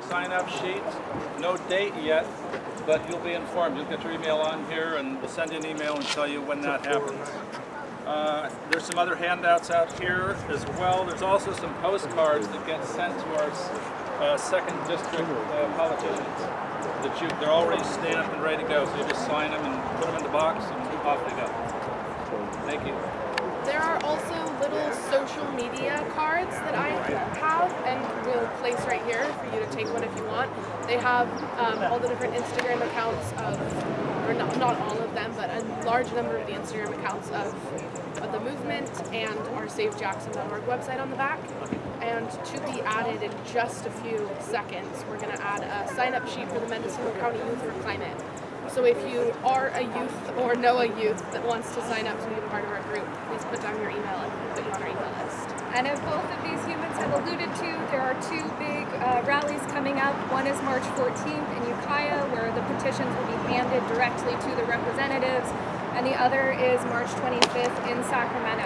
sign-up sheet. No date yet, but you'll be informed. You'll get your email on here, and we'll send you an email and tell you when that happens. There's some other handouts out here as well. There's also some postcards that get sent to our second district politicians. They're already stamped and ready to go, so you just sign them and put them in the box, and off they go. Thank you. There are also little social media cards that I have and will place right here for you to take one if you want. They have all the different Instagram accounts of, or not all of them, but a large number of the Instagram accounts of the movement and our SaveJackson.org website on the back. And to be added in just a few seconds, we're going to add a sign-up sheet for the Mendocino County Youth for Climate. So if you are a youth or know a youth that wants to sign up to be a part of our group, please put down your email and we'll put you on our email list. And as both of these humans have alluded to, there are two big rallies coming up. One is March 14th in Ukiah, where the petitions will be handed directly to the representatives, and the other is March 25th in Sacramento.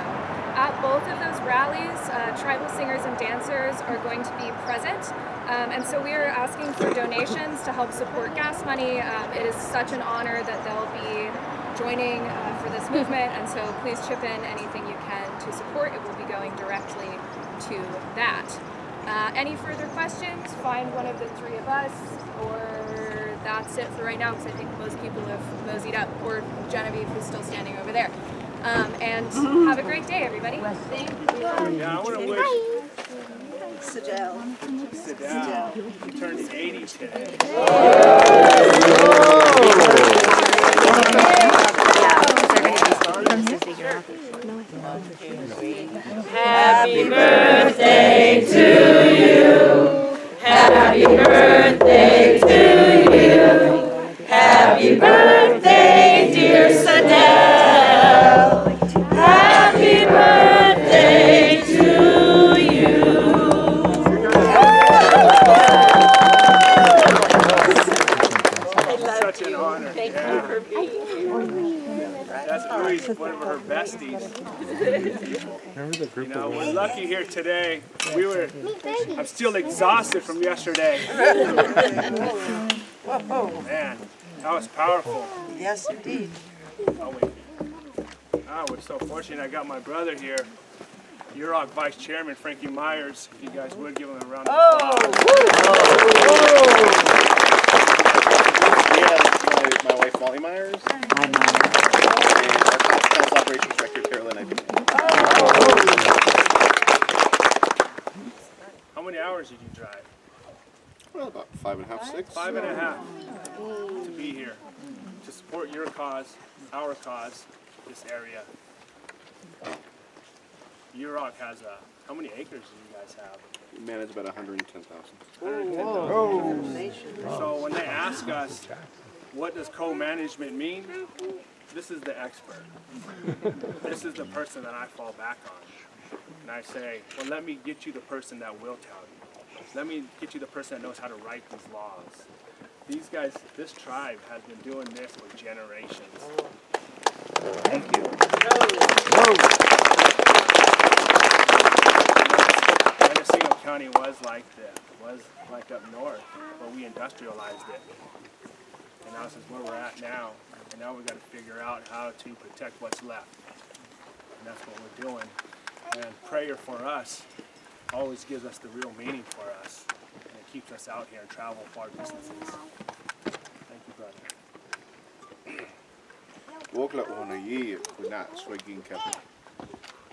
At both of those rallies, tribal singers and dancers are going to be present, and so we are asking for donations to help support gas money. It is such an honor that they'll be joining for this movement, and so please chip in anything you can to support. It will be going directly to that. Any further questions? Find one of the three of us, or that's it for right now, because I think most people have moseyed up, or Genevieve, who's still standing over there. And have a great day, everybody. Thank you. Yeah, I want to wish Sidell. He turned 80 today. Happy birthday to you. Happy birthday to you. Happy birthday, dear Sidell. Happy birthday to you. Such an honor. Thank you for being here. That's always one of her besties. You know, we're lucky here today. I'm still exhausted from yesterday. Whoa. Man, that was powerful. Yes, indeed. We're so fortunate I got my brother here, UROC Vice Chairman Frankie Myers. If you guys would give him a round of applause. My wife Molly Myers. Hi, Molly. And our Council Operations Director Carolyn, I think. How many hours did you drive? Well, about 5.5, 6. 5.5 to be here, to support your cause, our cause, this area. UROC has how many acres do you guys have? We manage about 110,000. 110,000. So when they ask us, what does co-management mean? This is the expert. This is the person that I fall back on. And I say, well, let me get you the person that will tell you. Let me get you the person that knows how to write these laws. These guys, this tribe has been doing this for generations. Thank you. Mendocino County was like up north, but we industrialized it. And now this is where we're at now. And now we've got to figure out how to protect what's left. And that's what we're doing. And prayer for us always gives us the real meaning for us. And it keeps us out here and travel far distances. Thank you, brother. Wokla wana ye kuna swagin kapi.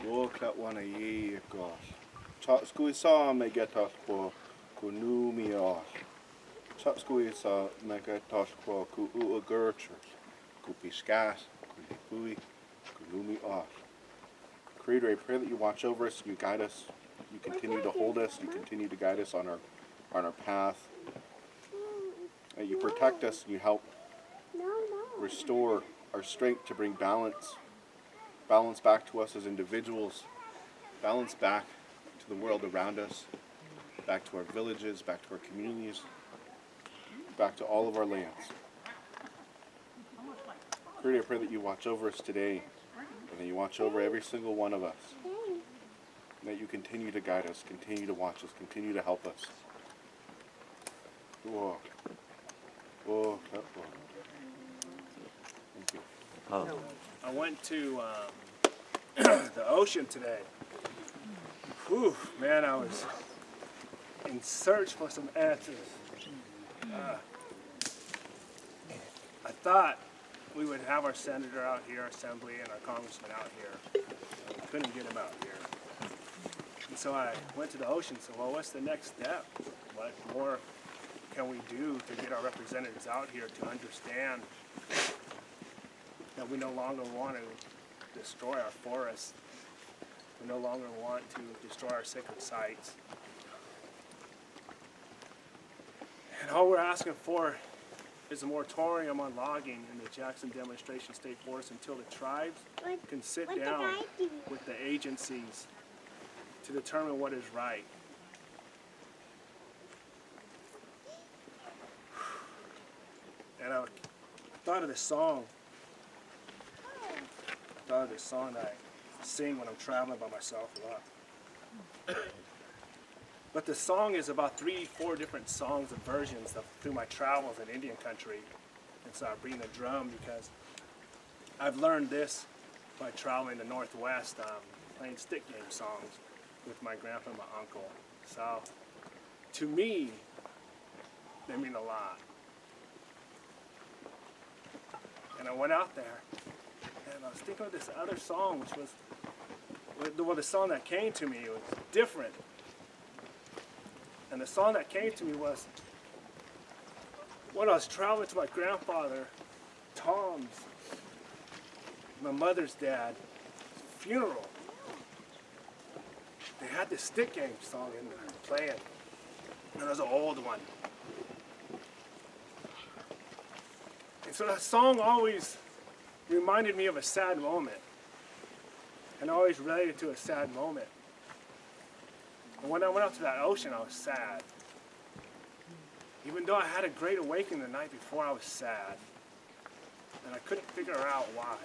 Wokla wana ye gosh. Skui sa megatos po kunumi osh. Skui sa megatos po ku uagurchers. Ku piskas, ku pui, kunumi osh. Creator, I pray that you watch over us, you guide us, you continue to hold us, you continue to guide us on our path. And you protect us and you help restore our strength to bring balance back to us as individuals, balance back to the world around us, back to our villages, back to our communities, back to all of our lands. Creator, I pray that you watch over us today, and that you watch over every single one of us, and that you continue to guide us, continue to watch us, continue to help us. Whoa. Oh, clap one. Thank you. I went to the ocean today. Whew, man, I was in search for some answers. I thought we would have our senator out here, our assembly, and our congressman out here. And we couldn't get them out here. And so I went to the ocean and said, well, what's the next step? What more can we do to get our representatives out here to understand that we no longer want to destroy our forests? We no longer want to destroy our sacred sites. And all we're asking for is a moratorium on logging in the Jackson Demonstration State Forest until the tribes can sit down with the agencies to determine what is right. And I thought of this song. I thought of this song that I sing when I'm traveling by myself a lot. But the song is about 3-4 different songs and versions through my travels in Indian country. And so I bring the drum because I've learned this by traveling the Northwest, playing stick game songs with my grandpa and my uncle. So to me, they mean a lot. And I went out there and I was thinking of this other song, which was, well, the song that came to me was different. And the song that came to me was when I was traveling to my grandfather, Tom's, my mother's dad, funeral. They had this stick game song in there playing. And it was an old one. And so that song always reminded me of a sad moment. And I always related to a sad moment. And when I went out to that ocean, I was sad. Even though I had a great awakening the night before, I was sad. And I couldn't figure out why.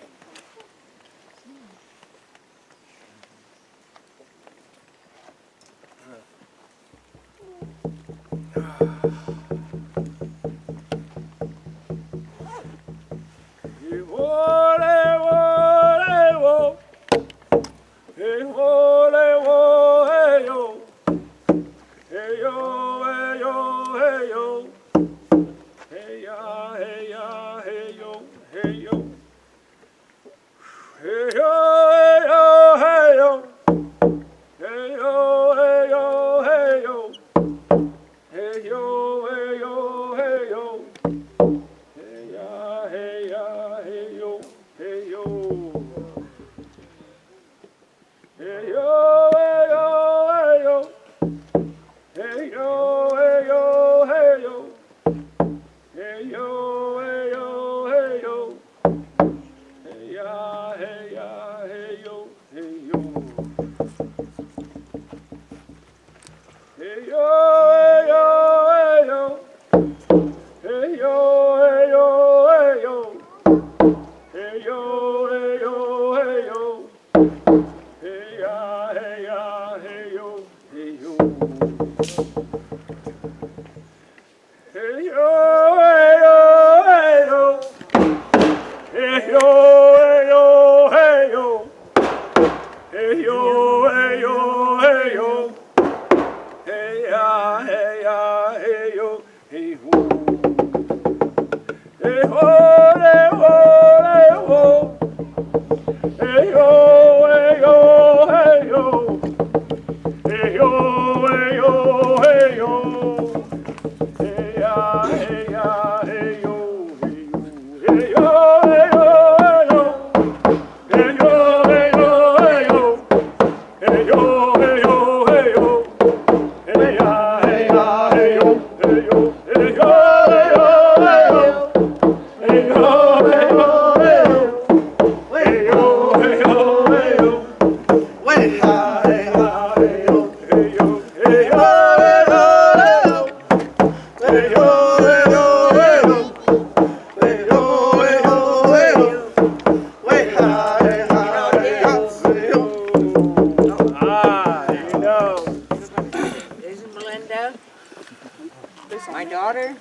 louder.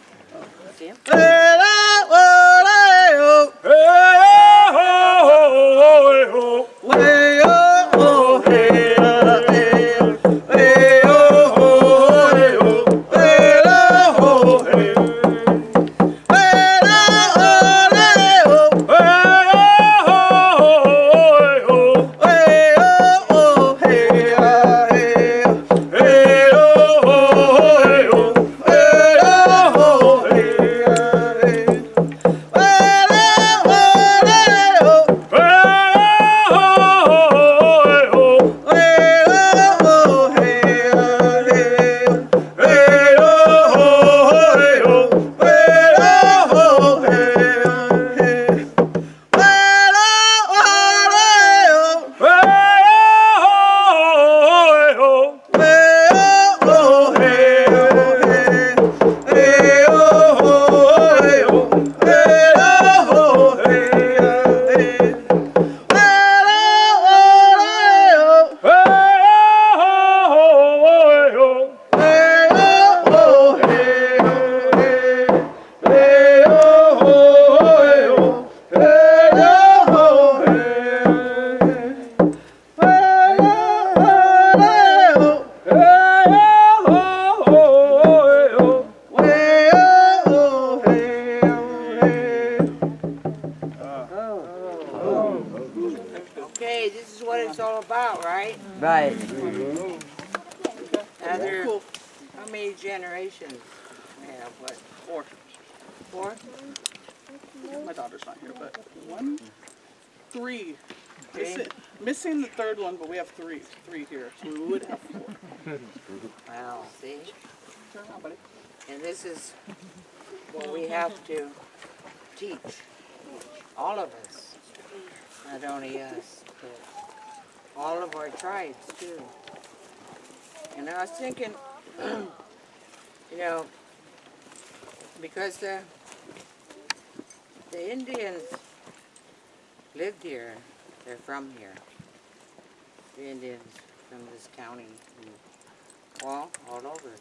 See him? Okay, this is what it's all about, right? Right. Other, how many generations we have? What? Four. Four? My daughter's not here, but 1, 3. Okay. Missing the third one, but we have three here, so we would have 4. Wow, see? Turn around, buddy. And this is what we have to teach. All of us. Not only us, but all of our tribes too. And I was thinking, you know, because the Indians lived here, they're from here. The Indians from this county, and, well, all over.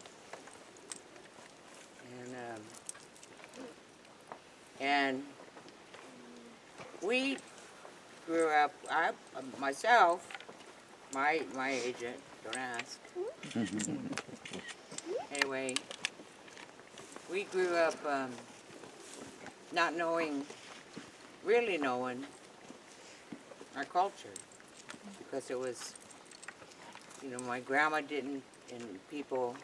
And we grew up, myself, my agent, don't ask. Anyway, we grew up not knowing, really knowing our culture, because it was, you know, my grandma didn't, and people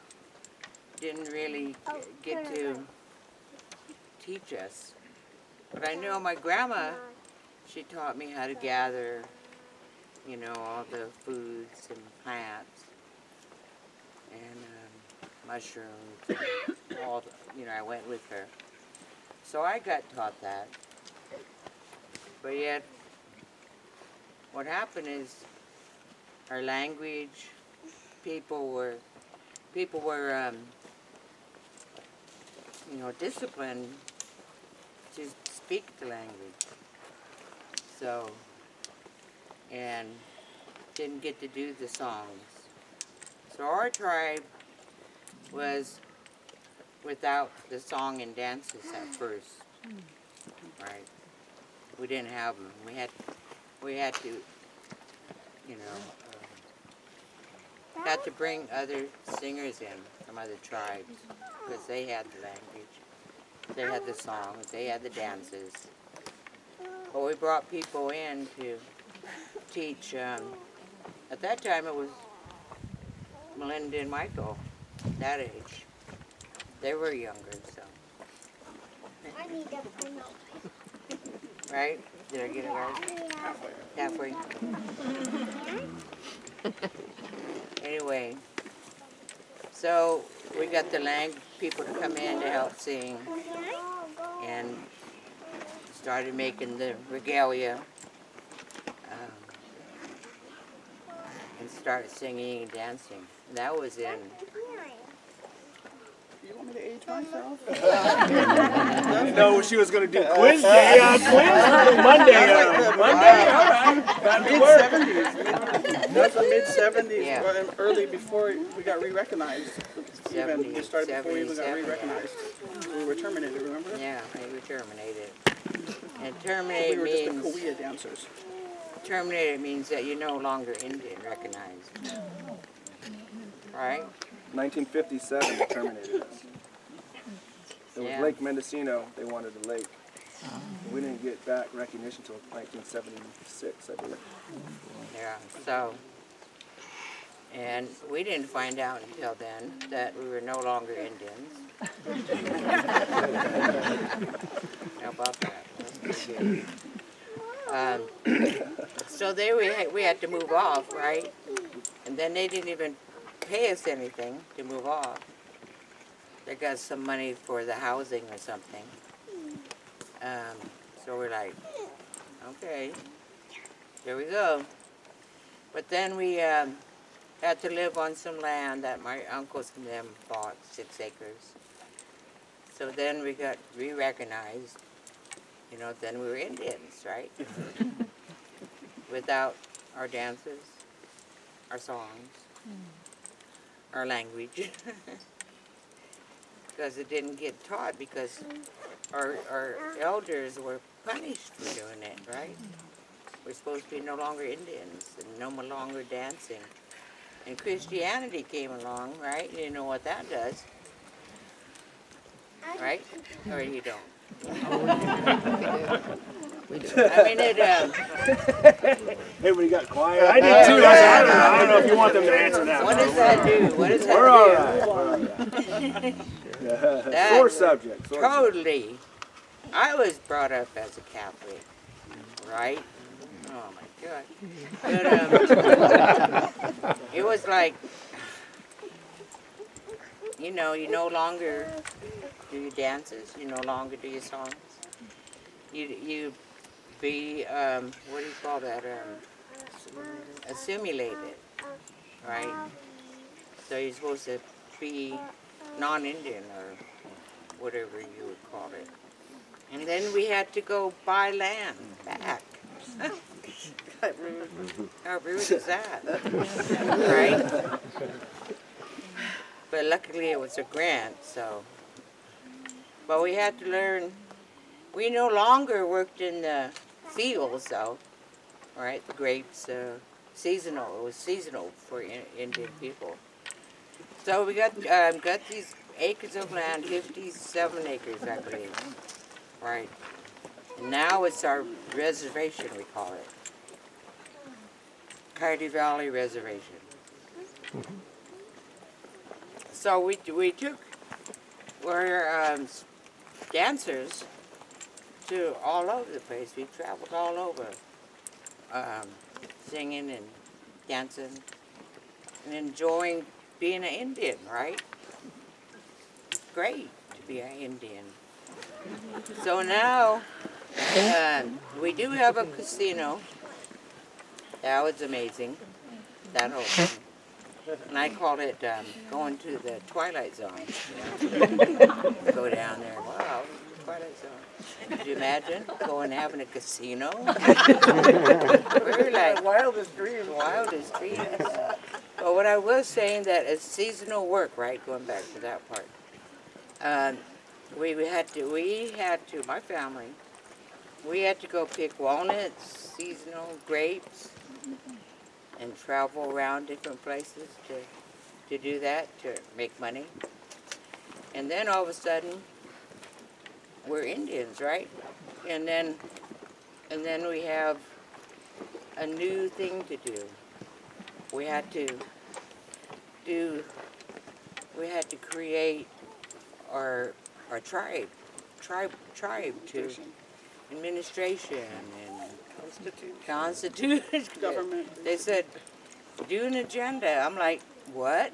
didn't really get to teach us. But I know my grandma, she taught me how to gather, you know, all the foods and plants and mushrooms, and all the, you know, I went with her. So I got taught that. But yet, what happened is our language, people were you know, disciplined to speak the language. So, and didn't get to do the songs. So our tribe was without the song and dances at first, right? We didn't have them. We had to, you know, had to bring other singers in from other tribes because they had the language, they had the songs, they had the dances. But we brought people in to teach. At that time, it was Melinda and Michael, that age. They were younger, so. I need a Pomo. Right? Did I get it right? Halfway. Anyway, so we got the people to come in to help sing, and started making the regalia, and started singing and dancing. And that was in. You want me to age myself? No, she was going to do quiz day. Quiz Monday. Monday, all right. Got to work. That's the mid-70s, Yeah. or early before we got re-recognized. Even, 70s, it started before we even got 77, re-recognized. We were terminated, remember? Yeah, they were terminated. And We terminated were just the means Korea dancers. terminated means that you're no longer Indian recognized. Right? 1957 they terminated us. It was Yeah. Lake Mendocino, they wanted a lake. We didn't get back recognition until 1976, I believe. Yeah, so, and we didn't find out until then that we were no longer Indians. How about that? That's pretty good. So there we had to move off, right? And then they didn't even pay us anything to move off. They got some money for the housing or something. So we're like, okay, here we go. But then we had to live on some land that my uncles and them bought, 6 acres. So then we got re-recognized. You know, then we were Indians, right? Without our dances, our songs, our language. Because it didn't get taught because our elders were punished for doing it, right? We're supposed to be no longer Indians and no longer dancing. And Christianity came along, right? You know what that does, right? Or you don't? I mean, it, Everybody got quiet. I did too. I don't know if you want them to answer that. what does that do? What does that We're do? all right. We're all right. That Sore subject. Sore subject. Totally. I was brought up as a Catholic, right? Oh my God. But, it was like, you know, you no longer do your dances, you no longer do your songs. You be, what do you call that? Assimilated, right? So you're supposed to be non-Indian or whatever you would call it. And then we had to go buy land back. How rude is that? Right? But luckily it was a grant, so. But we had to learn, we no longer worked in the fields though, right? The grapes, seasonal, it was seasonal for Indian people. So we got these acres of land, 57 acres I believe, right? Now it's our reservation, we call it. Coyote Valley Reservation. So we took our dancers to all over the place. We traveled all over, singing and dancing and enjoying being an Indian, right? It's great to be an Indian. So now we do have a casino. That was amazing, that whole thing. And I called it going to the Twilight Zone. You know? Go down there, wow, Twilight Zone. Could you imagine going and having a casino? We were like, Wildest dreams. wildest dreams. But what I was saying that is seasonal work, right? Going back to that part. We had to, my family, we had to go pick walnuts, seasonal grapes, and travel around different places to do that, to make money. And then all of a sudden, we're Indians, right? And then we have a new thing to do. We had to create our tribe to administration and constitute Government. They said, do an agenda. I'm like, what?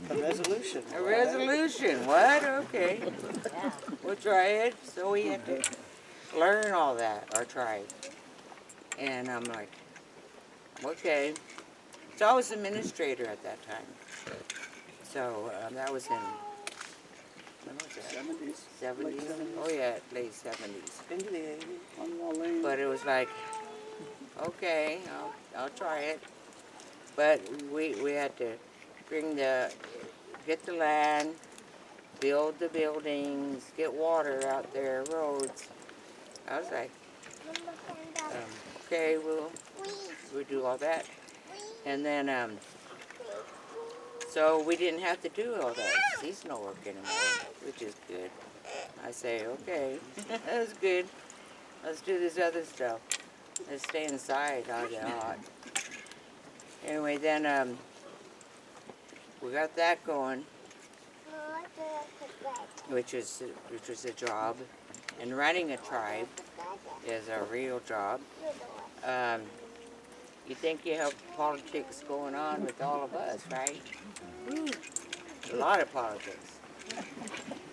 A resolution. A resolution, what? Okay. We'll try it. So we had to learn all that, our tribe. And I'm like, okay. So I was administrator at that time. So that was in, when was that? 70s. 70s? Oh yeah, late 70s. Into the 80s. On Wall Lane. But it was like, okay, I'll try it. But we had to get the land, build the buildings, get water out there, roads. I was like, okay, we'll do all that. And then, so we didn't have to do all that seasonal work anymore, which is good. I say, okay, that's good. Let's do this other stuff. Let's stay inside, I'll get hot. Anyway, then we got that going, which was a job. And running a tribe is a real job. You think you have politics going on with all of us, right? A lot of politics.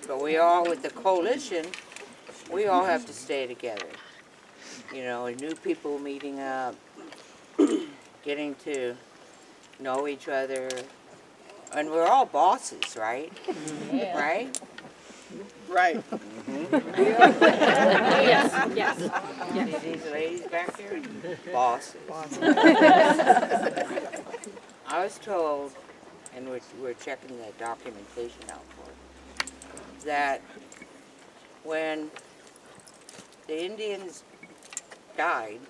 But we all, with the coalition, we all have to stay together. You know, new people meeting up, getting to know each other. And we're all bosses, right? Yeah. Right? Right. Yes, yes. See these ladies back here? Bosses. I was told, and we're checking the documentation out for it, that when the Indians died,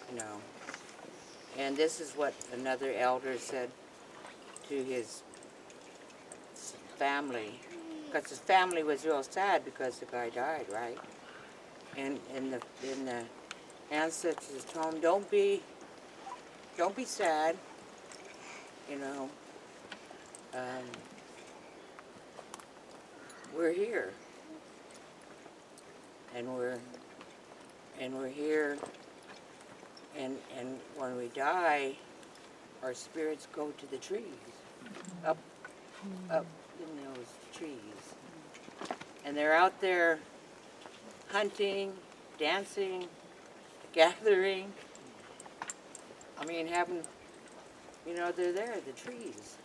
you know, and this is what another elder said to his family, because his family was real sad because the guy died, right? And the ancestors told him, don't be sad, you know. We're here, and we're here, and when we die, our spirits go to the trees, up in those trees. And they're out there hunting, dancing, gathering. I mean, having, you know, they're there, the trees,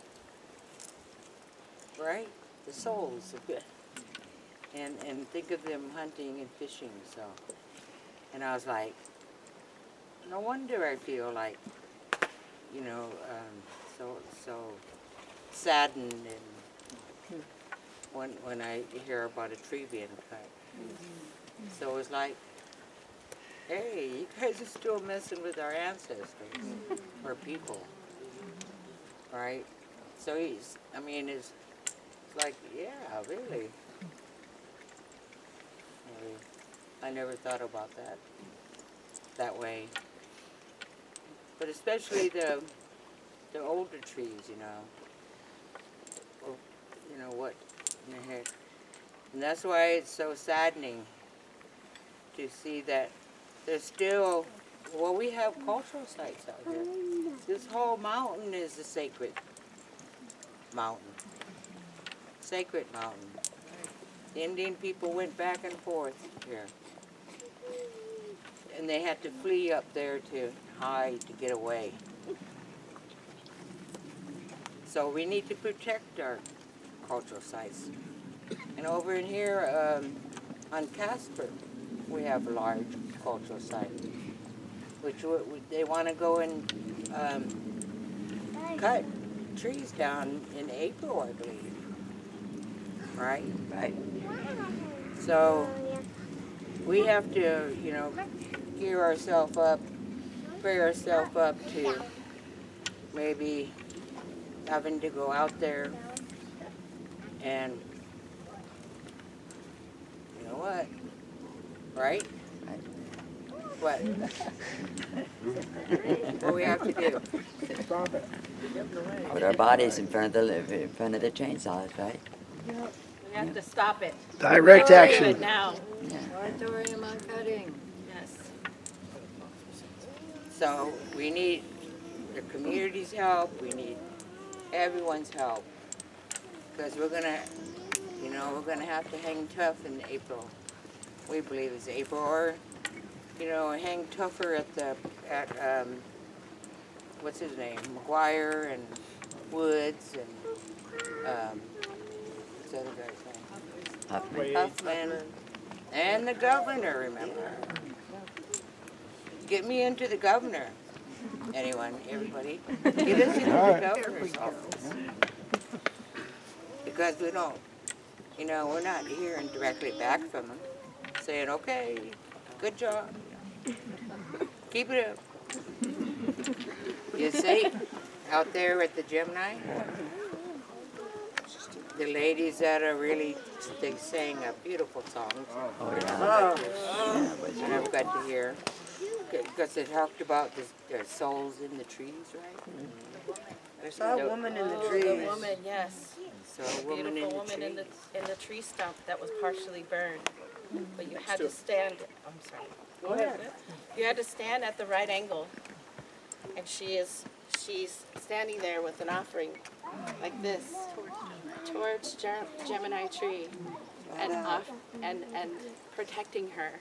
right? The souls of it. And think of them hunting and fishing, so. And I was like, no wonder I feel like, you know, so saddened and when I hear about a tree being cut. So it was like, hey, you guys are still messing with our ancestors, our people, right? So it's like, yeah, really. I never thought about that way. But especially the older trees, you know. Or, you know, what in the heck. And that's why it's so saddening to see that there's still, well, we have cultural sites out here. This whole mountain is a sacred mountain. Sacred mountain. The Indian people went back and forth here. And they had to flee up there to hide, to get away. So we need to protect our cultural sites. And over in here on Caspar, we have a large cultural site, which they want to go and cut trees down in April, I believe. Right? Right. So we have to, you know, gear ourselves up, pray ourselves up to maybe having to go out there and, you know what, right? What? What we have to do? Put our bodies in front of the chainsaws, right? Yep. We have to stop it. Direct action. It now. Yeah. Moratorium on cutting. Yes. So we need the community's help. We need everyone's help, because we're gonna have to hang tough in April. We believe it's April, or hang tougher at what's his name, McGuire and Woods and what's the other guy's name? Huffman. And the governor, remember? Get me into the governor. anyone, everybody, get us into the governor's office. Because we don't, we're not hearing directly back from them, saying, okay, good job, keep it up. You see, out there at the Gemini, the ladies that are really, they sang a beautiful song. I've got to hear. Because they talked about their souls in the trees, right? I saw a woman in the The trees. woman, yes. So a woman in Beautiful the woman tree. in the tree stump that was partially burned. But you had to stand, I'm sorry. Go ahead. You had to stand at the right angle. And she's standing there with an offering like this towards Gemini tree and protecting her.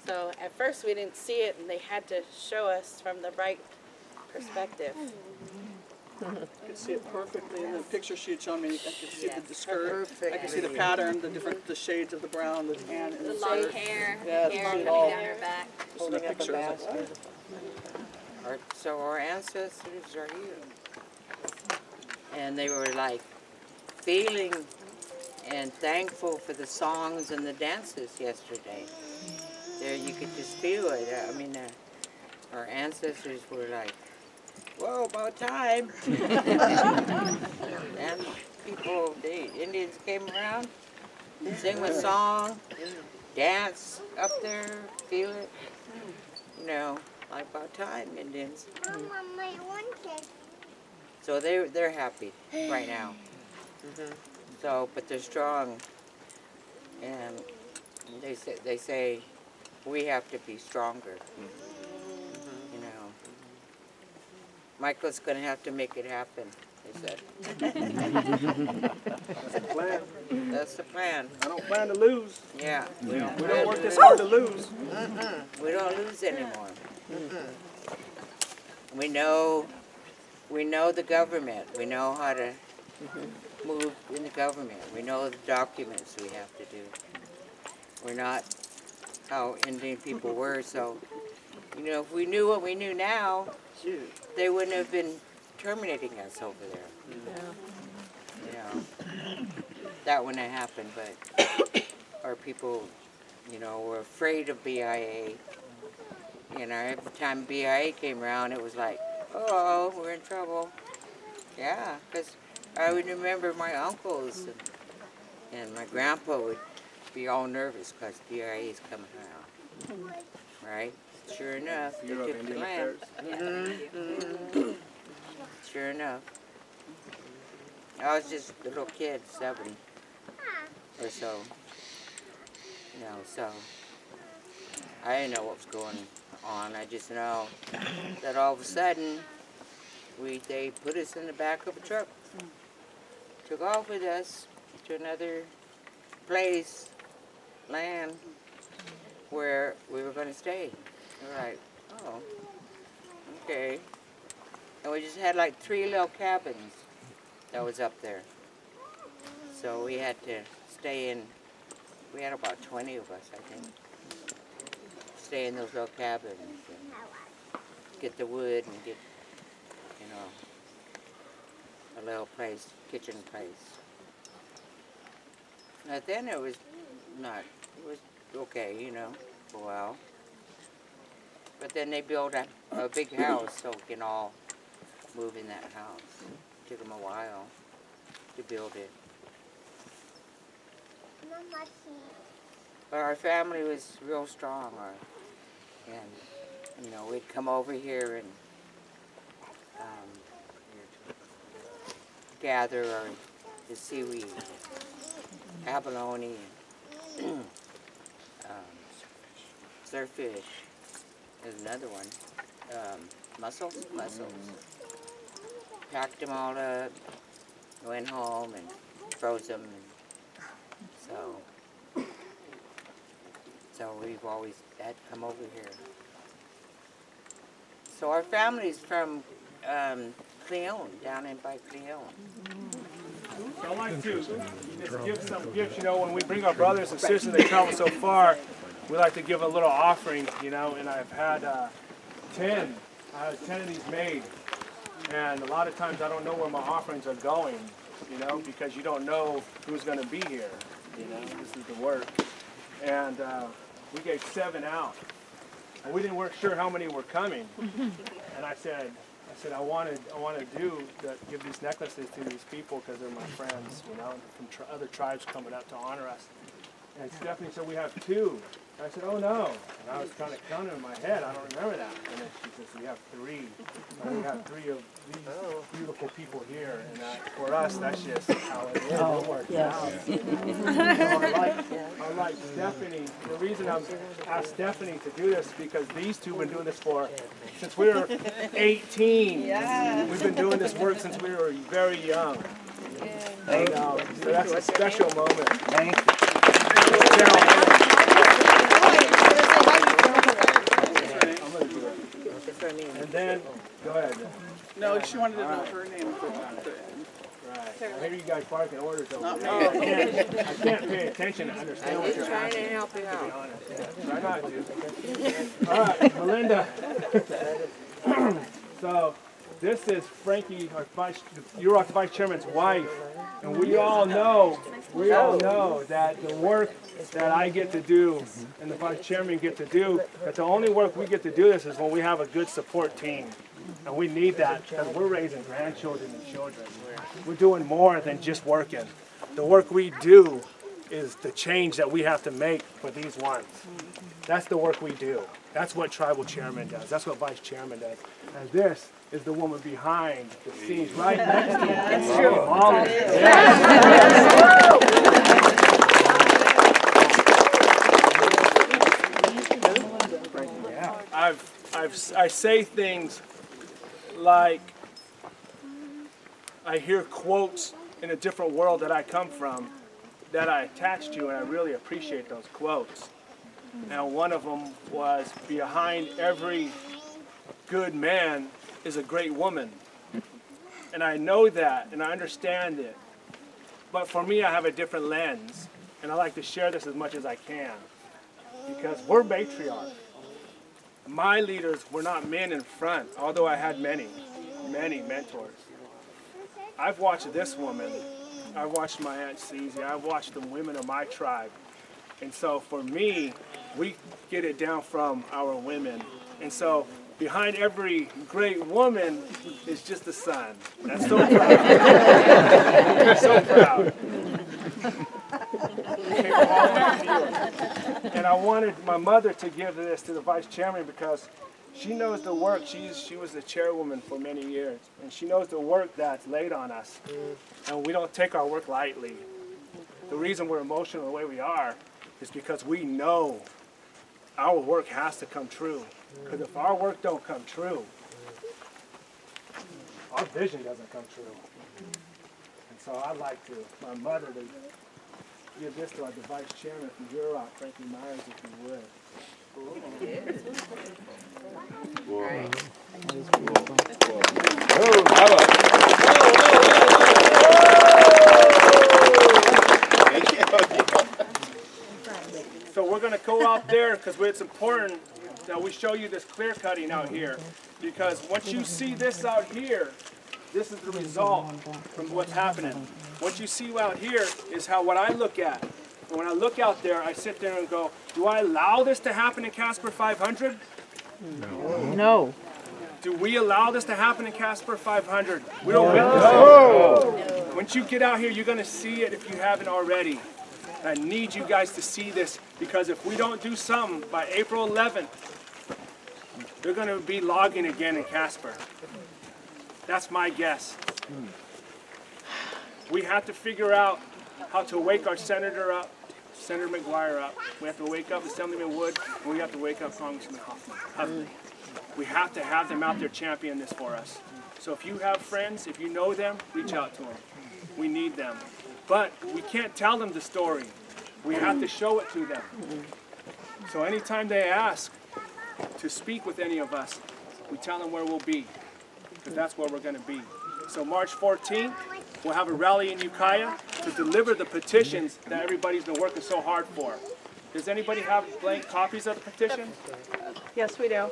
So at first we didn't see it, and they had to show us from the right perspective. I could see it perfectly in the picture she had shown me. I could see the skirt. Perfect. I could see the pattern, the shades of the brown, the tan, and The the long skirt. hair, Yeah, hair see coming it all. down her back. Just in the picture, I was like, what? So our ancestors are here. And they were like feeling and thankful for the songs and the dances yesterday. There you could just feel it. I mean, our ancestors were like, whoa, about time. And people, the Indians came around, sing a song, dance up there, feel it. Like about time, Indians. My one kid. So they're happy right now. So, but they're strong, and they say we have to be stronger. Michael's going to have to make it happen, they said. That's the plan. That's the plan. I don't plan to lose. Yeah. We don't work this hard to lose. We don't lose anymore. We know the government. We know how to move in the government. We know the documents we have to do. We're not how Indian people were, so, if we knew what we knew now, they wouldn't have been terminating us over there. That wouldn't have happened, but our people, were afraid of BIA. Every time BIA came around, it was like, oh, we're in trouble. Yeah, because I would remember my uncles and my grandpa would be all nervous because BIA is coming around. Right? Sure enough, they Bureau of took the Indian land. Affairs. Sure enough. I was just a little kid, 7 or so. So I didn't know what was going on. I just know that all of a sudden they put us in the back of a truck, took off with us to another place, land, where we were going to stay. We're like, oh, okay. And we just had like 3 little cabins that was up there. So we had to stay in, we had about 20 of us, I think. Stay in those little cabins and get the wood and get, a little place, kitchen place. But then it was okay, for a while. But then they built a big house so we can all move in that house. Took them a while to build it. But our family was real strong. And we'd come over here and gather the seaweed, abalone, surffish. There's another one. Mussels. Packed them all up, went home and froze them. So we've always had to come over here. So our family's from Cleon, down in by Cleon. I like to just give some gifts, when we bring our brothers and sisters, they travel so far, we like to give a little offering, and I've had 10 I attended these made, and a lot of times I don't know where my offerings are going, you know, because you don't know who's going to be here. You know, this is the work. And we gave 7 out, and we weren't sure how many were coming. And I said, I want to give these necklaces to these people because they're my friends, you know, from other tribes coming up to honor us. And Stephanie said, we have 2. I said, oh no. And I was kind of counting in my head, I don't remember that. And then she says, we have 3. And we have 3 of these beautiful people here. And for us, that's just how it is. It works out. So I like Stephanie. The reason I asked Stephanie to do this is because these 2 have been doing this since we were 18. Yeah. We've been doing this work since we were very young. And, so that's a special moment. Thank you. And then, go ahead. No, she wanted to know her name. Right. I hear you guys barking orders over there. I can't pay attention to understand what you're Trying asking. to help you out. Try not to. All right, Melinda. So, this is Frankie, UROC's vice chairman's wife, and we all know that the work that I get to do and the vice chairman get to do, that the only work we get to do this is when we have a good support team. And we need that because we're raising grandchildren and children. We're doing more than just working. The work we do is the change that we have to make for these ones. That's the work we do. That's what tribal chairman does. That's what vice chairman does. And this is the woman behind the scenes right next to you. It's true. I say things like I hear quotes in a different world that I come from that I attach to, and I really appreciate those quotes. And one of them was, behind every good man is a great woman. And I know that, and I understand it. But for me, I have a different lens, and I like to share this as much as I can. Because we're matriarchs. My leaders were not men in front, although I had many mentors. I've watched this woman. I've watched my Aunt Cece. I've watched the women of my tribe. And so for me, we get it down from our women. And so behind every great woman is just a son. That's so proud. I'm so proud. And I wanted my mother to give this to the vice chairman because she knows the work. She was the chairwoman for many years, and she knows the work that's laid on us. And we don't take our work lightly. The reason we're emotional the way we are is because we know our work has to come true. Because if our work don't come true, our vision doesn't come true. And so I'd like my mother to give this to our vice chairman from UROC, Frankie Myers, if you would. So we're going to go out there because it's important that we show you this clear cutting out here. Because once you see this out here, this is the result from what's happening. What you see out here is what I look at. And when I look out there, I sit there and go, do I allow this to happen in Caspar 500? No. Do we allow this to happen in Caspar 500? We don't. No. Once you get out here, you're going to see it if you haven't already. I need you guys to see this because if we don't do something by April 11th, they're going to be logging again in Caspar. That's my guess. We have to figure out how to wake our senator up, Senator McGuire up. We have to wake up Assemblyman Wood, and we have to wake up Congressman Huffman. We have to have them out there champion this for us. So if you have friends, if you know them, reach out to them. We need them. But we can't tell them the story. We have to show it to them. So anytime they ask to speak with any of us, we tell them where we'll be, because that's where we're going to be. So March 14th, we'll have a rally in Ukiah to deliver the petitions that everybody's been working so hard for. Does anybody have blank copies of the petition? Yes, we do.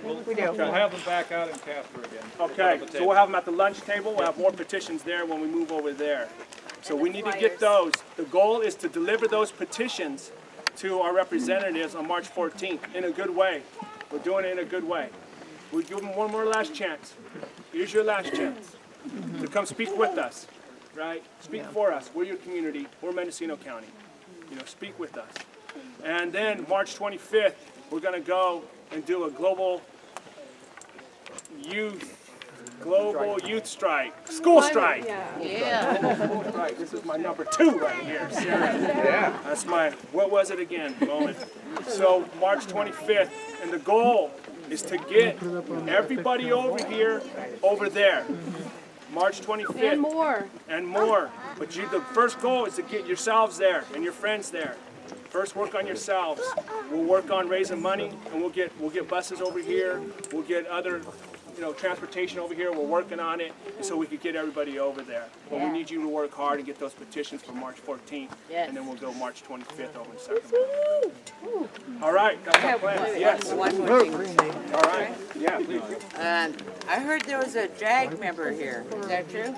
We'll have them back out in Caspar again. Okay, so we'll have them at the lunch table. We'll have more petitions there when we move over there. So we need to get those. The goal is to deliver those petitions to our representatives on March 14th in a good way. We're doing it in a good way. We'll give them one more last chance. Here's your last chance to come speak with us, right? Speak for us. We're your community. We're Mendocino County. You know, speak with us. And then March 25th, we're going to go and do a global youth strike, school strike. School strike. This is my number 2 right here, Sarah. Yeah. That's my, what was it again? Moment. So March 25th, and the goal is to get everybody over here, over there. March 25th. And more. And more. But the first goal is to get yourselves there and your friends there. First, work on yourselves. We'll work on raising money, and we'll get buses over here. We'll get other, transportation over here. We're working on it, so we could get everybody over there. But we need you to work hard and get those petitions for March 14th, and then we'll go March 25th over in Sacramento. All right, that's our plan. Yes. One more thing. All right. Yeah, please. I heard there was a JAG member here. Is that true?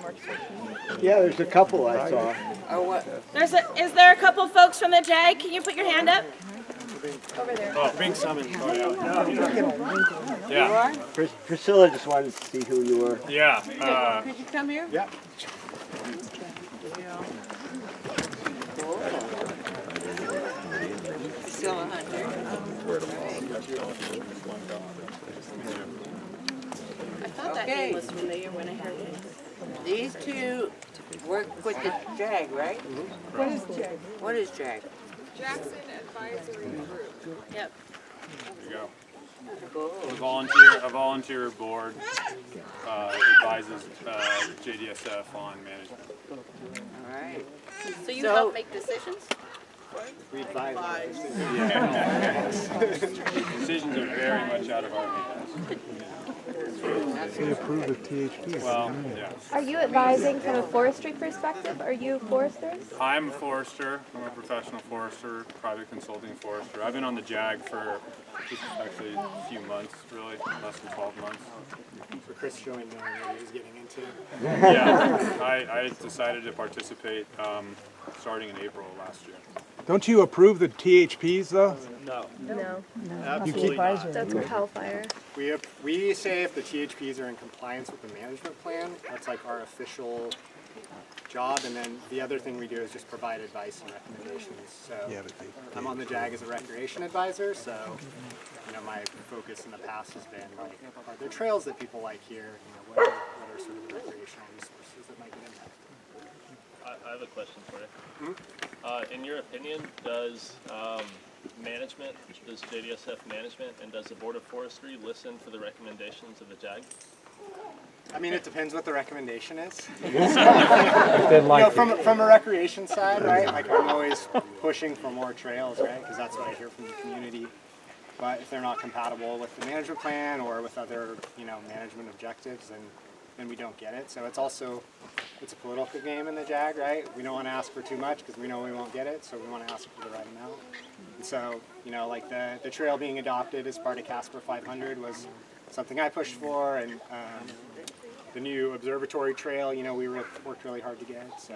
Yeah, there's a couple I saw. Oh, what? Is there a couple folks from the JAG? Can you put your hand up? Over there. Oh, being summoned. Yeah. Priscilla just wanted to see who you were. Yeah. Could you come here? Yeah. Still a hunter. I thought that name was familiar when I heard it. These two work with the JAG, right? What is JAG? What is JAG? Jackson Advisory Group. Yep. There you go. Cool. A volunteer board advises JDSF on management. All right. So you help make decisions? We advise. Decisions are very much out of our hands. They approve of THP. Well, yeah. Are you advising from a forestry perspective? Are you foresters? I'm a forester. I'm a professional forester, private consulting forester. I've been on the JAG for just actually a few months, really, less than 12 months. So Chris showing me what he was getting into. Yeah, I decided to participate starting in April last year. Don't you approve the THPs though? No. No. Absolutely not. That's CAL FIRE. We say if the THPs are in compliance with the management plan, that's like our official job, and then the other thing we do is just provide advice and recommendations. So I'm on the JAG as a recreation advisor, so my focus in the past has been like, are there trails that people like here? What are sort of the recreational resources that might get impacted? I have a question for you. In your opinion, does JDSF management and does the Board of Forestry listen to the recommendations of the JAG? I mean, it depends what the recommendation is. From a recreation side, right? Like I'm always pushing for more trails, right? Because that's what I hear from the community. But if they're not compatible with the management plan or with other, management objectives, then we don't get it. So it's a political game in the JAG, right? We don't want to ask for too much because we know we won't get it, so we want to ask for the right amount. And so, like the trail being adopted as part of Caspar 500 was something I pushed for, and the new observatory trail, we worked really hard to get. So,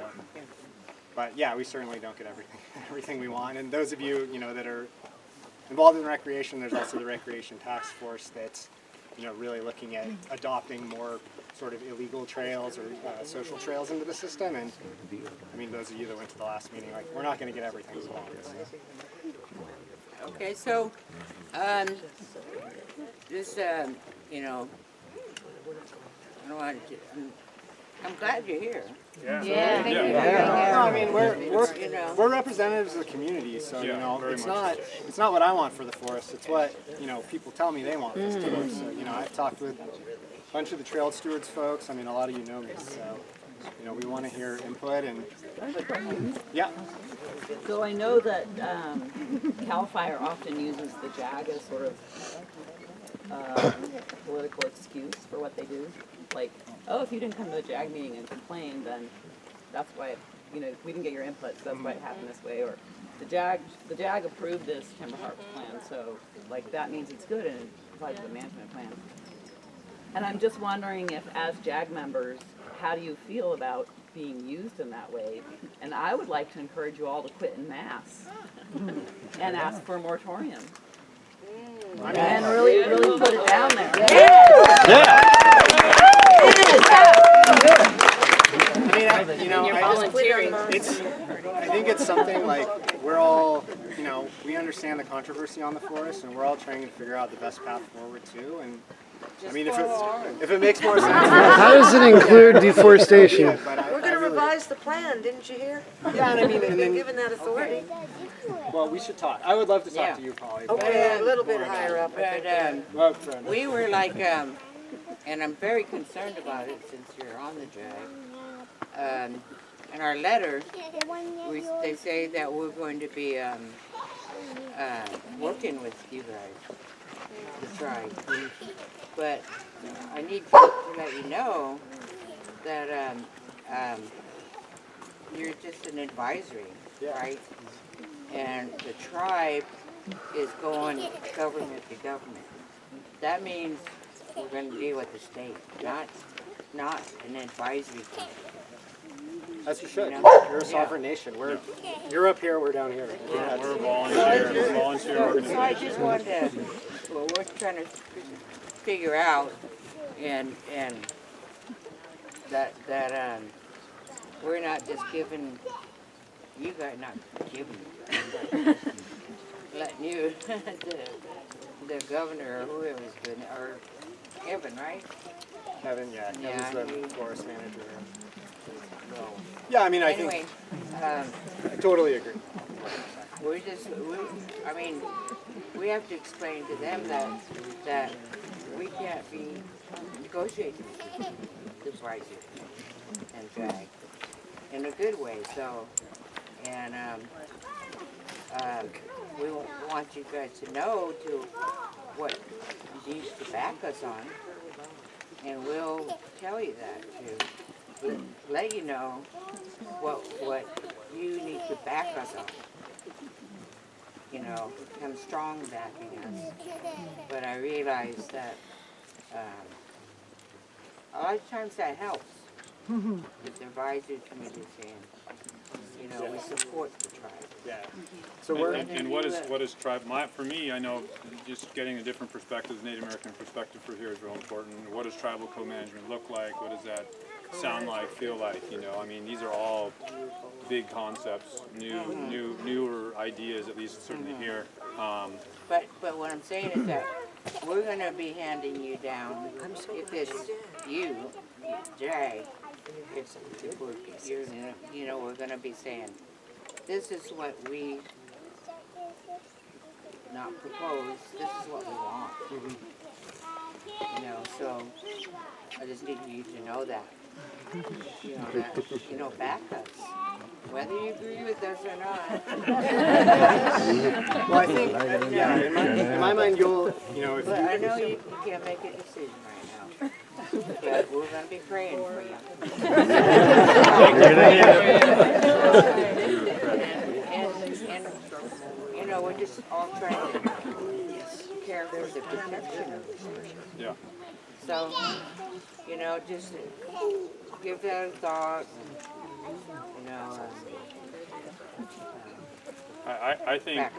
but yeah, we certainly don't get everything we want. And those of you, that are involved in recreation, there's also the Recreation Task Force that's, really looking at adopting more sort of illegal trails or social trails into the system. And I mean, those of you that went to the last meeting, like, we're not going to get everything we want. Okay, so this, I don't want to. I'm glad you're here. Thank you. No, I mean, we're representatives of the community, so it's not what I want for the forest. It's what people tell me they want for the forest. So I've talked with a bunch of the trail stewards folks. I mean, a lot of you know me, so we want to hear input and yeah. So I know that CAL FIRE often uses the JAG as sort of political excuse for what they do. Like, oh, if you didn't come to the JAG meeting and complain, then that's why, we didn't get your input, so that's why it happened this way. Or the JAG approved this timber harvest plan, so like that means it's good, and applies to the management plan. And I'm just wondering if, as JAG members, how do you feel about being used in that way? And I would like to encourage you all to quit en masse and ask for a moratorium. And really put it down there. I think it's something like we're all, we understand the controversy on the forest, and we're all trying to figure out the best path forward too. And I mean, if it makes more sense. How does it include deforestation? We're going to revise the plan, didn't you hear? Yeah, and I mean, We've been given that authority. Well, we should talk. I would love to talk to you, Polly. Okay, a little bit higher up. But we were like, and I'm very concerned about it since you're on the JAG. In our letter, they say that we're going to be working with you guys to try. But I need to let you know that you're just an advisory, right? And the tribe is going government to government. That means we're going to deal with the state, not an advisory committee. As you should. You're a sovereign nation. You're up here, we're down here. We're a volunteer organization. So I just wanted to, well, we're trying to figure out and that we're not just giving you guys, not giving you guys, but letting you, the governor or whoever's been, or Kevin, right? Kevin, yeah. Yeah, Kevin's the forest manager. Yeah, I mean, I anyway, I totally agree. We have to explain to them that we can't be negotiating with advisors and drag in a good way. So, and we want you guys to know what you need to back us on, and we'll tell you that too. Let you know what you need to back us on. Become strong backing us. But I realize that a lot of times that helps. The advisory committee saying, we support the tribe. Yeah. So and what is tribe? For me, I know just getting a different perspective, Native American perspective for here is real important. What does tribal co-management look like? What does that sound like, feel like? I mean, these are all big concepts, newer ideas, at least certainly here. But what I'm saying is that we're going to be handing you down, if it's you, Jay, if we're going to be saying, this is what we not propose, this is what we want. So I just need you to know that. Back us. Whether you agree with us or not. Well, I think, in my mind, you'll, if but I know you can't make a decision right now. But we're going to be praying for you. And we're just all trying to care for the protection of this person. Yeah. So, just give that a thought. I think,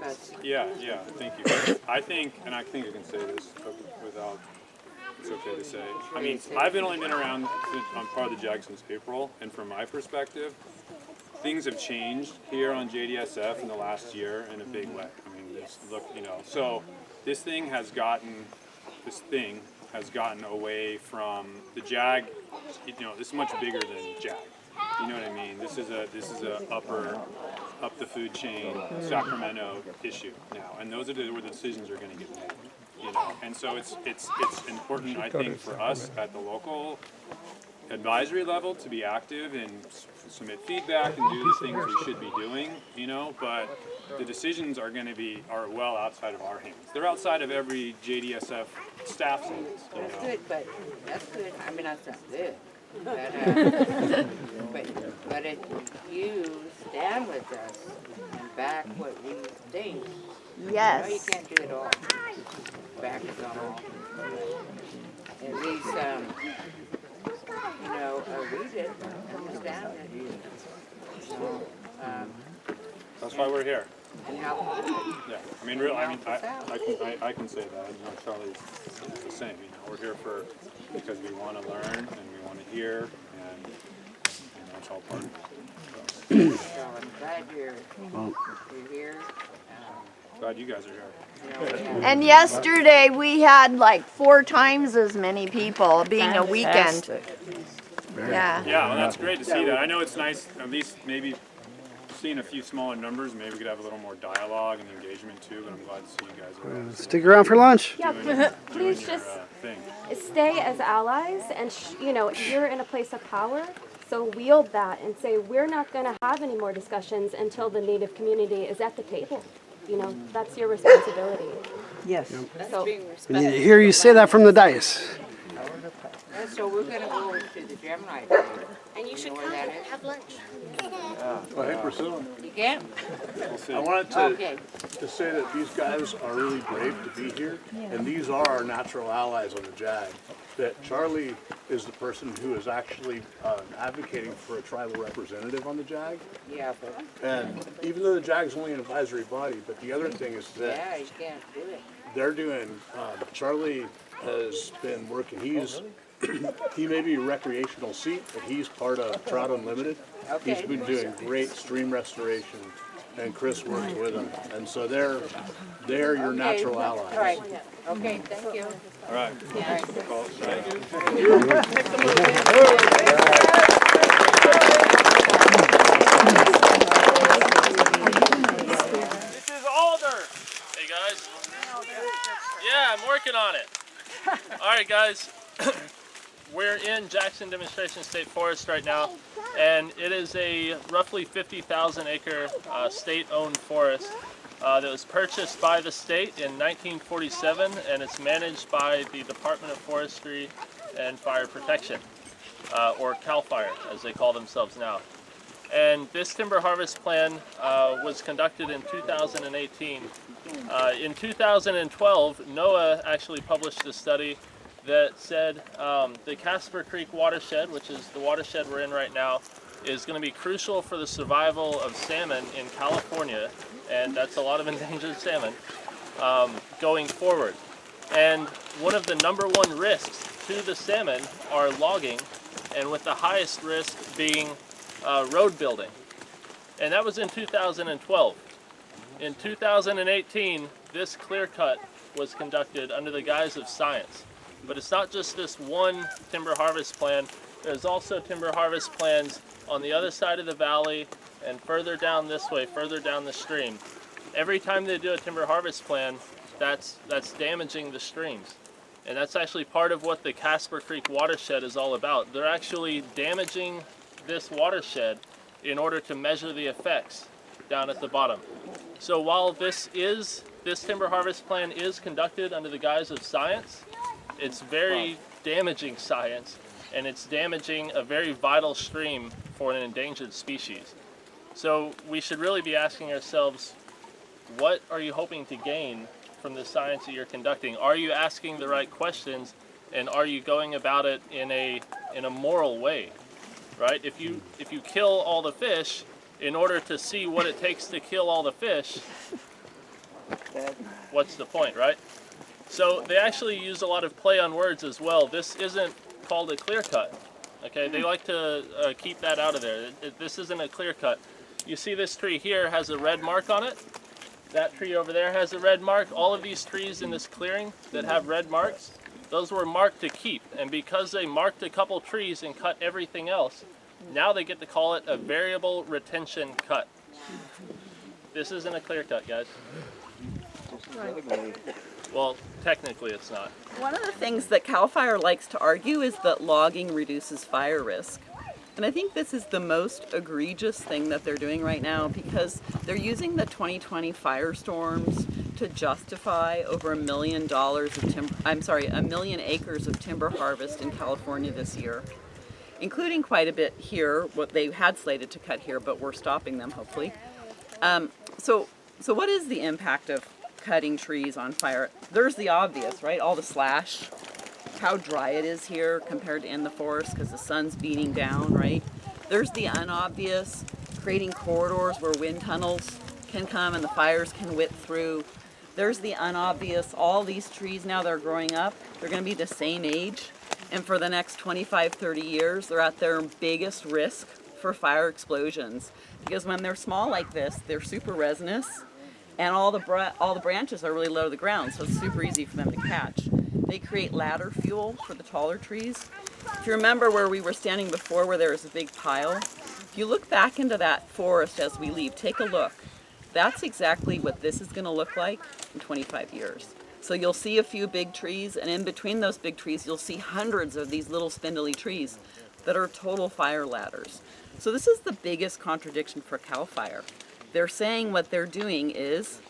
thank you. I think I can say this without, it's okay to say. I mean, I've only been around, I'm part of the JAG since April, and from my perspective, things have changed here on JDSF in the last year in a big way. I mean, so this thing has gotten away from the JAG. This is much bigger than JAG. You know what I mean? This is a up the food chain Sacramento issue now, and those are where the decisions are going to get made. And so it's important, I think, for us at the local advisory level to be active and submit feedback and do the things we should be doing. But the decisions are well outside of our hands. They're outside of every JDSF staff's hands. That's good, but that's good. I mean, that's not good. But if you stand with us and back what we think, yes, you can't do it all. back is all. At least, read it, understand it. So, That's why we're here. and help. Yeah, I mean, I can say that. You know, Charlie's the same. You know, we're here because we want to learn and we want to hear, and it's all part of it. So I'm glad you're here. Glad you guys are here. And yesterday we had like 4 times as many people, being a weekend. Yeah. Yeah, well, that's great to see that. I know it's nice, at least maybe seeing a few smaller numbers. Maybe we could have a little more dialogue and engagement too. But I'm glad to see you guys are Stick around for lunch. Yeah, please just thing. stay as allies, and you're in a place of power, so wield that and say we're not going to have any more discussions until the Native community is at the table. That's your responsibility. Yes. So, We need to hear you say that from the dais. So we're going to go to the Gemini. And you should know come where that and is? have lunch. Well, hey, Priscilla. You can? I wanted to say that these guys are really brave to be here, and these are our natural allies on the JAG. That Charlie is the person who is actually advocating for a tribal representative on the JAG. Yeah, but... And even though the JAG is only an advisory body, but the other thing is that Yeah, you can't do it. they're doing, Charlie has been working, he may be a recreational seat, but he's part of Trout Unlimited. Okay. He's been doing great stream restoration, and Chris works with him. And so they're your natural allies. All right. Okay, thank you. All right. This is Alder. Hey guys. Yeah, I'm working on it. All right, guys. We're in Jackson Demonstration State Forest right now, and it is a roughly 50,000 acre state-owned forest that was purchased by the state in 1947, and it's managed by the Department of Forestry and Fire Protection, or CAL FIRE as they call themselves now. And this timber harvest plan was conducted in 2018. In 2012, NOAA actually published a study that said the Caspar Creek watershed, which is the watershed we're in right now, is going to be crucial for the survival of salmon in California, and that's a lot of endangered salmon, going forward. And one of the #1 risks to the salmon are logging, and with the highest risk being road building. And that was in 2012. In 2018, this clear cut was conducted under the guise of science. But it's not just this one timber harvest plan. There's also timber harvest plans on the other side of the valley and further down this way, further down the stream. Every time they do a timber harvest plan, that's damaging the streams. And that's actually part of what the Caspar Creek watershed is all about. They're actually damaging this watershed in order to measure the effects down at the bottom. So while this timber harvest plan is conducted under the guise of science, it's very damaging science, and it's damaging a very vital stream for an endangered species. So we should really be asking ourselves, what are you hoping to gain from the science that you're conducting? Are you asking the right questions, and are you going about it in a moral way, right? If you kill all the fish in order to see what it takes to kill all the fish, what's the point, right? So they actually use a lot of play on words as well. This isn't called a clear cut. Okay, they like to keep that out of there. This isn't a clear cut. You see this tree here has a red mark on it. That tree over there has a red mark. All of these trees in this clearing that have red marks, those were marked to keep. And because they marked a couple trees and cut everything else, now they get to call it a variable retention cut. This isn't a clear cut, guys. Well, technically it's not. One of the things that CAL FIRE likes to argue is that logging reduces fire risk. And I think this is the most egregious thing that they're doing right now, because they're using the 2020 firestorms to justify over $1 million of 1 million acres of timber harvest in California this year, including quite a bit here, what they had slated to cut here, but we're stopping them hopefully. So what is the impact of cutting trees on fire. There's the obvious, right? All the slash, how dry it is here compared to in the forest because the sun's beating down, right? There's the unobvious, creating corridors where wind tunnels can come and the fires can whip through. There's the unobvious, all these trees now that are growing up, they're going to be the same age. And for the next 25, 30 years, they're at their biggest risk for fire explosions. Because when they're small like this, they're super resinous, and all the branches are really low to the ground, so it's super easy for them to catch. They create ladder fuel for the taller trees. If you remember where we were standing before where there was a big pile, if you look back into that forest as we leave, take a look. That's exactly what this is going to look like in 25 years. So you'll see a few big trees, and in between those big trees, you'll see hundreds of these little spindly trees that are total fire ladders. So this is the biggest contradiction for CAL FIRE. They're saying what they're doing is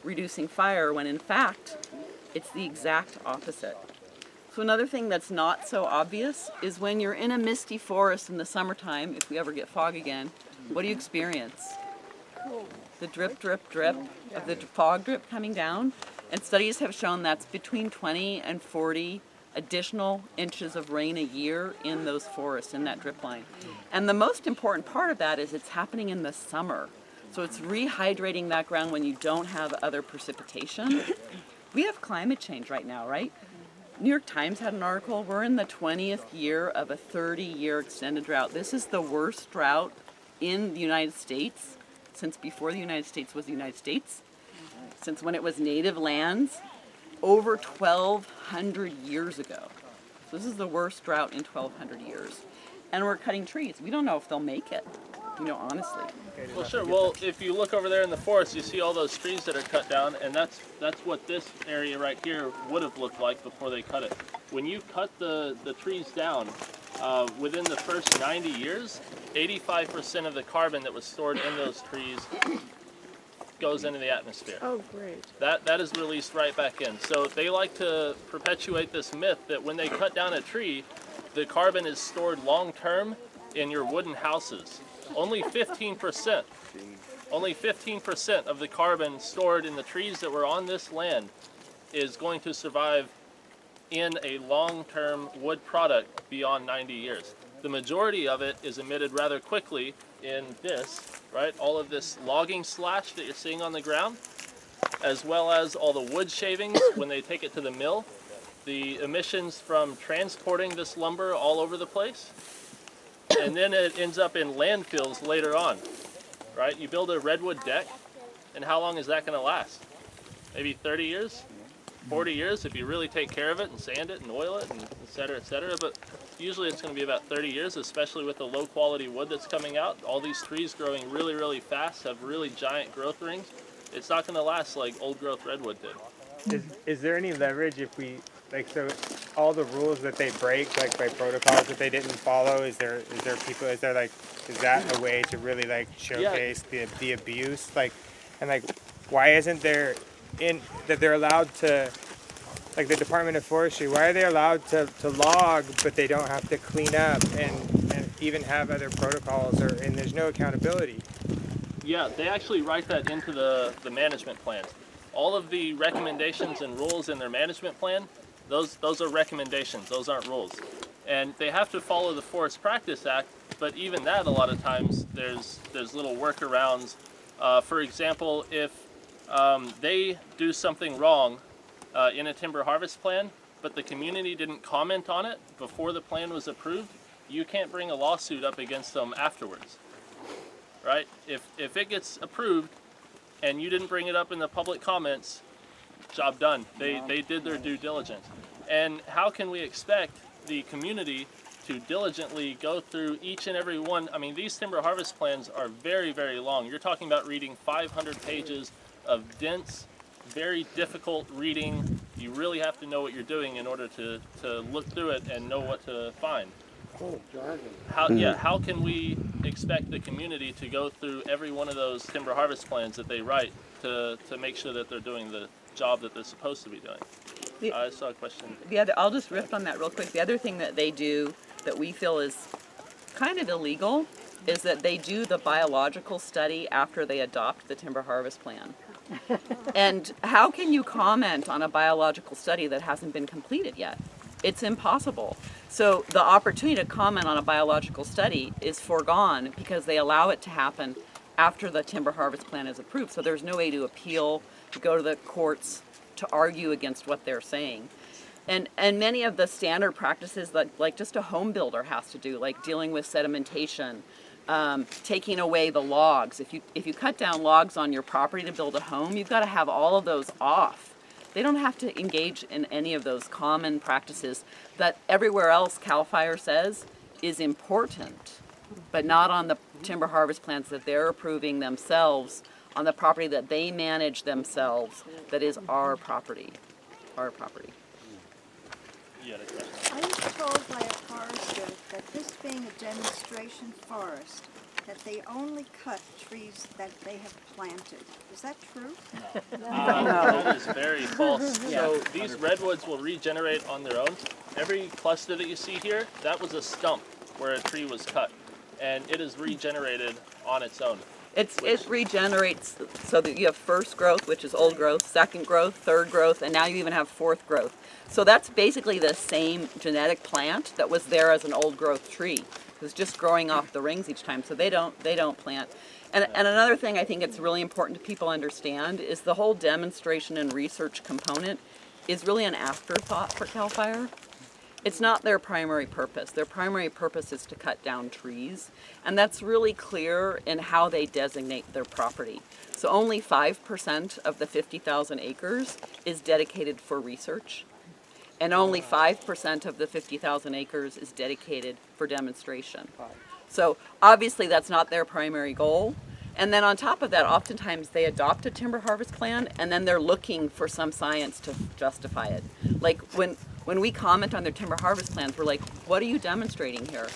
reducing fire when in fact, it's the exact opposite. So another thing that's not so obvious is when you're in a misty forest in the summertime, if we ever get fog again, what do you experience? The drip, drip, drip of the fog drip coming down. And studies have shown that's between 20 and 40 additional inches of rain a year in those forests, in that drip line. And the most important part of that is it's happening in the summer. So it's rehydrating that ground when you don't have other precipitation. We have climate change right now, right? New York Times had an article, we're in the 20th year of a 30-year extended drought. This is the worst drought in the United States since before the United States was the United States, since when it was native lands, over 1,200 years ago. So this is the worst drought in 1,200 years. And we're cutting trees. We don't know if they'll make it, honestly. Well, sure. Well, if you look over there in the forest, you see all those trees that are cut down, and that's what this area right here would have looked like before they cut it. When you cut the trees down, within the first 90 years, 85% of the carbon that was stored in those trees goes into the atmosphere. Oh, great. That is released right back in. So they like to perpetuate this myth that when they cut down a tree, the carbon is stored long term in your wooden houses. Only 15%. Only 15% of the carbon stored in the trees that were on this land is going to survive in a long-term wood product beyond 90 years. The majority of it is emitted rather quickly in this, right? All of this logging slash that you're seeing on the ground, as well as all the wood shavings when they take it to the mill, the emissions from transporting this lumber all over the place, and then it ends up in landfills later on, right? You build a redwood deck, and how long is that going to last? Maybe 30 years? 40 years if you really take care of it and sand it and oil it and et cetera, but usually it's going to be about 30 years, especially with the low quality wood that's coming out. All these trees growing really, really fast, have really giant growth rings. It's not going to last like old growth redwood did. Is there any leverage if we, so all the rules that they break, like by protocols that they didn't follow, is that a way to really showcase the abuse? Why isn't there that they're allowed to, like the Department of Forestry, why are they allowed to log, but they don't have to clean up and even have other protocols, and there's no accountability? Yeah, they actually write that into the management plans. All of the recommendations and rules in their management plan, those are recommendations, those aren't rules. And they have to follow the Forest Practice Act, but even that, a lot of times, there's little workarounds. For example, if they do something wrong in a timber harvest plan, but the community didn't comment on it before the plan was approved, you can't bring a lawsuit up against them afterwards, right? If it gets approved and you didn't bring it up in the public comments, job done. They did their due diligence. And how can we expect the community to diligently go through each and every one? I mean, these timber harvest plans are very, very long. You're talking about reading 500 pages of dense, very difficult reading. You really have to know what you're doing in order to look through it and know what to find. How can we expect the community to go through every one of those timber harvest plans that they write to make sure that they're doing the job that they're supposed to be doing? I saw a question. I'll just riff on that real quick. The other thing that they do that we feel is kind of illegal is that they do the biological study after they adopt the timber harvest plan. And how can you comment on a biological study that hasn't been completed yet? It's impossible. So the opportunity to comment on a biological study is foregone because they allow it to happen after the timber harvest plan is approved. So there's no way to appeal, to go to the courts, to argue against what they're saying. And many of the standard practices that like just a home builder has to do, like dealing with sedimentation, taking away the logs. If you cut down logs on your property to build a home, you've got to have all of those off. They don't have to engage in any of those common practices that everywhere else CAL FIRE says is important, but not on the timber harvest plans that they're approving themselves on the property that they manage themselves, that is our property. Our property. I was told by a forester that this being a demonstration forest, that they only cut trees that they have planted. Is that true? That is very false. So these redwoods will regenerate on their own. Every cluster that you see here, that was a stump where a tree was cut, and it is regenerated on its own. It regenerates so that you have first growth, which is old growth, second growth, third growth, and now you even have fourth growth. So that's basically the same genetic plant that was there as an old growth tree. It's just growing off the rings each time, so they don't plant. And another thing I think it's really important to people understand is the whole demonstration and research component is really an afterthought for CAL FIRE. It's not their primary purpose. Their primary purpose is to cut down trees, and that's really clear in how they designate their property. So only 5% of the 50,000 acres is dedicated for research, and only 5% of the 50,000 acres is dedicated for demonstration. So obviously that's not their primary goal. And then on top of that, oftentimes they adopt a timber harvest plan and then they're looking for some science to justify it. Like when we comment on their timber harvest plans, we're like, what are you demonstrating here?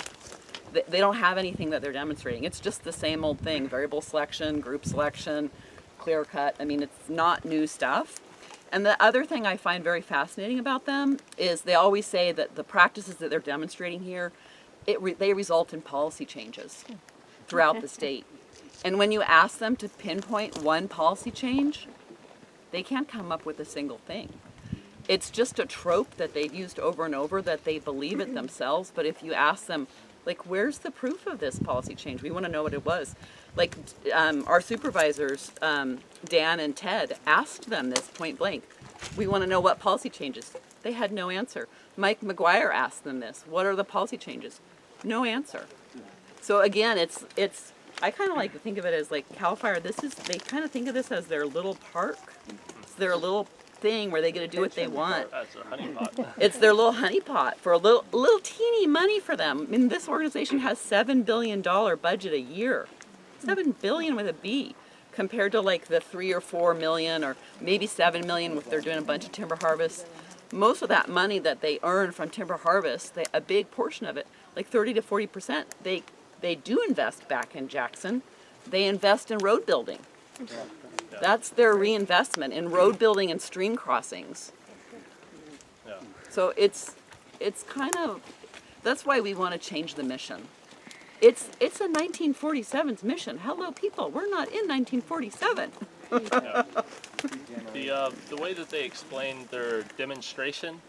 They don't have anything that they're demonstrating. It's just the same old thing, variable selection, group selection, clear cut. I mean, it's not new stuff. And the other thing I find very fascinating about them is they always say that the practices that they're demonstrating here, they result in policy changes throughout the state. And when you ask them to pinpoint one policy change, they can't come up with a single thing. It's just a trope that they've used over and over, that they believe it themselves. But if you ask them, like, where's the proof of this policy change? We want to know what it was. Like, our supervisors, Dan and Ted, asked them this point blank. We want to know what policy changes. They had no answer. Mike McGuire asked them this. What are the policy changes? No answer. So again, it's. I kind of like to think of it as like CAL FIRE. They kind of think of this as their little park. It's their little thing where they get to do what they want. That's a honeypot. It's their little honeypot for a little teeny money for them. I mean, this organization has $7 billion budget a year. $7 billion with a B, compared to like the 3 or 4 million or maybe 7 million if they're doing a bunch of timber harvests. Most of that money that they earn from timber harvest, a big portion of it, like 30 to 40%, they do invest back in Jackson. They invest in road building. That's their reinvestment in road building and stream crossings. So it's kind of, that's why we want to change the mission. It's a 1947's mission. Hello, people. We're not in 1947. The way that they explain their demonstration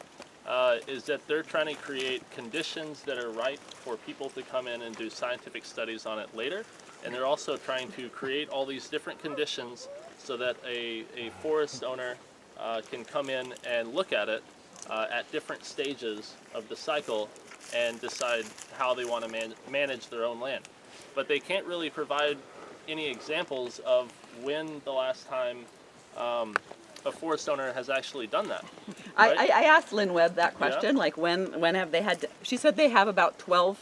is that they're trying to create conditions that are right for people to come in and do scientific studies on it later. And they're also trying to create all these different conditions so that a forest owner can come in and look at it at different stages of the cycle and decide how they want to manage their own land. But they can't really provide any examples of when the last time a forest owner has actually done that. Right? I asked Lynn Webb that question, like when have they had to, she said they have about 12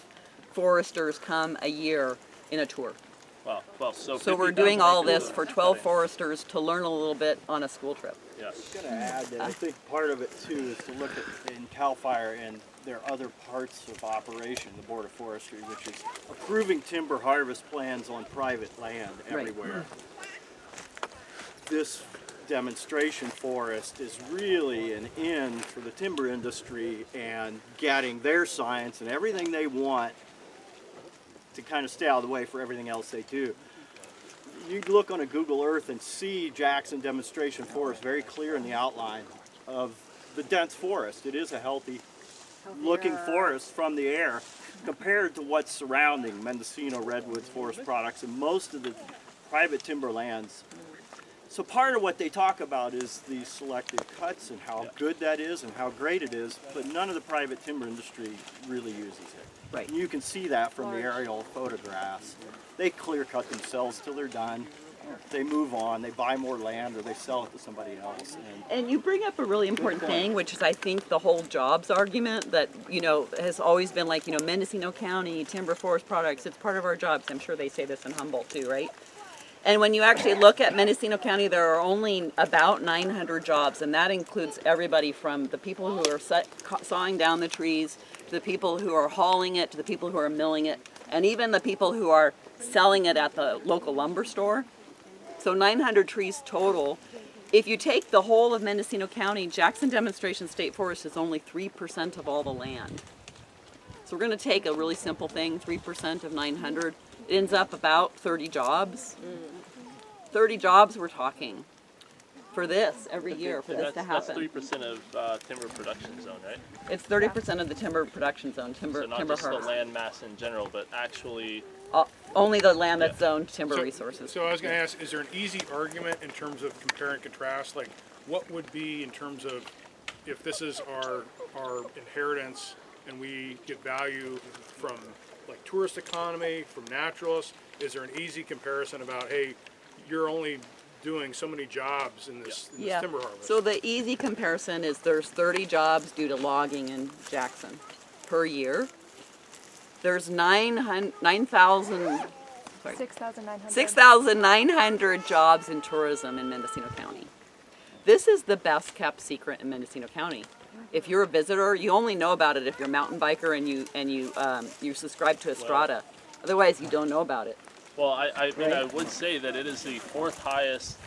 foresters come a year in a tour. Wow. Well, so we're doing all this for 12 foresters to learn a little bit on a school trip. Yeah. I was going to add that I think part of it too is to look at in CAL FIRE and their other parts of operation, the Board of Forestry, which is approving timber harvest plans on private land everywhere. Right. This demonstration forest is really an in for the timber industry and getting their science and everything they want to kind of stay out of the way for everything else they do. you look on a Google Earth and see Jackson Demonstration Forest very clear in the outline of the dense forest. It is a healthy looking forest from the air compared to what's surrounding Mendocino redwoods, forest products, and most of the private timberlands. So part of what they talk about is the selective cuts and how good that is and how great it is, but none of the private timber industry really uses it. Right. And you can see that from the aerial photographs. They clear cut themselves till they're done. They move on, they buy more land, or they sell it to somebody else. And you bring up a really important thing, which is I think the whole jobs argument that, you know, has always been like, you know, Mendocino County, timber forest products, it's part of our jobs. I'm sure they say this in Humboldt too, right? And when you actually look at Mendocino County, there are only about 900 jobs, and that includes everybody from the people who are sawing down the trees, to the people who are hauling it, to the people who are milling it, and even the people who are selling it at the local lumber store. So 900 trees total. If you take the whole of Mendocino County, Jackson Demonstration State Forest is only 3% of all the land. So we're going to take a really simple thing, 3% of 900. It ends up about 30 jobs. 30 jobs we're talking for this every year, for this to happen. That's 3% of timber production zone, right? It's 30% of the timber production zone, timber So not timber just harvest. the land mass in general, but actually... only the land that's zoned timber resources. So I was going to ask, is there an easy argument in terms of compare and contrast? Like, what would be in terms of if this is our inheritance and we get value from like tourist economy, from naturalists, is there an easy comparison about, hey, you're only doing so many jobs in this timber harvest? So the easy comparison is there's 30 jobs due to logging in Jackson per year. There's 6,900 jobs in tourism in Mendocino County. This is the best kept secret in Mendocino County. If you're a visitor, you only know about it if you're a mountain biker and you subscribe to Estrada. Otherwise, you don't know about it. Well, I mean, I would say that it is the 4th highest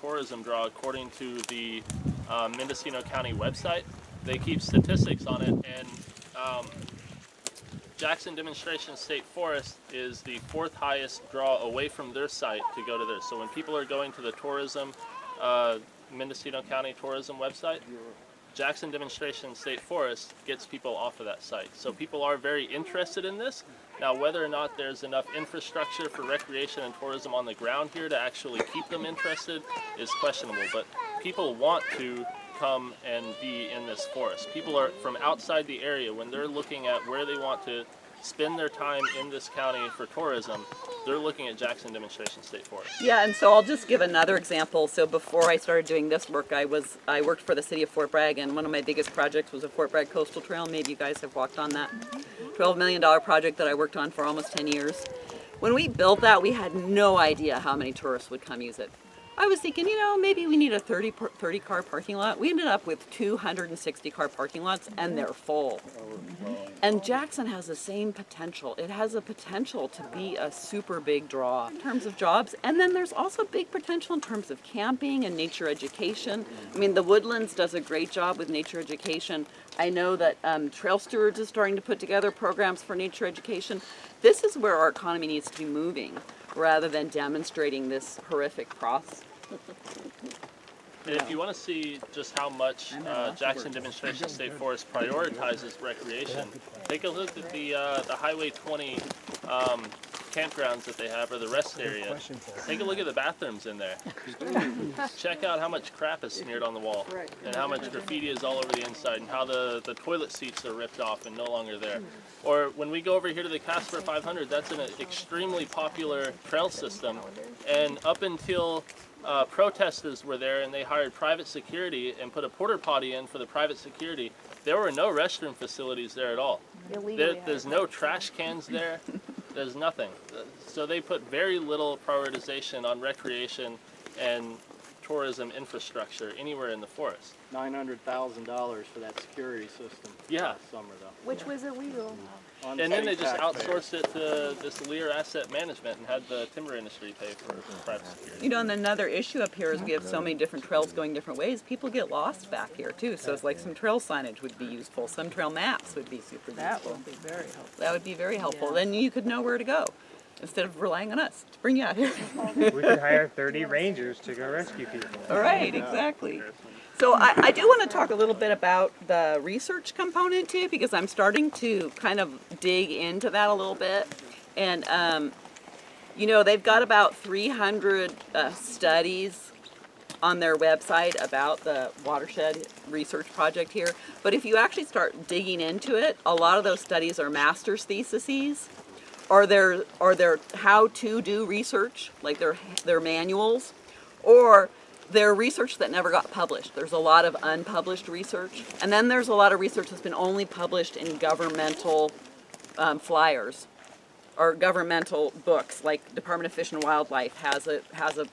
tourism draw according to the Mendocino County website. They keep statistics on it, and Jackson Demonstration State Forest is the 4th highest draw away from their site to go to theirs. So when people are going to the tourism, Mendocino County tourism website, Jackson Demonstration State Forest gets people off of that site. So people are very interested in this. Now, whether or not there's enough infrastructure for recreation and tourism on the ground here to actually keep them interested is questionable. But people want to come and be in this forest. People are from outside the area, when they're looking at where they want to spend their time in this county for tourism, they're looking at Jackson Demonstration State Forest. Yeah, and so I'll just give another example. So before I started doing this work, I worked for the city of Fort Bragg, and one of my biggest projects was a Fort Bragg Coastal Trail. Maybe you guys have walked on that. $12 million project that I worked on for almost 10 years. When we built that, we had no idea how many tourists would come use it. I was thinking, you know, maybe we need a 30 car parking lot. We ended up with 260 car parking lots, and they're full. And Jackson has the same potential. It has a potential to be a super big draw in terms of jobs. And then there's also big potential in terms of camping and nature education. I mean, the Woodlands does a great job with nature education. I know that Trail Stewards is starting to put together programs for nature education. This is where our economy needs to be moving, rather than demonstrating this horrific cross. And if you want to see just how much Jackson Demonstration State Forest prioritizes recreation, take a look at the Highway 20 campgrounds that they have, or the rest area. Take a look at the bathrooms in there. Check out how much crap is smeared on the wall, and how much graffiti is all over the inside, and how the toilet seats are ripped off and no longer there. Or when we go over here to the Caspar 500, that's an extremely popular trail system, and up until protesters were there and they hired private security and put a porta potty in for the private security, there were no restroom facilities there at all. There's no trash cans there. There's nothing. So they put very little prioritization on recreation and tourism infrastructure anywhere in the forest. $900,000 for that security system. Yeah. Last summer, though. Which was illegal. And then they just outsourced it to this Lear Asset Management and had the timber industry pay for private security. You know, and another issue up here is we have so many different trails going different ways. People get lost back here too. So it's like some trail signage would be useful. Some trail maps would be super useful. That would be very helpful. That would be very helpful. Then you could know where to go. instead of relying on us to bring you out here. We could hire 30 rangers to go rescue people. All right, exactly. So I do want to talk a little bit about the research component too, because I'm starting to kind of dig into that a little bit. And, you know, they've got about 300 studies on their website about the watershed research project here. But if you actually start digging into it, a lot of those studies are master's theses, or they're how to do research, like their manuals, or they're research that never got published. There's a lot of unpublished research, and then there's a lot of research that's been only published in governmental flyers or governmental books, like Department of Fish and Wildlife has a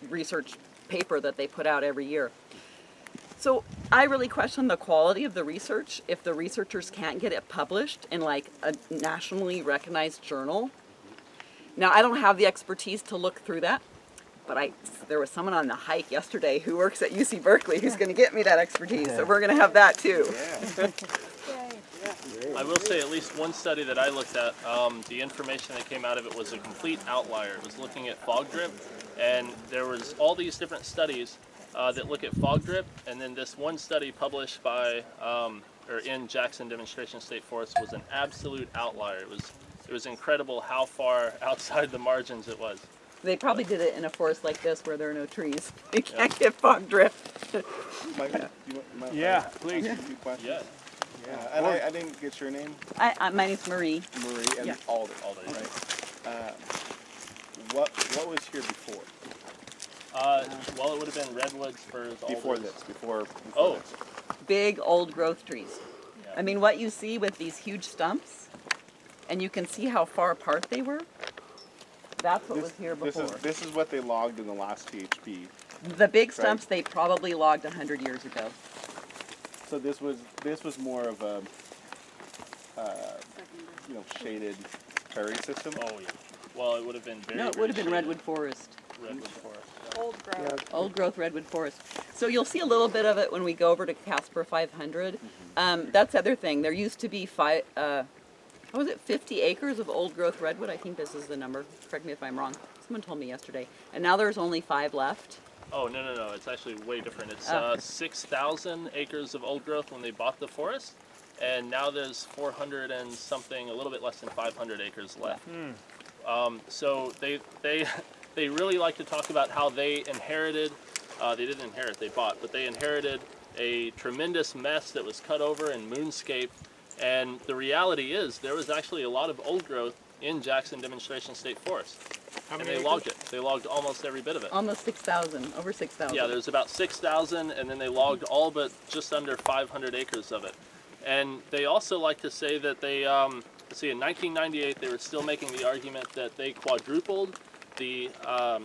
research paper that they put out every year. So I really question the quality of the research if the researchers can't get it published in like a nationally recognized journal. Now, I don't have the expertise to look through that, but there was someone on the hike yesterday who works at UC Berkeley who's going to get me that expertise, so we're going to have that too. I will say at least one study that I looked at, the information that came out of it was a complete outlier. It was looking at fog drip, and there was all these different studies that look at fog drip, and then this one study published by, or in Jackson Demonstration State Forest was an absolute outlier. It was incredible how far outside the margins it was. They probably did it in a forest like this where there are no trees. You can't get fog drift. Yeah, please. Yeah. Yeah. And I didn't get your name. My name's Marie. Marie and Yeah. Alder, right? What was here before? Well, it would have been redwoods, firs, Before alders. this, before Oh. this. Big old growth trees. I mean, what you see with these huge stumps, and you can see how far apart they were, that's what was here before. This is what they logged in the last THP. The big stumps they probably logged 100 years ago. So this was more of a shaded prairie system. Oh yeah. Well, it would have been very. No, it would have been redwood forest. Redwood forest. Old growth. Old growth redwood forest. So you'll see a little bit of it when we go over to Caspar 500. That's the other thing. There used to be 50 acres of old growth redwood. I think this is the number. Correct me if I'm wrong. Someone told me yesterday. And now there's only 5 left. Oh, no. It's actually way different. It's 6,000 acres of old growth when they bought the forest, and now there's 400 and something, a little bit less than 500 acres left. So they really like to talk about how they inherited, they didn't inherit, they bought, but they inherited a tremendous mess that was cut over and moonscaped. And the reality is there was actually a lot of old growth in Jackson Demonstration State Forest. How And many they logged it. They logged almost every bit of it. Almost 6,000, over 6,000. Yeah, there's about 6,000, and then they logged all but just under 500 acres of it. And they also like to say that they, let's see, in 1998 they were still making the argument that they quadrupled the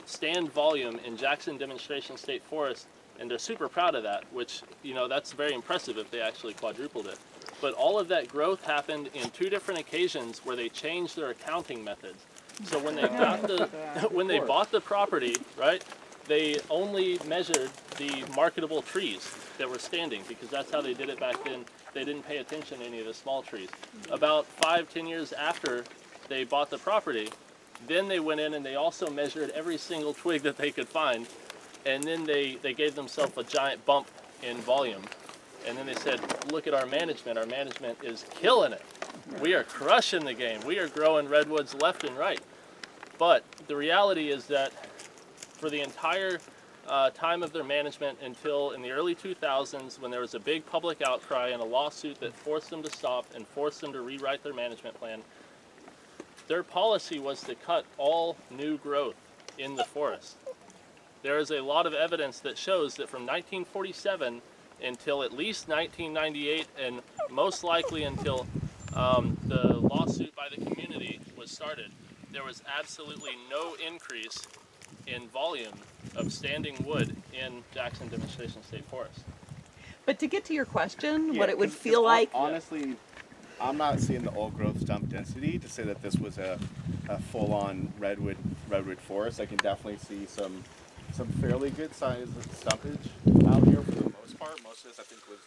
stand volume in Jackson Demonstration State Forest, and they're super proud of that, which, you know, that's very impressive if they actually quadrupled it. But all of that growth happened in 2 different occasions where they changed their accounting methods. So when they bought the property, right, they only measured the marketable trees that were standing, because that's how they did it back then. They didn't pay attention to any of the small trees. About 5-10 years after they bought the property, then they went in and they also measured every single twig that they could find, and then they gave themselves a giant bump in volume. And then they said, look at our management is killing it. We are crushing the game. We are growing redwoods left and right. But the reality is that for the entire time of their management until in the early 2000s, when there was a big public outcry and a lawsuit that forced them to stop and forced them to rewrite their management plan, their policy was to cut all new growth in the forest. There is a lot of evidence that shows that from 1947 until at least 1998, and most likely until the lawsuit by the community was started, there was absolutely no increase in volume of standing wood in Jackson Demonstration State Forest. But to get to your question, what it would feel like... Honestly, I'm not seeing the old growth stump density to say that this was a full-on redwood forest. I can definitely see some fairly good sized stumpage out here for the most part. Most of this I think was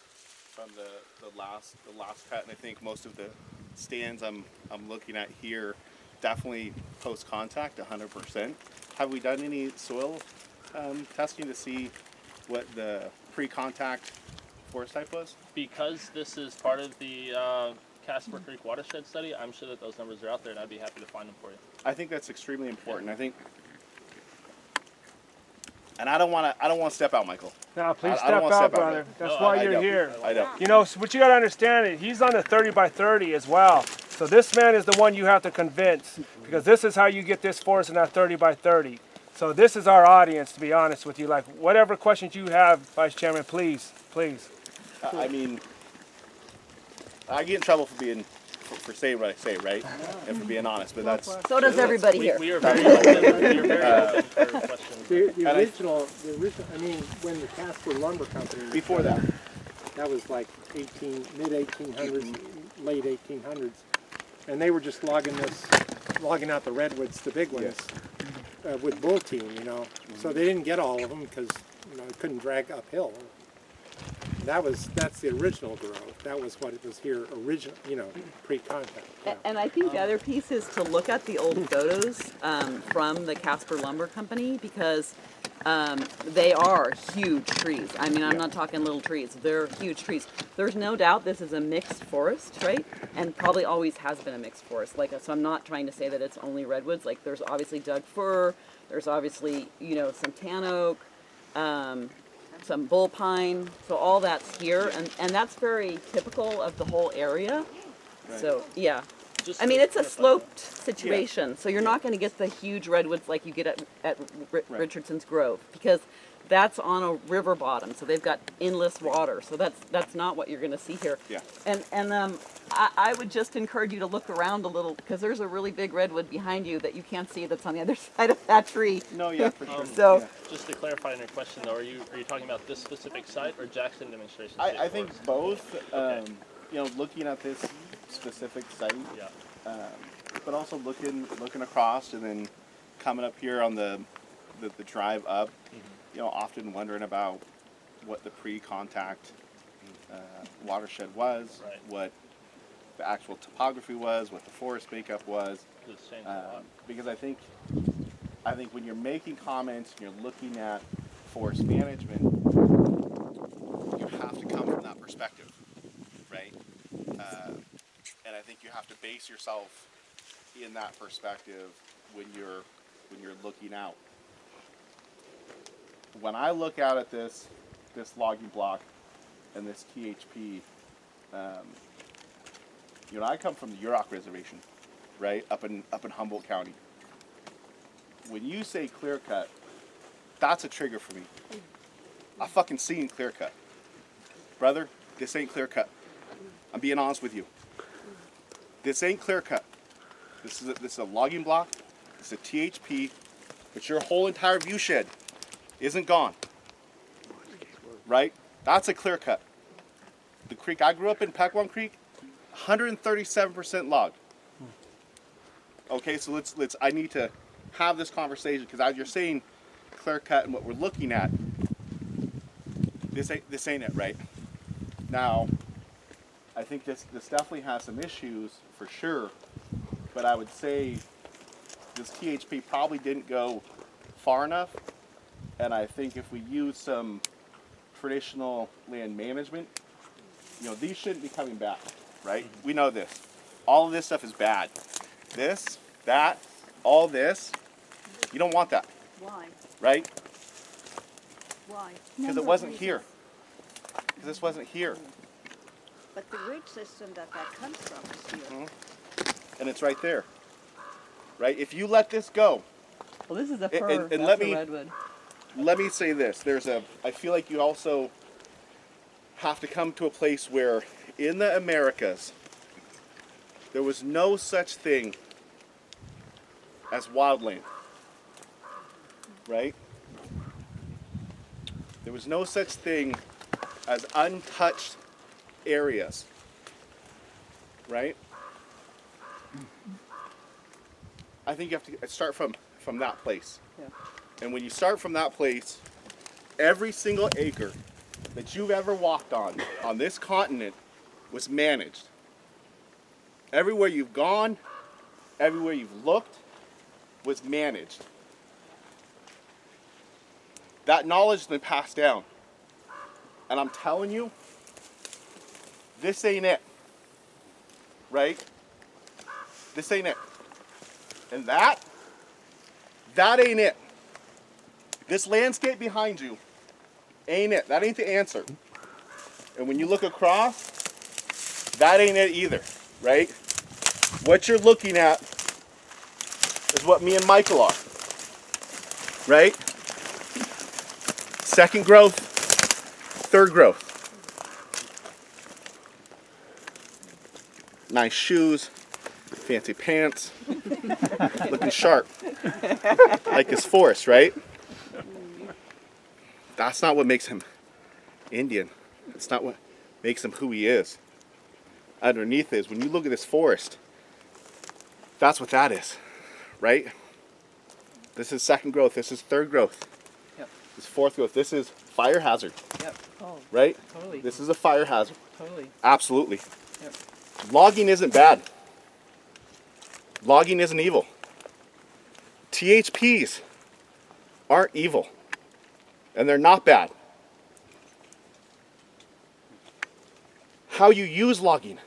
from the last cut, and I think most of the stands I'm looking at here definitely post-contact, 100%. Have we done any soil testing to see what the pre-contact forest type was? Because this is part of the Caspar Creek watershed study, I'm sure that those numbers are out there, and I'd be happy to find them for you. I think that's extremely important. I think, and I don't want to step out, Michael. No, please I don't step wanna out, brother. That's why you're don't. here. I don't. You know, so what you got to understand is he's on the 30 by 30 as well. So this man is the one you have to convince, because this is how you get this forest in that 30 by 30. So this is our audience, to be honest with you. Like, whatever questions you have, Vice Chairman, please. I mean, I get in trouble for being, for saying what I say, right? And for being honest, but that's... So does everybody here. We are very open, for questions. The original, I mean, when the Caspar Lumber Company... Before that. That was like mid-1800s, late 1800s. And they were just logging out the redwoods, the big ones, with bull team, you know. So they didn't get all of them because, you know, it couldn't drag uphill. That's the original growth. That was what it was here original, you know, pre-contact. Yeah. And I think the other piece is to look at the old photos from the Caspar Lumber Company, because they are huge trees. I mean, I'm not talking little trees. They're huge trees. There's no doubt this is a mixed forest, right? And probably always has been a mixed forest. Like, so I'm not trying to say that it's only redwoods. Like, there's obviously Doug fir. There's obviously, you know, some tan oak. Some bull pine, so all that's here, and that's very typical of the whole area. Right. So yeah, I mean, it's a sloped situation, so you're not going to get the huge redwoods like you get at Richardson's Grove, because that's on a river bottom, so they've got endless water, so that's not what you're going to see here. Yeah. And I would just encourage you to look around a little, because there's a really big redwood behind you that you can't see that's on the other side of that tree. No, yeah, for sure. So, yeah. Just to clarify on your question, though, are you talking about this specific site or Jackson Demonstration? I think both. You know, looking at this specific site, but also looking across and then coming up here on the drive up. You know, often wondering about what the pre-contact watershed was, what the actual topography was, what the forest makeup was. Because I think when you're making comments and you're looking at forest management, you have to come from that perspective, right? And I think you have to base yourself in that perspective when you're looking out. When I look out at this logging block and this THP, you know, I come from the Yurok Reservation, right, up in Humboldt County. When you say clear cut, that's a trigger for me. I fucking seen clear cut, brother. This ain't clear cut. I'm being honest with you. This ain't clear cut. This is a logging block. It's a THP, but your whole entire view shed isn't gone, right? That's a clear cut. The creek, I grew up in Pequon Creek, 137% logged. Okay, so let's. I need to have this conversation, because as you're saying, clear cut and what we're looking at, this ain't it, right? Now, I think this definitely has some issues for sure, but I would say this THP probably didn't go far enough. And I think if we use some traditional land management, you know, these shouldn't be coming back, right? We know this. All of this stuff is bad. This, that, all this, you don't want that. Why? Right? Why? Because it wasn't here. Because this wasn't here. But the root system that comes from is here. And it's right there. Right? If you let this go. Well, this is a fir, and that's let a me, redwood. Let me say this. I feel like you also have to come to a place where in the Americas, there was no such thing as wildland. Right? There was no such thing as untouched areas. Right? I think you have to start from that place. Yeah. And when you start from that place, every single acre that you've ever walked on this continent was managed. Everywhere you've gone, everywhere you've looked was managed. That knowledge has been passed down. And I'm telling you, this ain't it. Right? This ain't it. And that ain't it. This landscape behind you ain't it. That ain't the answer. And when you look across, that ain't it either, right? What you're looking at is what me and Michael are, right? Second growth, third growth. Nice shoes, fancy pants, looking sharp, like his forest, right? That's not what makes him Indian. It's not what makes him who he is. Underneath is, when you look at this forest, that's what that is, right? This is second growth, this is third growth. Yep. This is fourth growth, this is fire hazard. Yep. Oh, right? totally. This is a fire hazard. Totally. Absolutely. Yep. Logging isn't bad. Logging isn't evil. THPs aren't evil. And they're not bad. How you use logging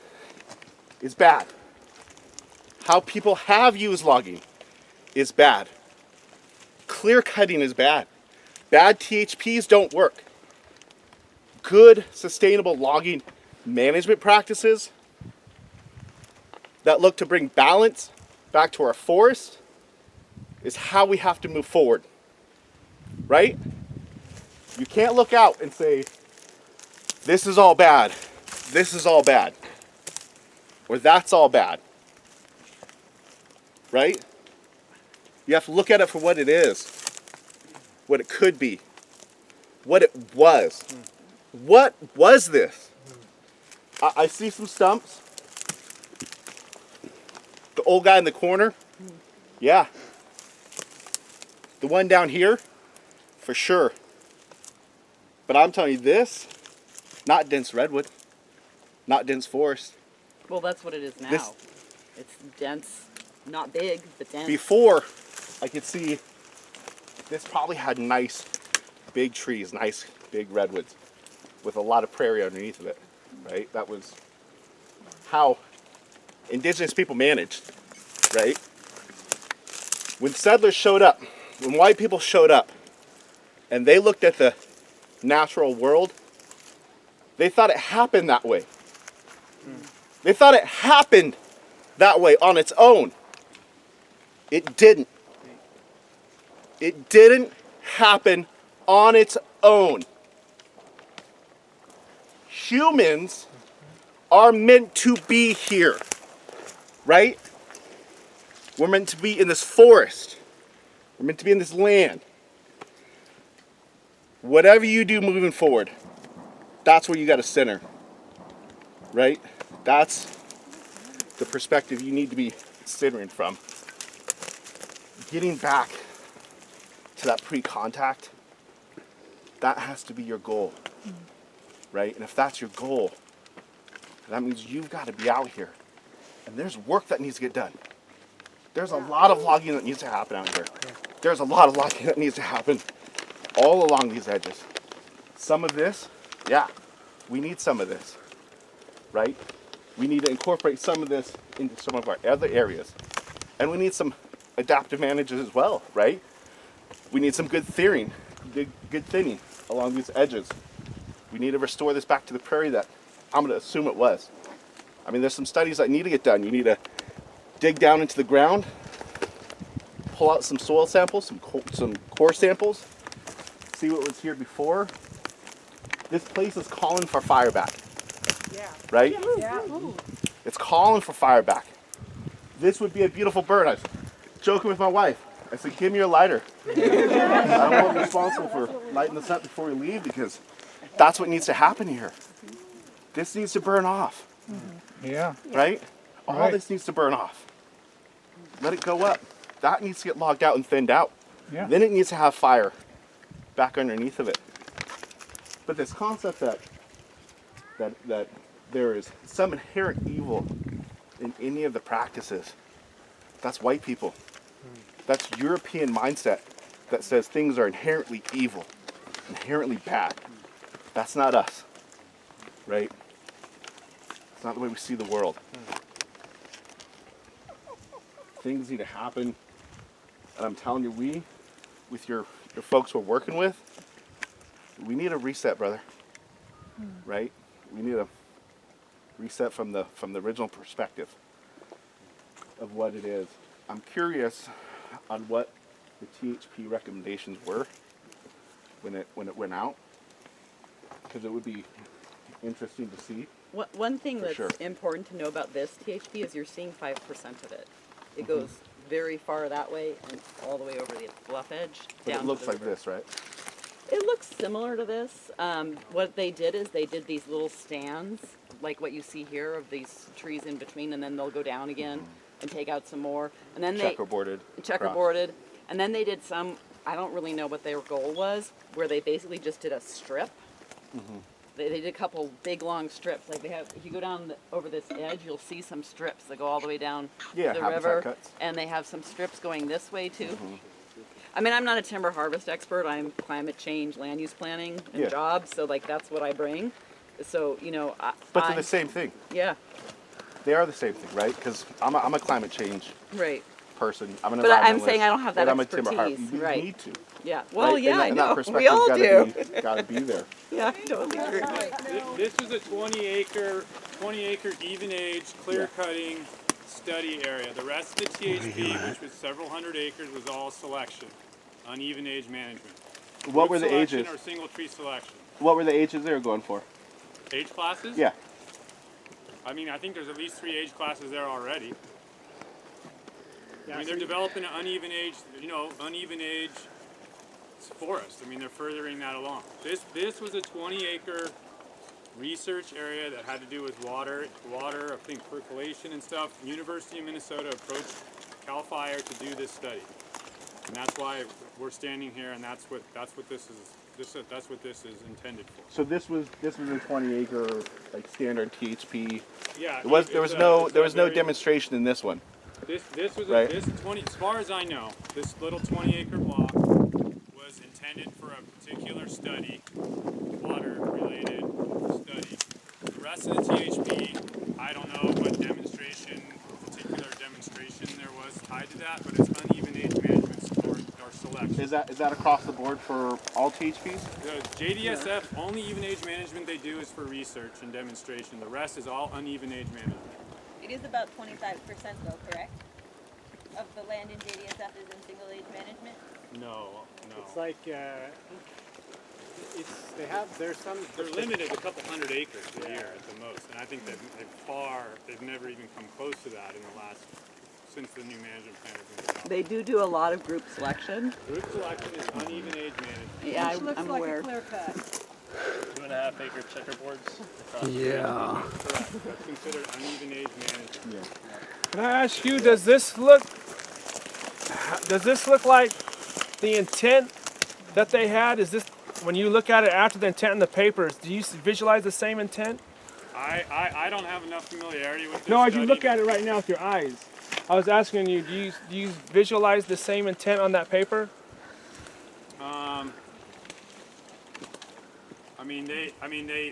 is bad. How people have used logging is bad. Clear cutting is bad. Bad THPs don't work. Good, sustainable logging management practices that look to bring balance back to our forest is how we have to move forward. Right? You can't look out and say, this is all bad, this is all bad, or that's all bad. Right? You have to look at it for what it is, what it could be, what it was. What was this? I see some stumps. The old guy in the corner, yeah. The one down here, for sure. But I'm telling you this, not dense redwood, not dense forest. Well, that's what it is now. It's dense, not big, but dense. Before, I could see this probably had nice big trees, nice big redwoods with a lot of prairie underneath of it, right? That was how indigenous people managed, right? When settlers showed up, when white people showed up, and they looked at the natural world, they thought it happened that way. They thought it happened that way on its own. It didn't. It didn't happen on its own. Humans are meant to be here, right? We're meant to be in this forest. We're meant to be in this land. Whatever you do moving forward, that's where you got to center, right? That's the perspective you need to be centering from. Getting back to that pre-contact, that has to be your goal, right? And if that's your goal, that means you've got to be out here. And there's work that needs to get done. There's a lot of logging that needs to happen out here. There's a lot of logging that needs to happen all along these edges. Some of this, yeah, we need some of this, right? We need to incorporate some of this into some of our other areas. And we need some adaptive managers as well, right? We need some good thinning along these edges. We need to restore this back to the prairie that I'm going to assume it was. I mean, there's some studies that need to get done. You need to dig down into the ground, pull out some soil samples, some core samples, see what was here before. This place is calling for fire back. Yeah. Right? Yeah. It's calling for fire back. This would be a beautiful bird. I was joking with my wife. I said, give me your lighter. I don't want to be responsible for lighting this up before we leave because that's what needs to happen here. This needs to burn off. Yeah. Right? All Right. this needs to burn off. Let it go up. That needs to get logged out and thinned out. Yeah. Then it needs to have fire back underneath of it. But this concept that there is some inherent evil in any of the practices, That's white people. That's European mindset that says things are inherently evil, inherently bad. That's not us, right? It's not the way we see the world. Things need to happen, and I'm telling you, we, with your folks we're working with, we need a reset, brother. Right? We need a reset from the original perspective of what it is. I'm curious on what the THP recommendations were when it went out, because it would be interesting to see. One thing For that's sure. important to know about this THP is you're seeing 5% of it. It goes very far that way and all the way over the bluff edge. But down it looks to the like river. this, right? It looks similar to this. What they did is they did these little stands, like what you see here, of these trees in between, and then they'll go down again and take out some more. And then Checkerboarded. checkerboarded. And then they did some, I don't really know what their goal was, where they basically just did a strip. They did a couple big long strips. Like they have, if you go down over this edge, you'll see some strips that go all the way down Yeah, the habitat river. cuts. And they have some strips going this way too. I mean, I'm not a timber harvest expert. I'm climate change, land use planning, and Yeah. jobs. So like that's what I bring. So you know, But they're the same thing. Yeah. They are the same thing, right? Because I'm a climate change Right. person. I'm an But I'm environmentalist, saying I don't have that and I'm a timber expertise, harvest. You right. need to. Yeah. Well, right? yeah, and I and know. That perspective We all do. Gotta be there. Yeah, I totally agree. This was a 20 acre even age clear cutting study area. The rest of the THP, which was several hundred acres, was all selection, uneven age management. What Group were the selection ages? Or single tree selection. What were the ages they were going for? Age classes? Yeah. I mean, I think there's at least 3 age classes there already. I mean, they're developing an uneven age, uneven age forest. I mean, they're furthering that along. This was a 20 acre research area that had to do with water, I think percolation and stuff. University of Minnesota approached CAL FIRE to do this study. And that's why we're standing here, and that's what this is intended for. So this was a 20 acre like standard THP. Yeah. There was no demonstration in this one. This was right? this 20. As far as I know, this little 20 acre block was intended for a particular study, water related study. The rest of the THP, I don't know what particular demonstration there was tied to that, but it's uneven age management support or selection. Is that across the board for all THPs? The JDSF, only even age management they do is for research and demonstration. The rest is all uneven age management. It is about 25% though, correct? Of the land in JDSF is in single age management? No. It's like, They're limited a couple hundred acres a year at the most, and I think they've never even come close to that since the new management plan has been developed. They do a lot of group selection. Group selection is uneven age management. Yeah, Which I'm looks aware. like a clear cut. 2.5 acre checkerboards. across the Yeah. Correct. That's considered uneven age management. Yeah. Can I ask you, does this look like the intent that they had? Is this, when you look at it after the intent in the papers, do you visualize the same intent? I don't have enough familiarity with this No, as you study, look at it right now with your eyes. I was asking you, do you visualize the same intent on that paper?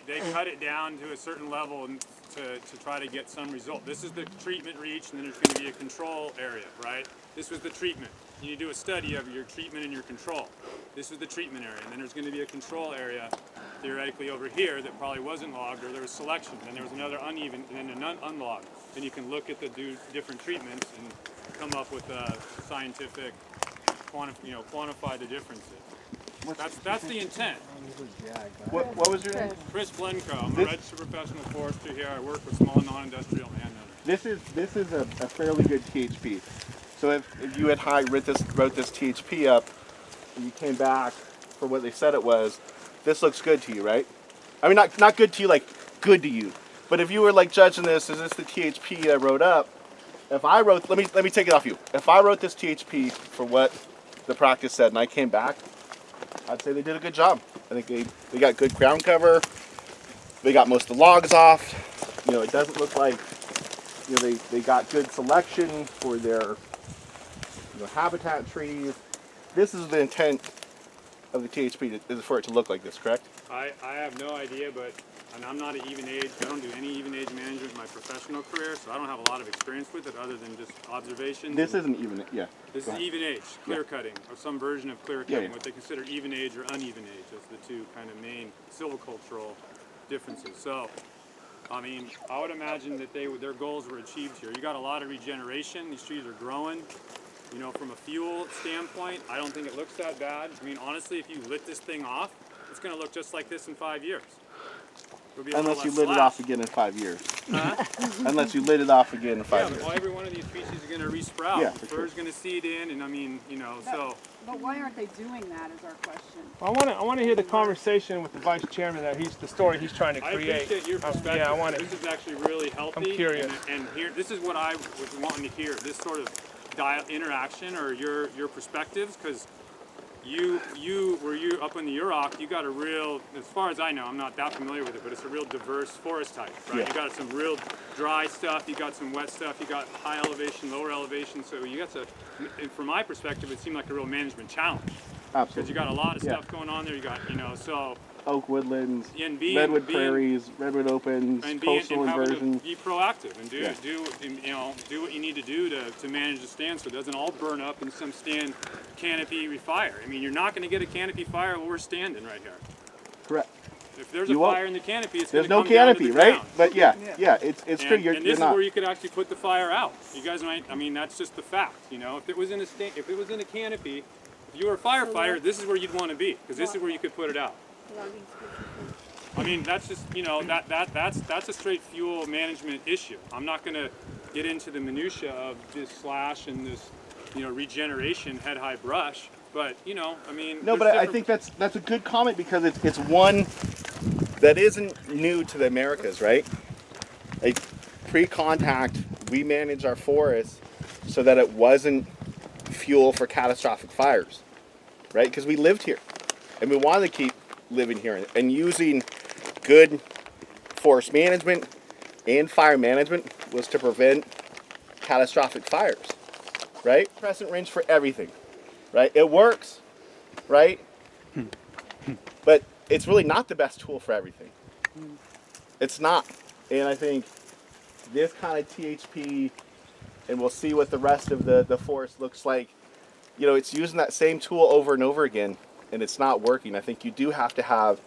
They cut it down to a certain level to try to get some result. This is the treatment reach, and then there's going to be a control area, right? This was the treatment. You need to do a study of your treatment and your control. This was the treatment area, and then there's going to be a control area theoretically over here that probably wasn't logged, or there was selection. Then there was another uneven, and then an unlogged. Then you can look at the different treatments and come up with a scientific, quantify the differences. That's the intent. What was your name? Chris Blenko. I'm a registered professional forester here. I work with small non-industrial landowners. This is a fairly good THP. So if you had wrote this THP up and you came back for what they said it was, this looks good to you, right? I mean, not good to you, like good to you. But if you were like judging this, is this the THP I wrote up? If I wrote, let me take it off you. If I wrote this THP for what the practice said and I came back, I'd say they did a good job. I think they got good ground cover. They got most of the logs off. It doesn't look like they got good selection for their habitat trees. This is the intent of the THP, is for it to look like this, correct? I have no idea, but and I'm not an even age. I don't do any even age management in my professional career, so I don't have a lot of experience with it other than just observations. This isn't even, yeah. This Go is ahead. even age, clear cutting, or some version of clear cutting, Yeah, yeah. what they consider even age or uneven age. That's the two kind of main silvicultural differences. So, I mean, I would imagine that their goals were achieved here. You got a lot of regeneration. These trees are growing. You know, from a fuel standpoint, I don't think it looks that bad. I mean, honestly, if you lit this thing off, it's going to look just like this in 5 years. It'll be a Unless little you less lit it off again in 5 years. Huh? Unless you lit it off again in 5 Yeah, years. but well, every one of these species is going to resprout. Yeah, The for fur's going to seed in, and I mean, you know, so. But why aren't they doing that is our question. I want to hear the conversation with the vice chairman that the story he's trying to create. I appreciate your perspective. Yeah, I want This is actually really healthy. I'm curious. And here, this is what I was wanting to hear. This sort of interaction or your perspectives, because where you up in the Yurok, you got a real, as far as I know, I'm not that familiar with it, but it's a real diverse forest type, right? Yeah. You got some real dry stuff, you got some wet stuff, you got high elevation, lower elevation, so you got to, and from my perspective, it seemed like a real management challenge. Absolutely. Because you got a lot of Yeah. stuff going on there, you got, you know, so. Oak woodlands, And being- redwood being- prairies, redwood opens, and coastal having inversion. to be proactive and Yeah. do what you need to do to manage the stand so it doesn't all burn up in some stand canopy fire. I mean, you're not going to get a canopy fire where we're standing right here. Correct. If there's You a won't. fire in the canopy, it's There's going no to come down to canopy, the right? ground. But yeah, it's true. And You're this is not. where you could actually put the fire out. You guys might. I mean, that's just the fact. You know, if it was in a canopy, if you were a firefighter, this is where you'd want to be because this is where you could put it out. I mean, that's just, you know, that's a straight fuel management issue. I'm not going to get into the minutia of this slash and this, you know, regeneration head-high brush, but, you know, I mean... No, but I think that's a good comment because it's one that isn't new to the Americas, right? Like, pre-contact, we managed our forests so that it wasn't fuel for catastrophic fires, right? Because we lived here, and we wanted to keep living here and using good forest management and fire management was to prevent catastrophic fires, right? Crescent range for everything, right? It works, right? But it's really not the best tool for everything. It's not. And I think this kind of THP, and we'll see what the rest of the forest looks like, you know, it's using that same tool over and over again, and it's not working. I think you do have to have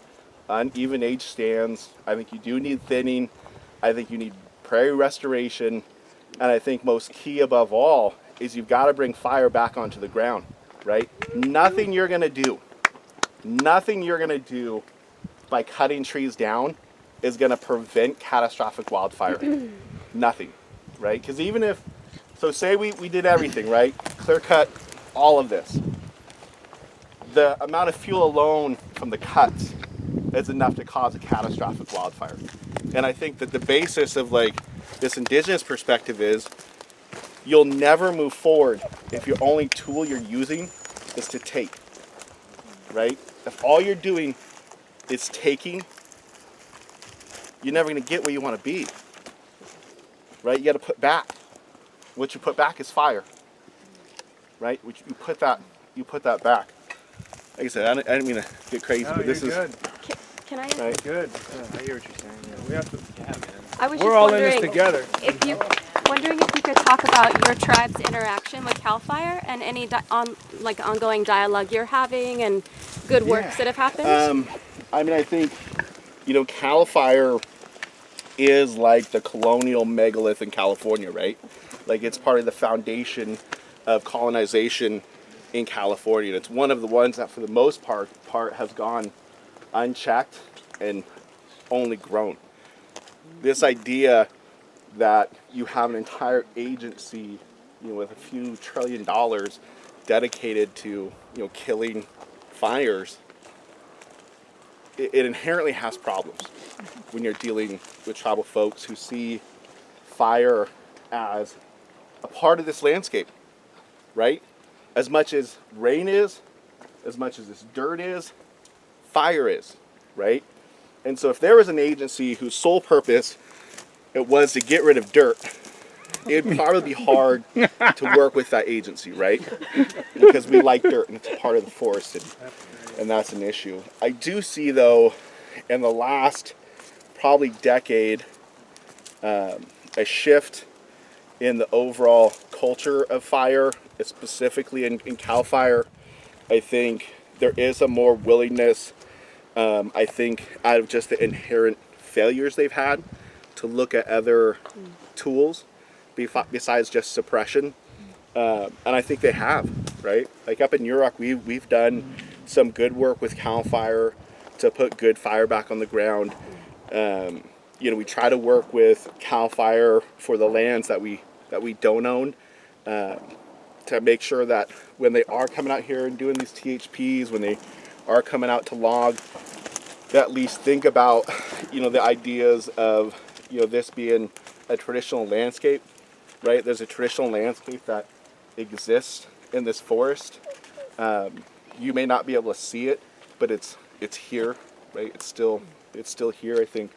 uneven age stands. I think you do need thinning. I think you need prairie restoration. And I think most key above all is you've got to bring fire back onto the ground, right? Nothing you're going to do by cutting trees down is going to prevent catastrophic wildfire. Nothing, right? Because even if, so say we did everything, right? Clear cut all of this. The amount of fuel alone from the cuts is enough to cause a catastrophic wildfire. And I think that the basis of like this indigenous perspective is you'll never move forward if your only tool you're using is to take, right? If all you're doing is taking, you're never going to get where you want to be, right? You got to put back. What you put back is fire, right? Which you put that back. Like I said, I didn't mean to get crazy, No, but this you're is good. Can I? right. Good. I hear what you're saying. Yeah, we have to. I was We're just all in wondering this together. Wondering if you could talk about your tribe's interaction with CAL FIRE and any ongoing dialogue you're having and good works that have happened. I mean, I think, you know, CAL FIRE is like the colonial megalith in California, right? Like it's part of the foundation of colonization in California. And it's one of the ones that for the most part has gone unchecked and only grown. This idea that you have an entire agency, you know, with a few $1 trillion dedicated to, you know, killing fires, it inherently has problems when you're dealing with tribal folks who see fire as a part of this landscape, right? As much as rain is, as much as this dirt is, fire is, right? And so if there was an agency whose sole purpose it was to get rid of dirt it'd probably be hard to work with that agency, right? Because we like dirt and it's part of the forest, and that's an issue. I do see, though, in the last probably decade, a shift in the overall culture of fire, specifically in CAL FIRE. I think there is a more willingness, I think, out of just the inherent failures they've had, to look at other tools besides just suppression. And I think they have, right? Like up in Yurok, we've done some good work with CAL FIRE to put good fire back on the ground. You know, we try to work with CAL FIRE for the lands that we don't own, to make sure that when they are coming out here and doing these THPs, when they are coming out to log, to at least think about, you know, the ideas of, you know, this being a traditional landscape, right? There's a traditional landscape that exists in this forest. You may not be able to see it, but it's here, right? It's still here. I think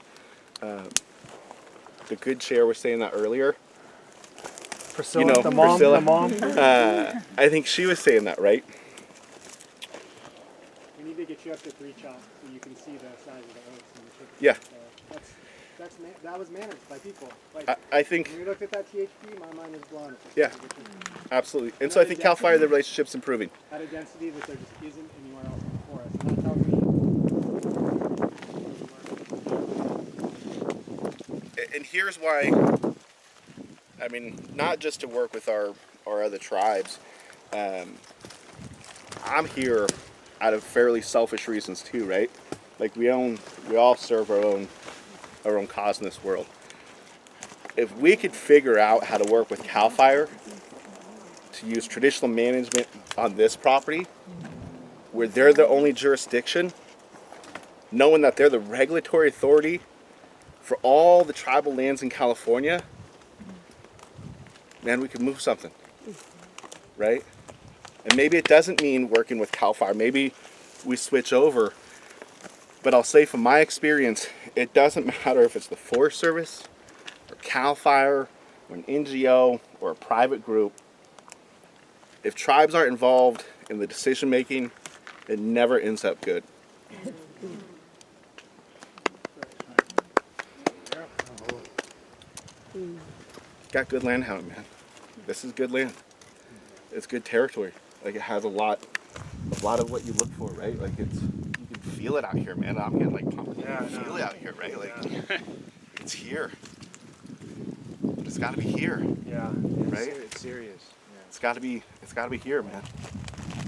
the good chair was saying that earlier. Priscilla, you know, the mom, Priscilla, the mom. I think she was saying that, right? We need to get you up to 3 chops so you can see the size of the oaks and the chickens. Yeah. That was managed by people. Like, I think. When we looked at that THP, my mind was blown. Yeah, absolutely. And so I think CAL FIRE, the relationship's improving. At a density that there just isn't anywhere else in the forest. And that tells me. And here's why. I mean, not just to work with our other tribes. I'm here out of fairly selfish reasons too, right? Like we all serve our own cause in this world. If we could figure out how to work with CAL FIRE to use traditional management on this property, where they're the only jurisdiction, knowing that they're the regulatory authority for all the tribal lands in California, man, we could move something, right? And maybe it doesn't mean working with CAL FIRE. Maybe we switch over. But I'll say from my experience, it doesn't matter if it's the Forest Service or CAL FIRE or an NGO or a private group. If tribes aren't involved in the decision making, it never ends up good. Got good land on it, man. This is good land. It's good territory. Like it has a lot of what you look for, right? Like you can feel it out here, man. I'm getting like pumped. You can feel it out here, right? Like it's here. But it's got to be here. Yeah. Right. It's serious. Yeah. It's got to be here, man.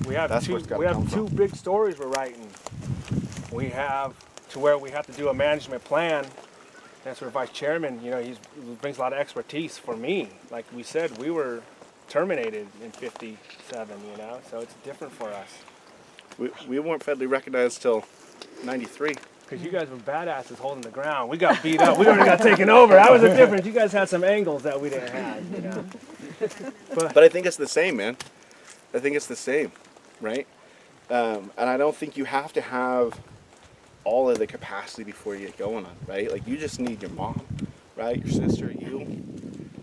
We have two big stories we're writing. We have to where we have to do a management plan. That's where Vice Chairman, you know, he brings a lot of expertise for me. Like we said, we were terminated in '57, you know, so it's different for us. We weren't federally recognized till '93. Because you guys were badasses holding the ground. We got beat up. We already got taken over. That was the difference. You guys had some angles that we didn't have, you know. But I think it's the same, man. I think it's the same, right? And I don't think you have to have all of the capacity before you get going on, right? Like you just need your mom, right? Your sister, you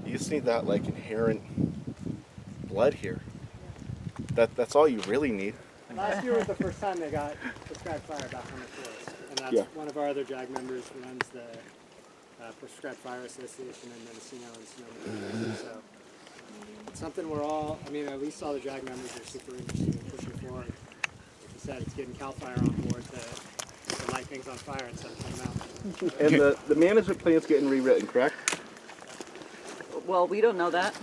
just need that like inherent blood here. That's all you really need. Last year was the first time they got prescribed fire back on the forest, and that's one of our other JAG members runs the Prescribed Fire Association in Mendocino and Sonoma. So it's something we're all, I mean, at least all the JAG members are super interested in pushing forward. Like you said, it's getting CAL FIRE on board to light things on fire instead of putting them out. And the management plan's getting rewritten, correct? Well, we don't know that.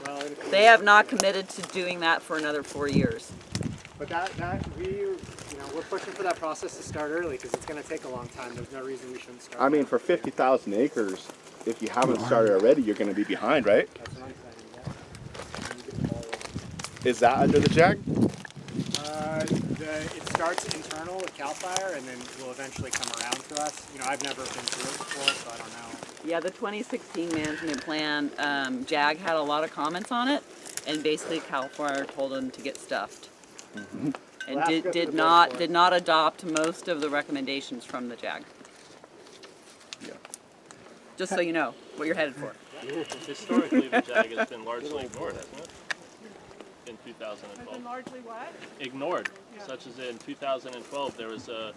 They have not committed to doing that for another 4 years. But we're pushing for that process to start early because it's going to take a long time. There's no reason we shouldn't start. I mean, for 50,000 acres, if you haven't started already, you're going to be behind, right? That's what I'm saying, yeah. Is that under the JAG? It starts internal with CAL FIRE and then will eventually come around to us. You know, I've never been through it before, so I don't know. Yeah, the 2016 management plan, JAG had a lot of comments on it, and basically CAL FIRE told them to get stuffed. Mm-hmm. And did not adopt most of the recommendations from the JAG. Yeah. Just so you know what you're headed for. Historically, the JAG has been largely ignored, hasn't it? In It's 2012. been largely what? Ignored, such as in 2012, there was the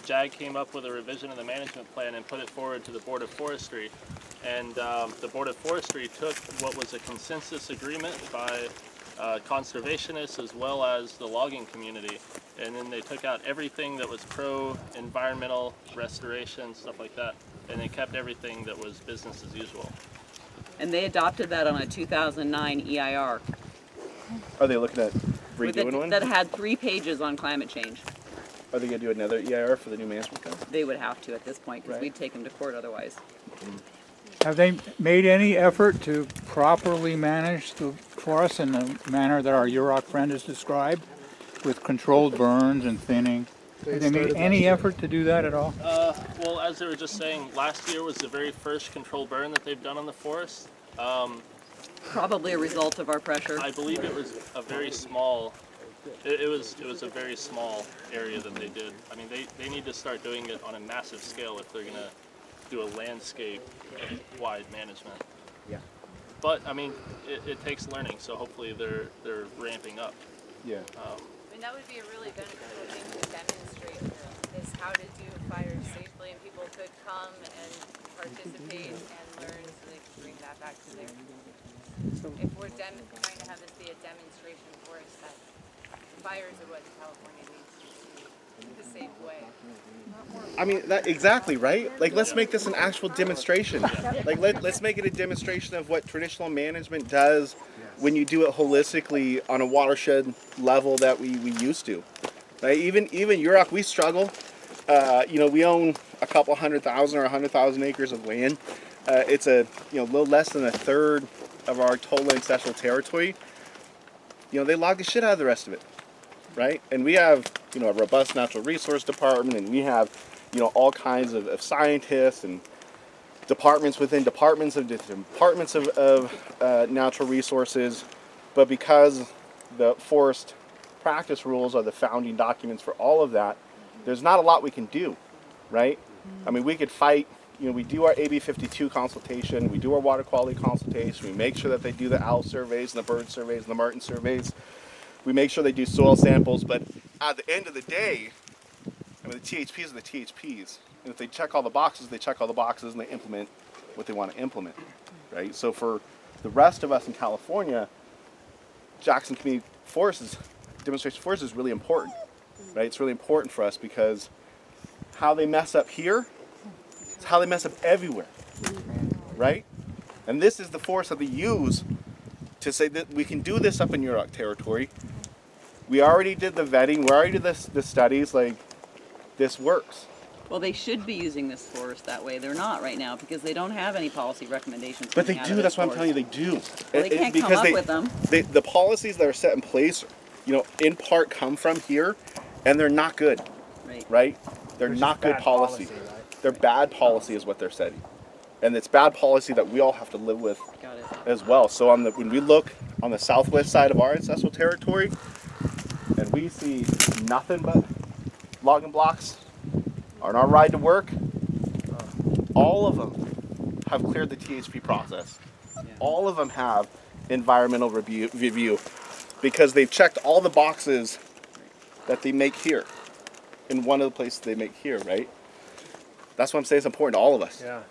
JAG came up with a revision of the management plan and put it forward to the Board of Forestry, and the Board of Forestry took what was a consensus agreement by conservationists as well as the logging community, and then they took out everything that was pro-environmental restoration, stuff like that, and they kept everything that was business as usual. And they adopted that on a 2009 EIR. Are they looking at with redoing one? that had 3 pages on climate change. Are they going to do another EIR for the new management plan? They would have to at this point because Right. we'd take them to court otherwise. Have they made any effort to properly manage the forest in the manner that our UROC friend has described, with controlled burns and thinning? Have they made any effort to do that at all? Well, as they were just saying, last year was the very first controlled burn that they've done on the forest. Probably a result of our pressure. I believe it was a very small. It was a very small area that they did. I mean, they need to start doing it on a massive scale if they're gonna do a landscape-wide management. Yeah. But I mean, it takes learning, so hopefully they're ramping up. Yeah. I mean, that would be a really beneficial thing to demonstrate is how to do fires safely, and people could come and participate and learn so they can bring that back to their community. If we're trying to have this be a demonstration for us that fires are what California needs to see in a safe way. I mean, that exactly, right? Like, let's make this an actual demonstration. Like, let's make it a demonstration of what traditional management does when you do it holistically on a watershed level that we used to. Right? Even UROC, we struggle. You know, we own a couple 100,000 or 100,000 acres of land. It's a little less than a third of our total ancestral territory. You know, they log the shit out of the rest of it, right? And we have, a robust natural resource department, and we have, all kinds of scientists and departments within departments of departments of natural resources. But because the forest practice rules are the founding documents for all of that, there's not a lot we can do, right? I mean, we could fight. We do our AB 52 consultation, we do our water quality consultation, we make sure that they do the owl surveys and the bird surveys and the martin surveys. We make sure they do soil samples, but at the end of the day, I mean, the THPs are the THPs. And if they check all the boxes, they check all the boxes and they implement what they want to implement, right? So for the rest of us in California, Jackson Community Forests, demonstration forest is really important, right? It's really important for us because how they mess up here, it's how they mess up everywhere, right? And this is the force that they use to say that we can do this up in UROC territory. We already did the vetting, we already did the studies, like, this works. Well, they should be using this forest that way. They're not right now because they don't have any policy recommendations. But they coming out do, of this that's what I'm forest. telling you, they do. Well, they can't come up with them. The policies that are set in place, in part come from here, and they're not good, right? They're not good policy. They're bad policy is what they're setting. And it's bad policy that we all have to live with as well. So when we look on the southwest side of our ancestral territory, and we see nothing but logging blocks on our ride to work, all of them have cleared the THP process. All of them have environmental review because they've checked all the boxes that they make here in one of the places they make here, right? That's what I'm saying, it's important to all of us. Yeah.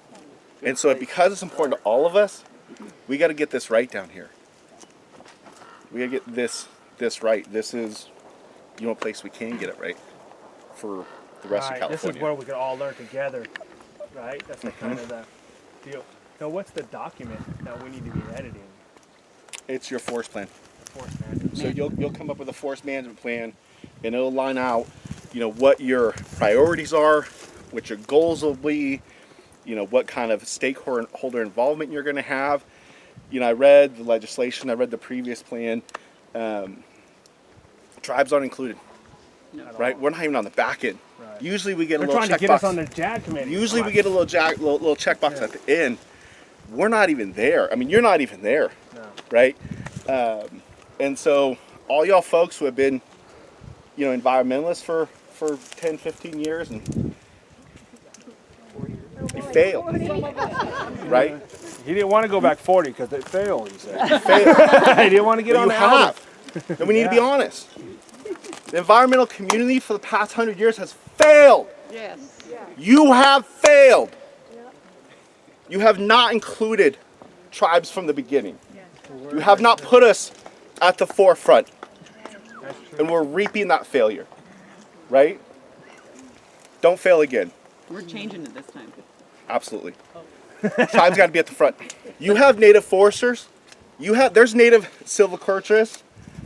And so because it's important to all of us, we got to get this right down here. We got to get this right. This is, a place we can get it right for the rest of California. This is where we can all learn together, right? That's the kind of the deal. Now, what's the document that we need to be editing? It's your forest plan. Forest management. So you'll come up with a forest management plan, and it'll line out, what your priorities are, what your goals will be, what kind of stakeholder involvement you're going to have. I read the legislation, I read the previous plan. Tribes aren't included, right? We're not even on the back end. Right. Usually we get a little checkbox. They're trying to get us on the JAG committee. Usually we get a little checkbox at the end. We're not even there. I mean, you're not even there, right? And so all y'all folks who have been, environmentalists for 10, 15 years and you failed, right? He didn't want to go back 40 because they failed, he said. He didn't want to get on the have. outer. And we need to be honest. The environmental community for the past 100 years has failed. Yes. You have failed. You have not included tribes from the beginning. You have not put us at the forefront. And we're reaping that failure. Right? Don't fail again. We're changing it this time. Absolutely. Tribes got to be at the front. You have native foresters. There's native silviculturists.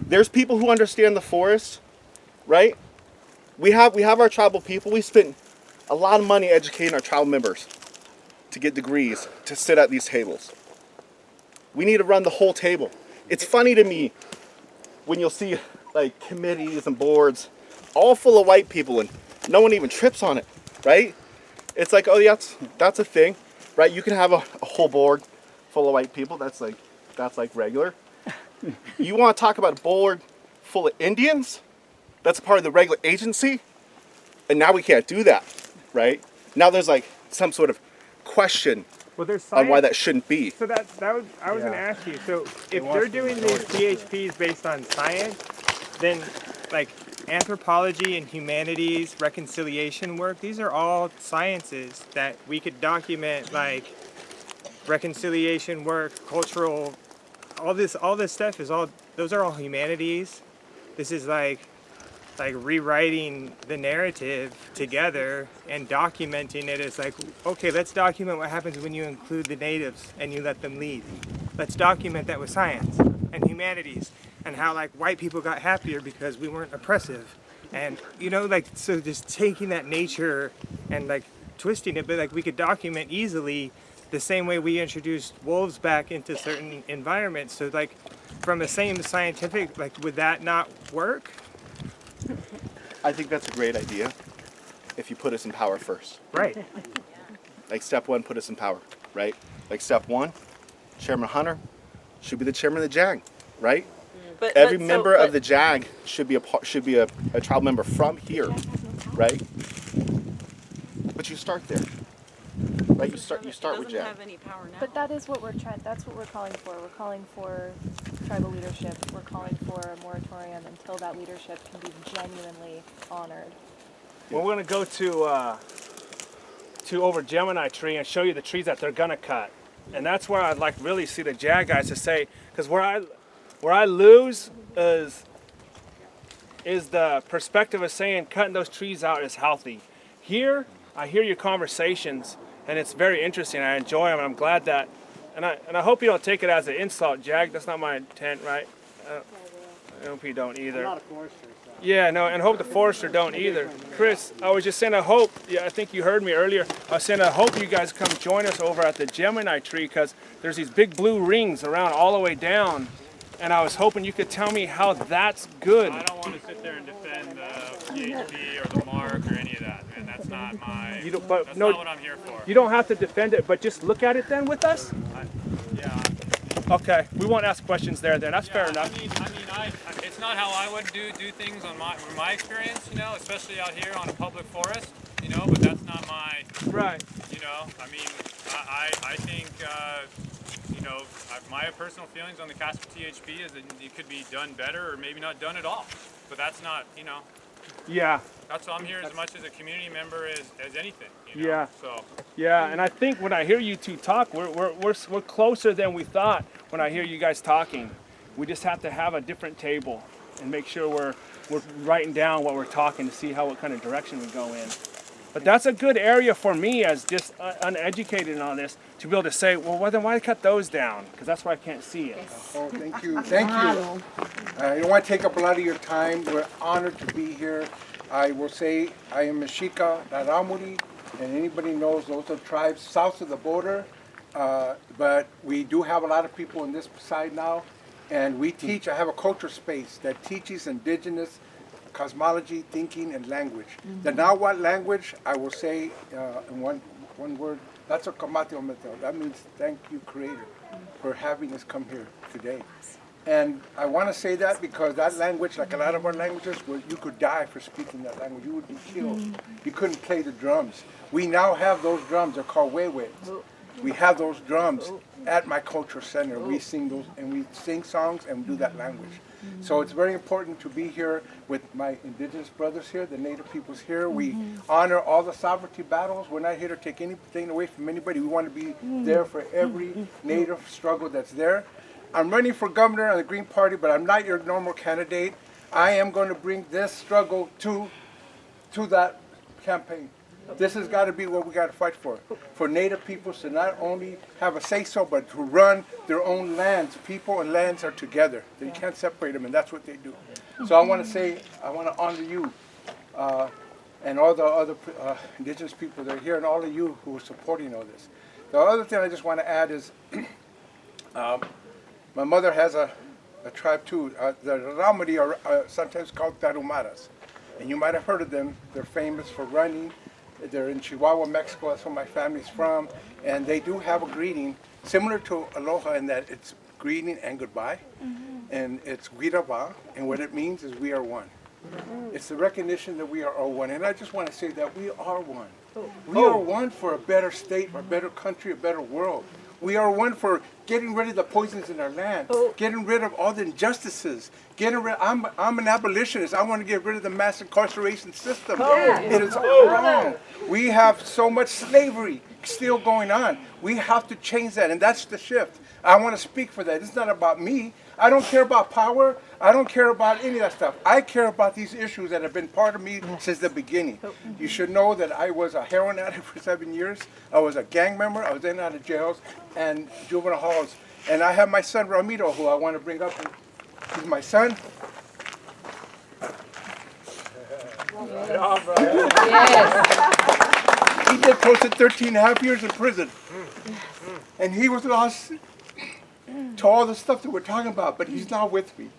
There's people who understand the forest, right? We have our tribal people. We spent a lot of money educating our tribal members to get degrees to sit at these tables. We need to run the whole table. It's funny to me when you'll see like committees and boards all full of white people and no one even trips on it, right? It's like, oh yeah, that's a thing, right? You can have a whole board full of white people. That's like regular. You want to talk about a board full of Indians? That's part of the regular agency, and now we can't do that, right? Now there's like some sort of question on why that shouldn't be. So I was going to ask you. So if they're doing these PHPs based on science, then like anthropology and humanities, reconciliation work, these are all sciences that we could document, like reconciliation work, cultural, all this stuff is all, those are all humanities. This is like rewriting the narrative together and documenting it. It's like, okay, let's document what happens when you include the natives and you let them lead. Let's document that with science and humanities and how like white people got happier because we weren't oppressive. And you know, like, so just taking that nature and like twisting it, but like we could document easily the same way we introduced wolves back into certain environments. So like from the same scientific, like would that not work? I think that's a great idea if you put us in power first. Right. Like step one, put us in power, right? Like step one, Chairman Hunter should be the chairman of the JAG, right? Every member of the JAG should be a tribal member from here, right? But you start there, right? You start with JAG. Have any power now. But that is what we're trying. That's what we're calling for. We're calling for tribal leadership. We're calling for a moratorium until that leadership can be genuinely honored. We're going to go to over Gemini Tree and show you the trees that they're going to cut, and that's where I'd like really see the JAG guys to say, because where I lose is the perspective of saying cutting those trees out is healthy. Here, I hear your conversations, and it's very interesting. I enjoy them, and I'm glad that, and I hope you don't take it as an insult, JAG. That's not my intent, right? I hope you don't either. I'm not a forester. So. Yeah, no, and hope the forester don't either. Chris, I was just saying I hope, I think you heard me earlier, I was saying I hope you guys come join us over at the Gemini Tree, because there's these big blue rings around all the way down, and I was hoping you could tell me how that's good. I don't want to sit there and defend the PHP or the mark or any of that, man. That's not my. That's not what I'm here for. You don't have to defend it, but just look at it then with us. Yeah. Okay, we won't ask questions there. Then that's fair enough. I mean, it's not how I would do things on my experience, you know, especially out here on a public forest, you know. But that's not my. Right. You know, I mean, I think. You know, my personal feelings on the Caspar THP is that it could be done better or maybe not done at all. But that's not, you know. Yeah. That's why I'm here as much as a community member as anything. You know? Yeah. So. Yeah, and I think when I hear you two talk, we're closer than we thought when I hear you guys talking. We just have to have a different table and make sure we're writing down what we're talking to see what kind of direction we go in. But that's a good area for me as just uneducated on this to be able to say, well, then why cut those down? Because that's why I can't see it. Oh, thank you. Thank you. I don't want to take up a lot of your time. We're honored to be here. I will say I am Mexica, Raramuri, and anybody knows those are tribes south of the border. But we do have a lot of people on this side now. And we teach, I have a culture space that teaches indigenous cosmology, thinking, and language. The Nahuatl language, I will say in one word, that's a kamatio method. That means thank you, Creator, for having us come here today. And I want to say that because that language, like a lot of our languages, where you could die for speaking that language. You would be killed. You couldn't play the drums. We now have those drums. They're called wewe. We have those drums at my culture center. We sing those, and we sing songs and do that language. So it's very important to be here with my indigenous brothers here, the native peoples here. We honor all the sovereignty battles. We're not here to take anything away from anybody. We want to be there for every native struggle that's there. I'm running for governor on the Green Party, but I'm not your normal candidate. I am going to bring this struggle to that campaign. This has got to be what we got to fight for native peoples to not only have a say-so, but to run their own lands. People and lands are together. You can't separate them, and that's what they do. So I want to say, I want to honor you and all the other indigenous people that are here, and all of you who are supporting all this. The other thing I just want to add is, my mother has a tribe too. The Ramadi are sometimes called Tarumaras, and you might have heard of them. They're famous for running. They're in Chihuahua, Mexico. That's where my family's from. And they do have a greeting similar to aloha in that it's greeting and goodbye. And it's wiraba. And what it means is we are one. It's the recognition that we are all one. And I just want to say that we are one. We are one for a better state, a better country, a better world. We are one for getting rid of the poisons in our land, getting rid of all the injustices. I'm an abolitionist. I want to get rid of the mass incarceration system. It is wrong. We have so much slavery still going on. We have to change that, and that's the shift. I want to speak for that. It's not about me. I don't care about power. I don't care about any of that stuff. I care about these issues that have been part of me since the beginning. You should know that I was a heroin addict for 7 years. I was a gang member. I was in and out of jails and juvenile halls. And I have my son, Ramiro, who I want to bring up. He's my son. Yes. He did close to 13 and a half years in prison. And he was lost to all the stuff that we're talking about, but he's now with me.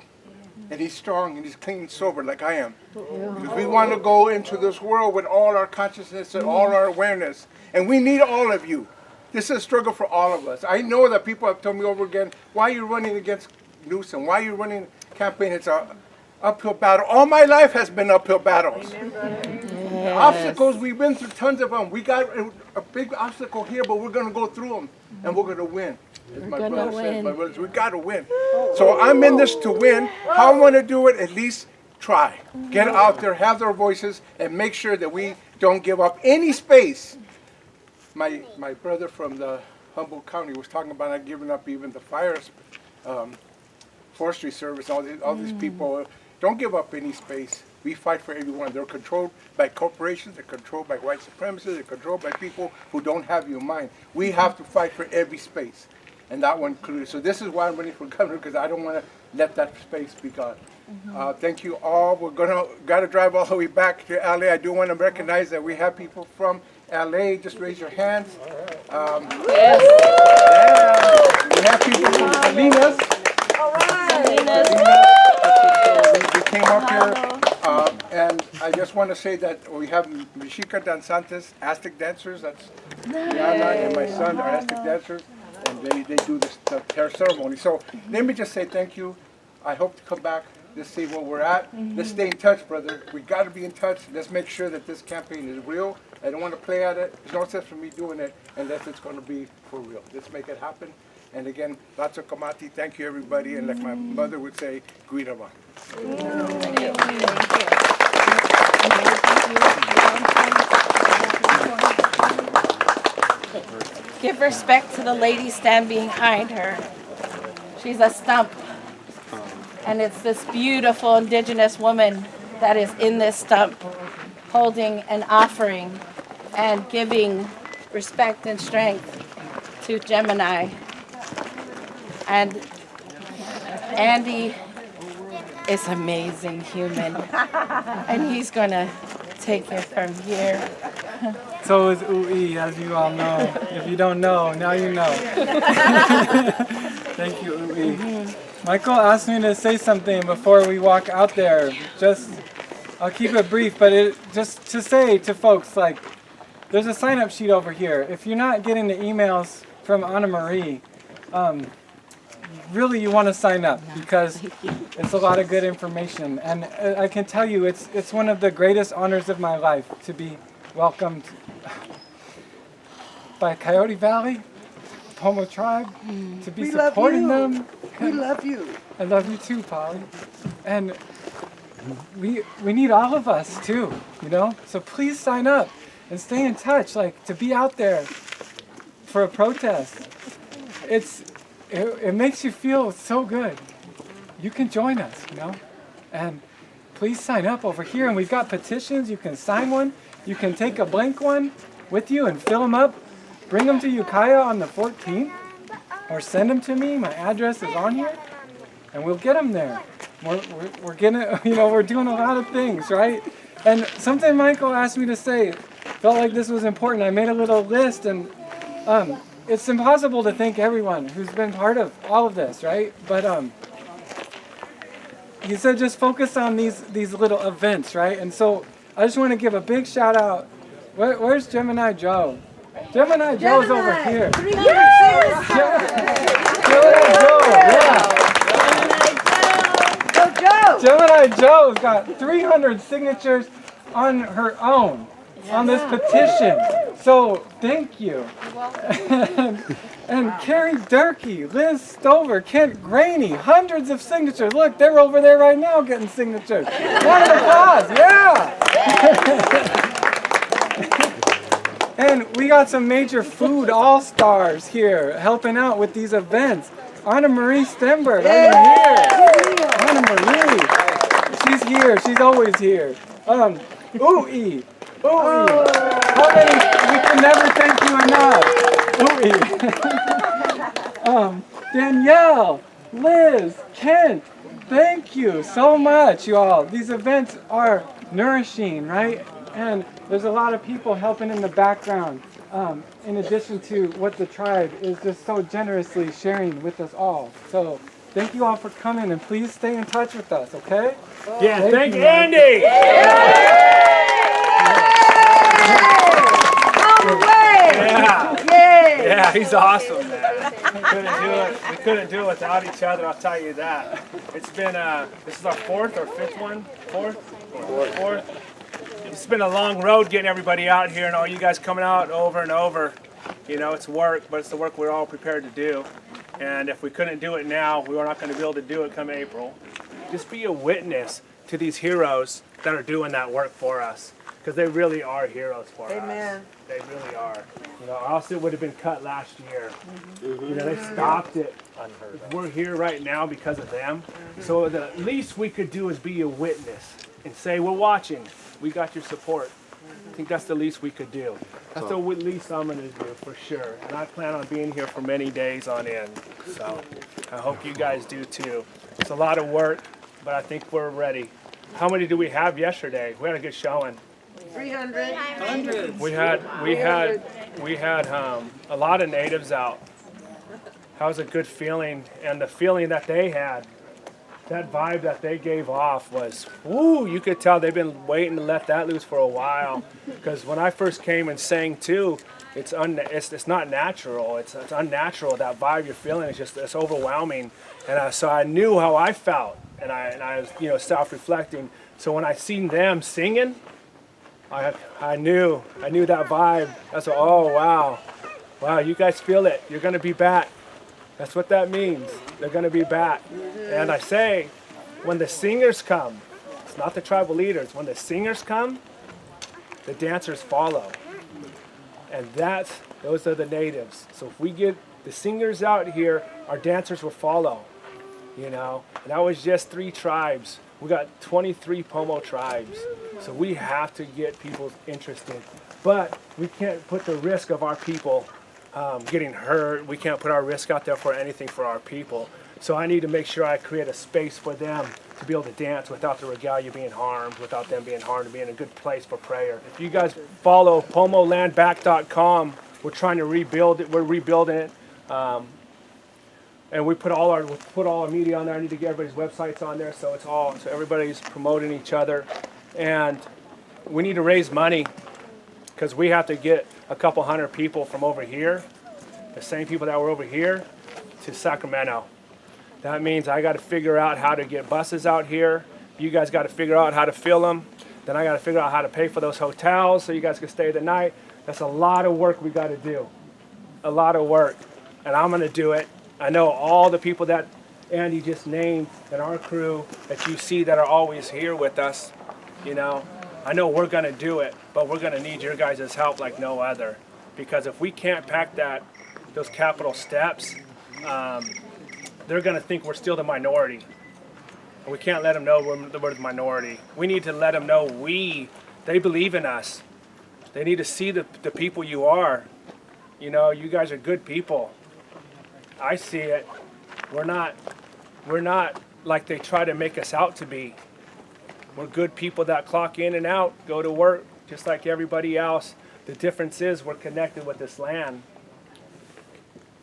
And he's strong and he's clean and sober like I am. Because we want to go into this world with all our consciousness and all our awareness. And we need all of you. This is a struggle for all of us. I know that people have told me over again, why are you running against Newsom? Why are you running a campaign? It's an uphill battle. All my life has been uphill battles. The obstacles, we've been through tons of them. We got a big obstacle here, but we're going to go through them. And we're going to win. As my brother says, my brothers, we got to win. So I'm in this to win. How I want to do it, at least try. Get out there, have their voices, and make sure that we don't give up any space. My brother from the Humboldt County was talking about not giving up even the fire, forestry service, all these people. Don't give up any space. We fight for everyone. They're controlled by corporations. They're controlled by white supremacists. They're controlled by people who don't have you in mind. We have to fight for every space. And that one included. So this is why I'm running for governor, because I don't want to let that space be gone. Thank you all. We're got to drive all the way back to LA. I do want to recognize that we have people from LA. Just raise your hands. Yeah. We have people from Salinas. All right. We came up here. And I just want to say that we have Mexica danzantes, Aztec dancers. That's Diana and my son are Aztec dancers. And they do the hair ceremony. So let me just say thank you. I hope to come back. Let's see where we're at. Let's stay in touch, brother. We got to be in touch. Let's make sure that this campaign is real. I don't want to play at it. There's no sense for me doing it unless it's going to be for real. Let's make it happen. And again, lots of kamati. Thank you, everybody. And like my mother would say, guiraba. Thank you. Give respect to the lady standing behind her. She's a stump. And it's this beautiful indigenous woman that is in this stump, holding an offering and giving respect and strength to Gemini. And Andy is amazing human. And he's going to take it from here. So is Ui, as you all know. If you don't know, now you know. Thank you, Ui. Michael asked me to say something before we walk out there. I'll keep it brief, but just to say to folks, like, there's a sign-up sheet over here. If you're not getting the emails from Anna Marie, really you want to sign up because it's a lot of good information. And I can tell you, it's one of the greatest honors of my life to be welcomed by Coyote Valley Pomo tribe, to be We love supporting you. them. We love you. I love you too, Polly. And we need all of us too, you know? So please sign up and stay in touch, like to be out there for a protest. It makes you feel so good. You can join us, you know? And please sign up over here, and we've got petitions. You can sign one. You can take a blank one with you and fill them up. Bring them to Ukiah on the 14th, or send them to me. My address is on here, and we'll get them there. We're gonna, you know, we're doing a lot of things, right? And something Michael asked me to say, felt like this was important. I made a little list, and it's impossible to thank everyone who's been part of all of this, right? But he said just focus on these little events, right? And so I just want to give a big shout out. Where's Gemini Joe? Gemini Joe's over here. Gemini Joe, yeah. Gemini Joe's got 300 signatures on her own on this petition. So thank you. And Carrie Durkee, Liz Stover, Kent Graney, hundreds of signatures. Look, they're over there right now getting signatures. Round of applause, yeah! And we got some major food all-stars here helping out with these events. Anna Marie Stenberg, Anna Marie. She's here, she's always here. Ooey. How many? We can never thank you enough. Danielle, Liz, Kent, thank you so much, you all. These events are nourishing, right? And there's a lot of people helping in the background, in addition to what the tribe is just so generously sharing with us all. So thank you all for coming, and please stay in touch with us, okay? Yeah, thank you, Andy! Yeah, he's awesome, man. We couldn't do it without each other, I'll tell you that. It's been, this is our fourth or fifth one? Fourth? It's been a long road getting everybody out here and all you guys coming out over and over. You know, it's work, but it's the work we're all prepared to do. And if we couldn't do it now, we were not going to be able to do it come April. Just be a witness to these heroes that are doing that work for us. Because they really are heroes for us. Amen. They really are. You know, or else it would have been cut last year. You know, they stopped it. We're here right now because of them. So the least we could do is be a witness and say, we're watching. We got your support. I think that's the least we could do. That's the least I'm going to do for sure. And I plan on being here for many days on end. So I hope you guys do too. It's a lot of work, but I think we're ready. How many do we have yesterday? We had a good showing. 300. We had a lot of natives out. That was a good feeling, and the feeling that they had, that vibe that they gave off was, woo, you could tell they've been waiting to let that loose for a while. Because when I first came and sang too, it's not natural. It's unnatural. That vibe you're feeling is just, it's overwhelming. And so I knew how I felt, and I was, self-reflecting. So when I seen them singing, I knew that vibe. That's wow, you guys feel it. You're gonna be back. That's what that means. They're gonna be back. And I say, when the singers come, it's not the tribal leaders. When the singers come, the dancers follow. And those are the natives. So if we get the singers out here, our dancers will follow. And that was just 3 tribes. We got 23 Pomo tribes. So we have to get people interested. But we can't put the risk of our people getting hurt. We can't put our risk out there for anything for our people. So I need to make sure I create a space for them to be able to dance without the regalia being harmed, without them being harmed, and being a good place for prayer. If you guys follow pomolandback.com, we're trying to rebuild it. We're rebuilding it. And we put all our media on there. I need to get everybody's websites on there so everybody's promoting each other. And we need to raise money because we have to get a couple hundred people from over here, the same people that were over here, to Sacramento. That means I got to figure out how to get buses out here. You guys got to figure out how to fill them. Then I got to figure out how to pay for those hotels so you guys can stay the night. That's a lot of work we got to do. A lot of work. and I'm gonna do it. I know all the people that Andy just named and our crew that you see that are always here with us, you know. I know we're gonna do it, but we're gonna need your guys' help like no other. Because if we can't pack those capital steps, they're gonna think we're still the minority. And we can't let them know we're the minority. We need to let them know they believe in us. They need to see the people you are. You know, you guys are good people. I see it. We're not like they try to make us out to be. We're good people that clock in and out, go to work, just like everybody else. The difference is we're connected with this land.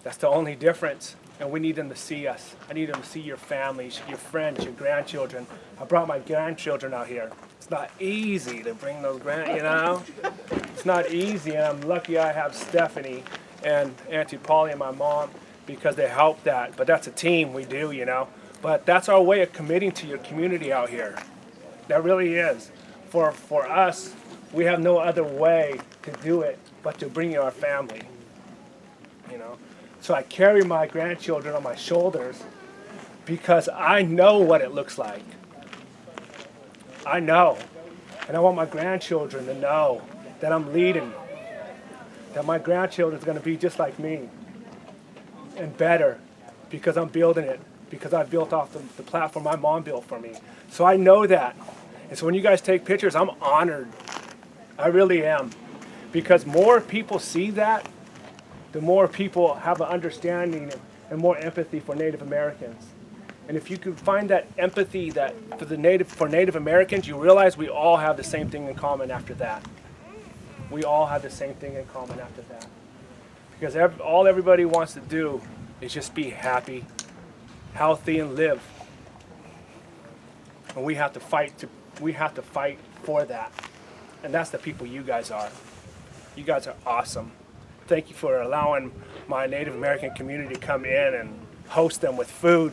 That's the only difference. And we need them to see us. I need them to see your families, your friends, your grandchildren. I brought my grandchildren out here. It's not easy to bring those you know? It's not easy, and I'm lucky I have Stephanie and Auntie Polly and my mom because they help that. But that's a team, we do, you know? But that's our way of committing to your community out here. That really is. For us, we have no other way to do it but to bring you our family, you know? So I carry my grandchildren on my shoulders because I know what it looks like. I know. And I want my grandchildren to know that I'm leading, that my grandchildren's gonna be just like me and better because I'm building it, because I built off the platform my mom built for me. So I know that. And so when you guys take pictures, I'm honored. I really am. Because more people see that, the more people have an understanding and more empathy for Native Americans. And if you could find that empathy for Native Americans, you realize we all have the same thing in common after that. We all have the same thing in common after that. Because all everybody wants to do is just be happy, healthy, and live. And we have to fight for that. And that's the people you guys are. You guys are awesome. Thank you for allowing my Native American community to come in and host them with food,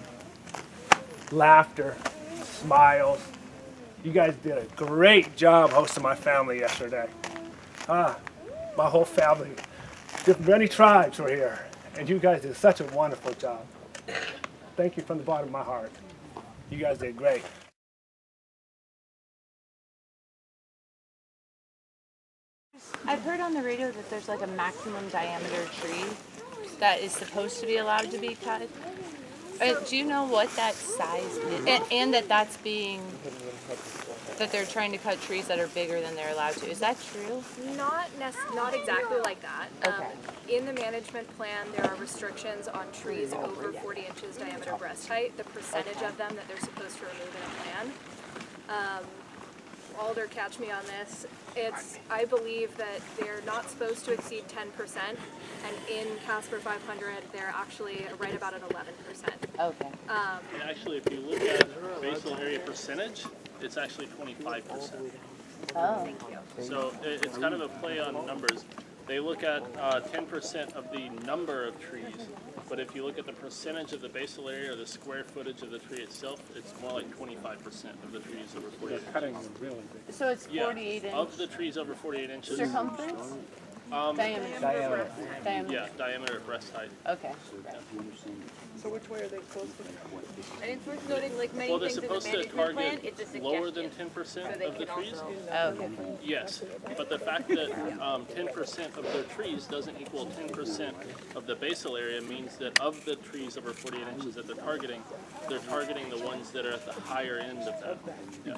laughter, smiles. You guys did a great job hosting my family yesterday. My whole family, many tribes were here, and you guys did such a wonderful job. Thank you from the bottom of my heart. You guys did great. I've heard on the radio that there's like a maximum diameter tree that is supposed to be allowed to be cut. Do you know what that size is? And that they're trying to cut trees that are bigger than they're allowed to. Is that true? Not exactly like that. Okay. In the management plan, there are restrictions on trees over 40 inches diameter breast height, the percentage of them that they're supposed to remove in a plan. Alder, catch me on this. I believe that they're not supposed to exceed 10%, and in Caspar 500, they're actually right about at 11%. Okay. And actually, if you look at basal area percentage, it's actually 25%. Oh. Thank you. So it's kind of a play on numbers. They look at 10% of the number of trees, but if you look at the percentage of the basal area or the square footage of the tree itself, it's more like 25% of the trees over 48 inches. Cutting them really big. So it's 48 inches. Of the trees over 48 inches. Circumference? Diameter. Yeah, diameter of breast height. Okay. So which way are they supposed to? And it's worth noting, like many Well, they're things in the supposed to management plan, target it's a suggestion. lower than 10% of the trees. Okay. Yes, but the fact that 10% of their trees doesn't equal 10% of the basal area means that of the trees over 48 inches that they're targeting the ones that are at the higher end of that. Yeah.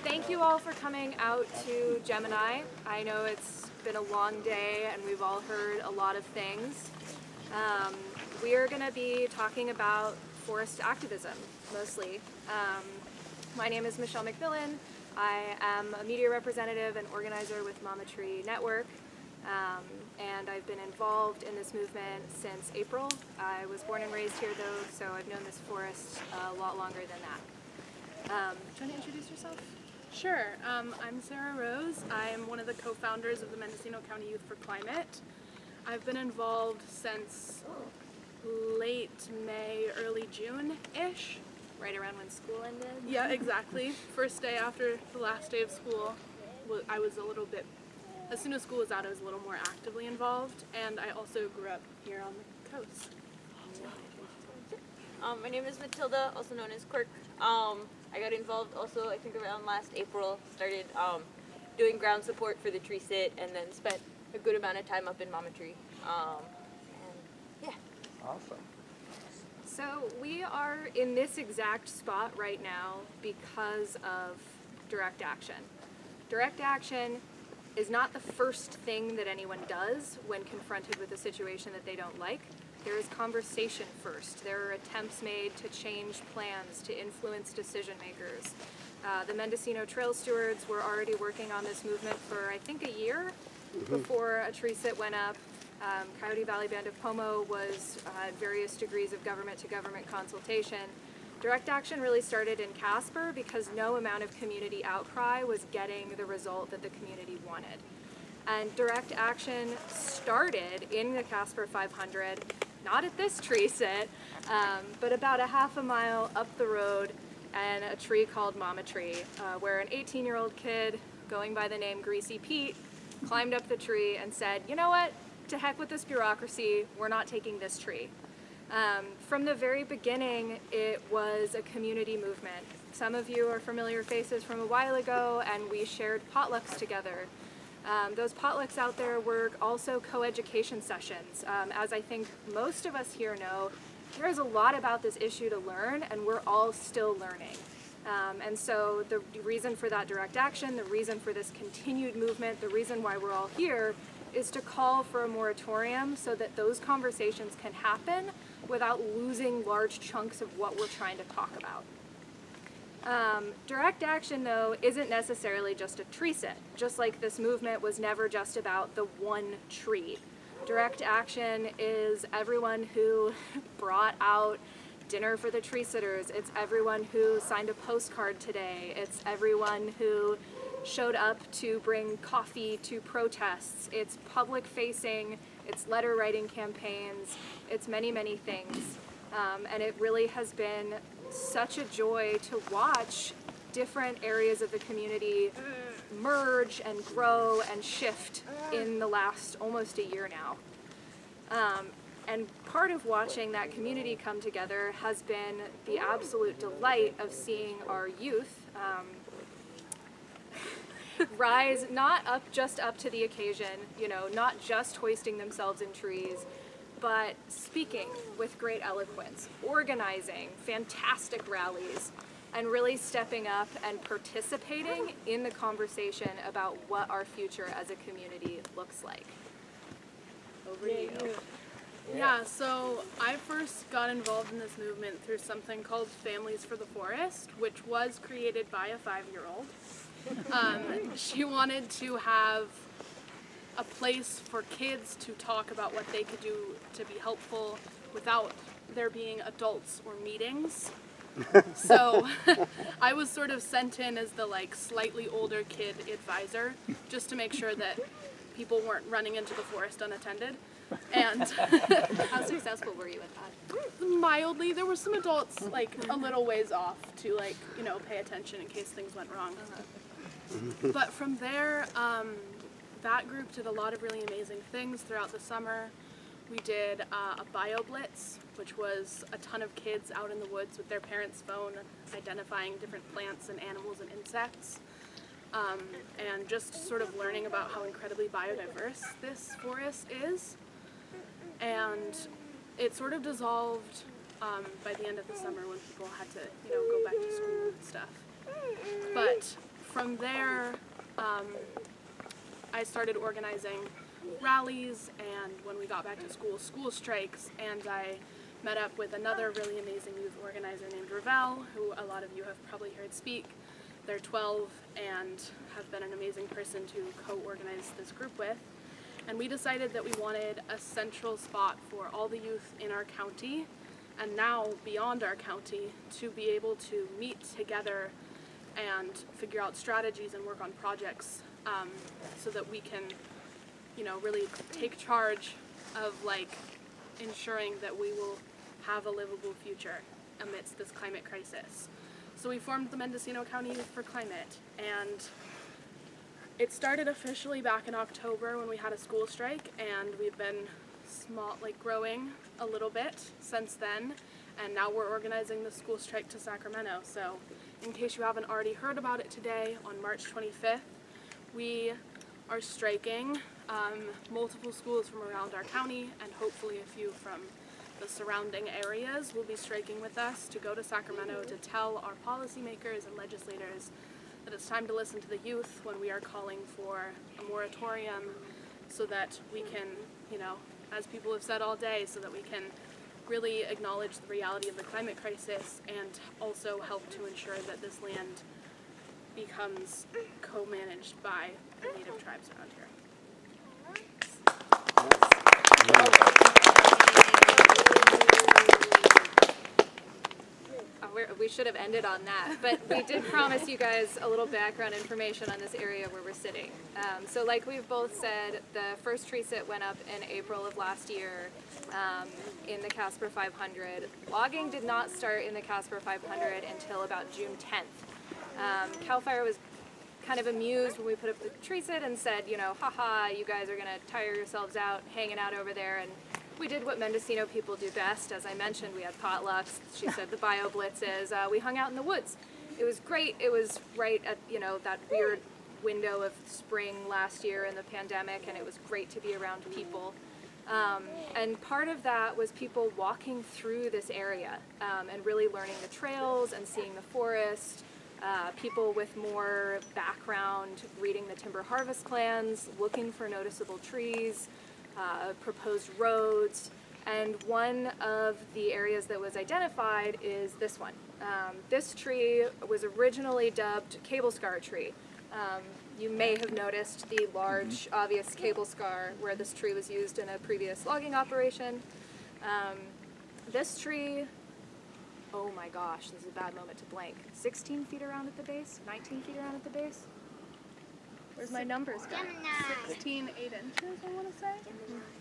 Thank you all for coming out to Gemini. I know it's been a long day and we've all heard a lot of things. We are going to be talking about forest activism, mostly. My name is Michelle Mcmillan. I am a media representative and organizer with Mama Tree Network, and I've been involved in this movement since April. I was born and raised here, though, so I've known this forest a lot longer than that. Do you want to introduce yourself? Sure. I'm Sarah Rose. I'm one of the co-founders of the Mendocino County Youth for Climate. I've been involved since late May, early June-ish. Right around when school ended? Yeah, exactly. First day after the last day of school, I was a little bit, as soon as school was out, I was a little more actively involved. And I also grew up here on the Coast. My name is Matilda, also known as Quirk. I got involved also, I think around last April, started doing ground support for the tree sit, and then spent a good amount of time up in Mama Tree. And yeah. Awesome. So we are in this exact spot right now because of direct action. Direct action is not the first thing that anyone does when confronted with a situation that they don't like. There is conversation first. There are attempts made to change plans, to influence decision makers. The Mendocino Trail Stewards were already working on this movement for, I think, a year before a tree sit went up. Coyote Valley Band of Pomo was at various degrees of government-to-government consultation. Direct action really started in Caspar because no amount of community outcry was getting the result that the community wanted. And direct action started in the Caspar 500, not at this tree sit, but about a half a mile up the road and a tree called Mama Tree, where an 18-year-old kid going by the name Greasy Pete climbed up the tree and said, you know what, to heck with this bureaucracy, we're not taking this tree. From the very beginning, it was a community movement. Some of you are familiar faces from a while ago, and we shared potlucks together. Those potlucks out there were also co-education sessions. As I think most of us here know, there's a lot about this issue to learn, and we're all still learning. And so the reason for that direct action, the reason for this continued movement, the reason why we're all here is to call for a moratorium so that those conversations can happen without losing large chunks of what we're trying to talk about. Direct action, though, isn't necessarily just a tree sit, just like this movement was never just about the one tree. Direct action is everyone who brought out dinner for the tree sitters. It's everyone who signed a postcard today. It's everyone who showed up to bring coffee to protests. It's public facing, it's letter writing campaigns, it's many, many things. And it really has been such a joy to watch different areas of the community merge and grow and shift in the last almost a year now. And part of watching that community come together has been the absolute delight of seeing our youth rise not just up to the occasion, you know, not just hoisting themselves in trees, but speaking with great eloquence, organizing fantastic rallies, and really stepping up and participating in the conversation about what our future as a community looks like. Over to you. Yeah, so I first got involved in this movement through something called Families for the Forest, which was created by a 5-year-old. She wanted to have a place for kids to talk about what they could do to be helpful without there being adults or meetings. So I was sort of sent in as the slightly older kid advisor, just to make sure that people weren't running into the forest unattended. And how successful were you at that? Mildly. There were some adults a little ways off to pay attention in case things went wrong. But from there, that group did a lot of really amazing things throughout the summer. We did a bio blitz, which was a ton of kids out in the woods with their parents' phone identifying different plants and animals and insects. And just sort of learning about how incredibly biodiverse this forest is. And it sort of dissolved by the end of the summer when people had to, go back to school and stuff. But from there, I started organizing rallies, and when we got back to school, school strikes, and I met up with another really amazing youth organizer named Ravel, who a lot of you have probably heard speak. They're 12 and have been an amazing person to co-organize this group with. And we decided that we wanted a central spot for all the youth in our county, and now beyond our county, to be able to meet together and figure out strategies and work on projects so that we can, really take charge of ensuring that we will have a livable future amidst this climate crisis. So we formed the Mendocino County Youth for Climate, and it started officially back in October when we had a school strike, and we've been growing a little bit since then, and now we're organizing the school strike to Sacramento. So in case you haven't already heard about it today, on March 25th, we are striking. Multiple schools from around our county and hopefully a few from the surrounding areas will be striking with us to go to Sacramento to tell our policymakers and legislators that it's time to listen to the youth when we are calling for a moratorium, so that we can, you know, as people have said all day, so that we can really acknowledge the reality of the climate crisis and also help to ensure that this land becomes co-managed by the native tribes around here. We should have ended on that, but we did promise you guys a little background information on this area where we're sitting. So like we've both said, the first tree sit went up in April of last year in the Caspar 500. Logging did not start in the Caspar 500 until about June 10th. CAL FIRE was kind of amused when we put up the tree sit and said, you know, haha, you guys are gonna tire yourselves out hanging out over there, and we did what Mendocino people do best. As I mentioned, we had potlucks. She said the bio blitzes. We hung out in the woods. It was great. It was right at, you know, that weird window of spring last year in the pandemic, and it was great to be around people. And part of that was people walking through this area and really learning the trails and seeing the forest. People with more background reading the timber harvest plans, looking for noticeable trees, proposed roads, and one of the areas that was identified is this one. This tree was originally dubbed cable scar tree. You may have noticed the large, obvious cable scar where this tree was used in a previous logging operation. This tree, oh my gosh, this is a bad moment to blank. 16 feet around at the base, 19 feet around at the base. Where's my numbers go? 16, 8 inches, I want to say.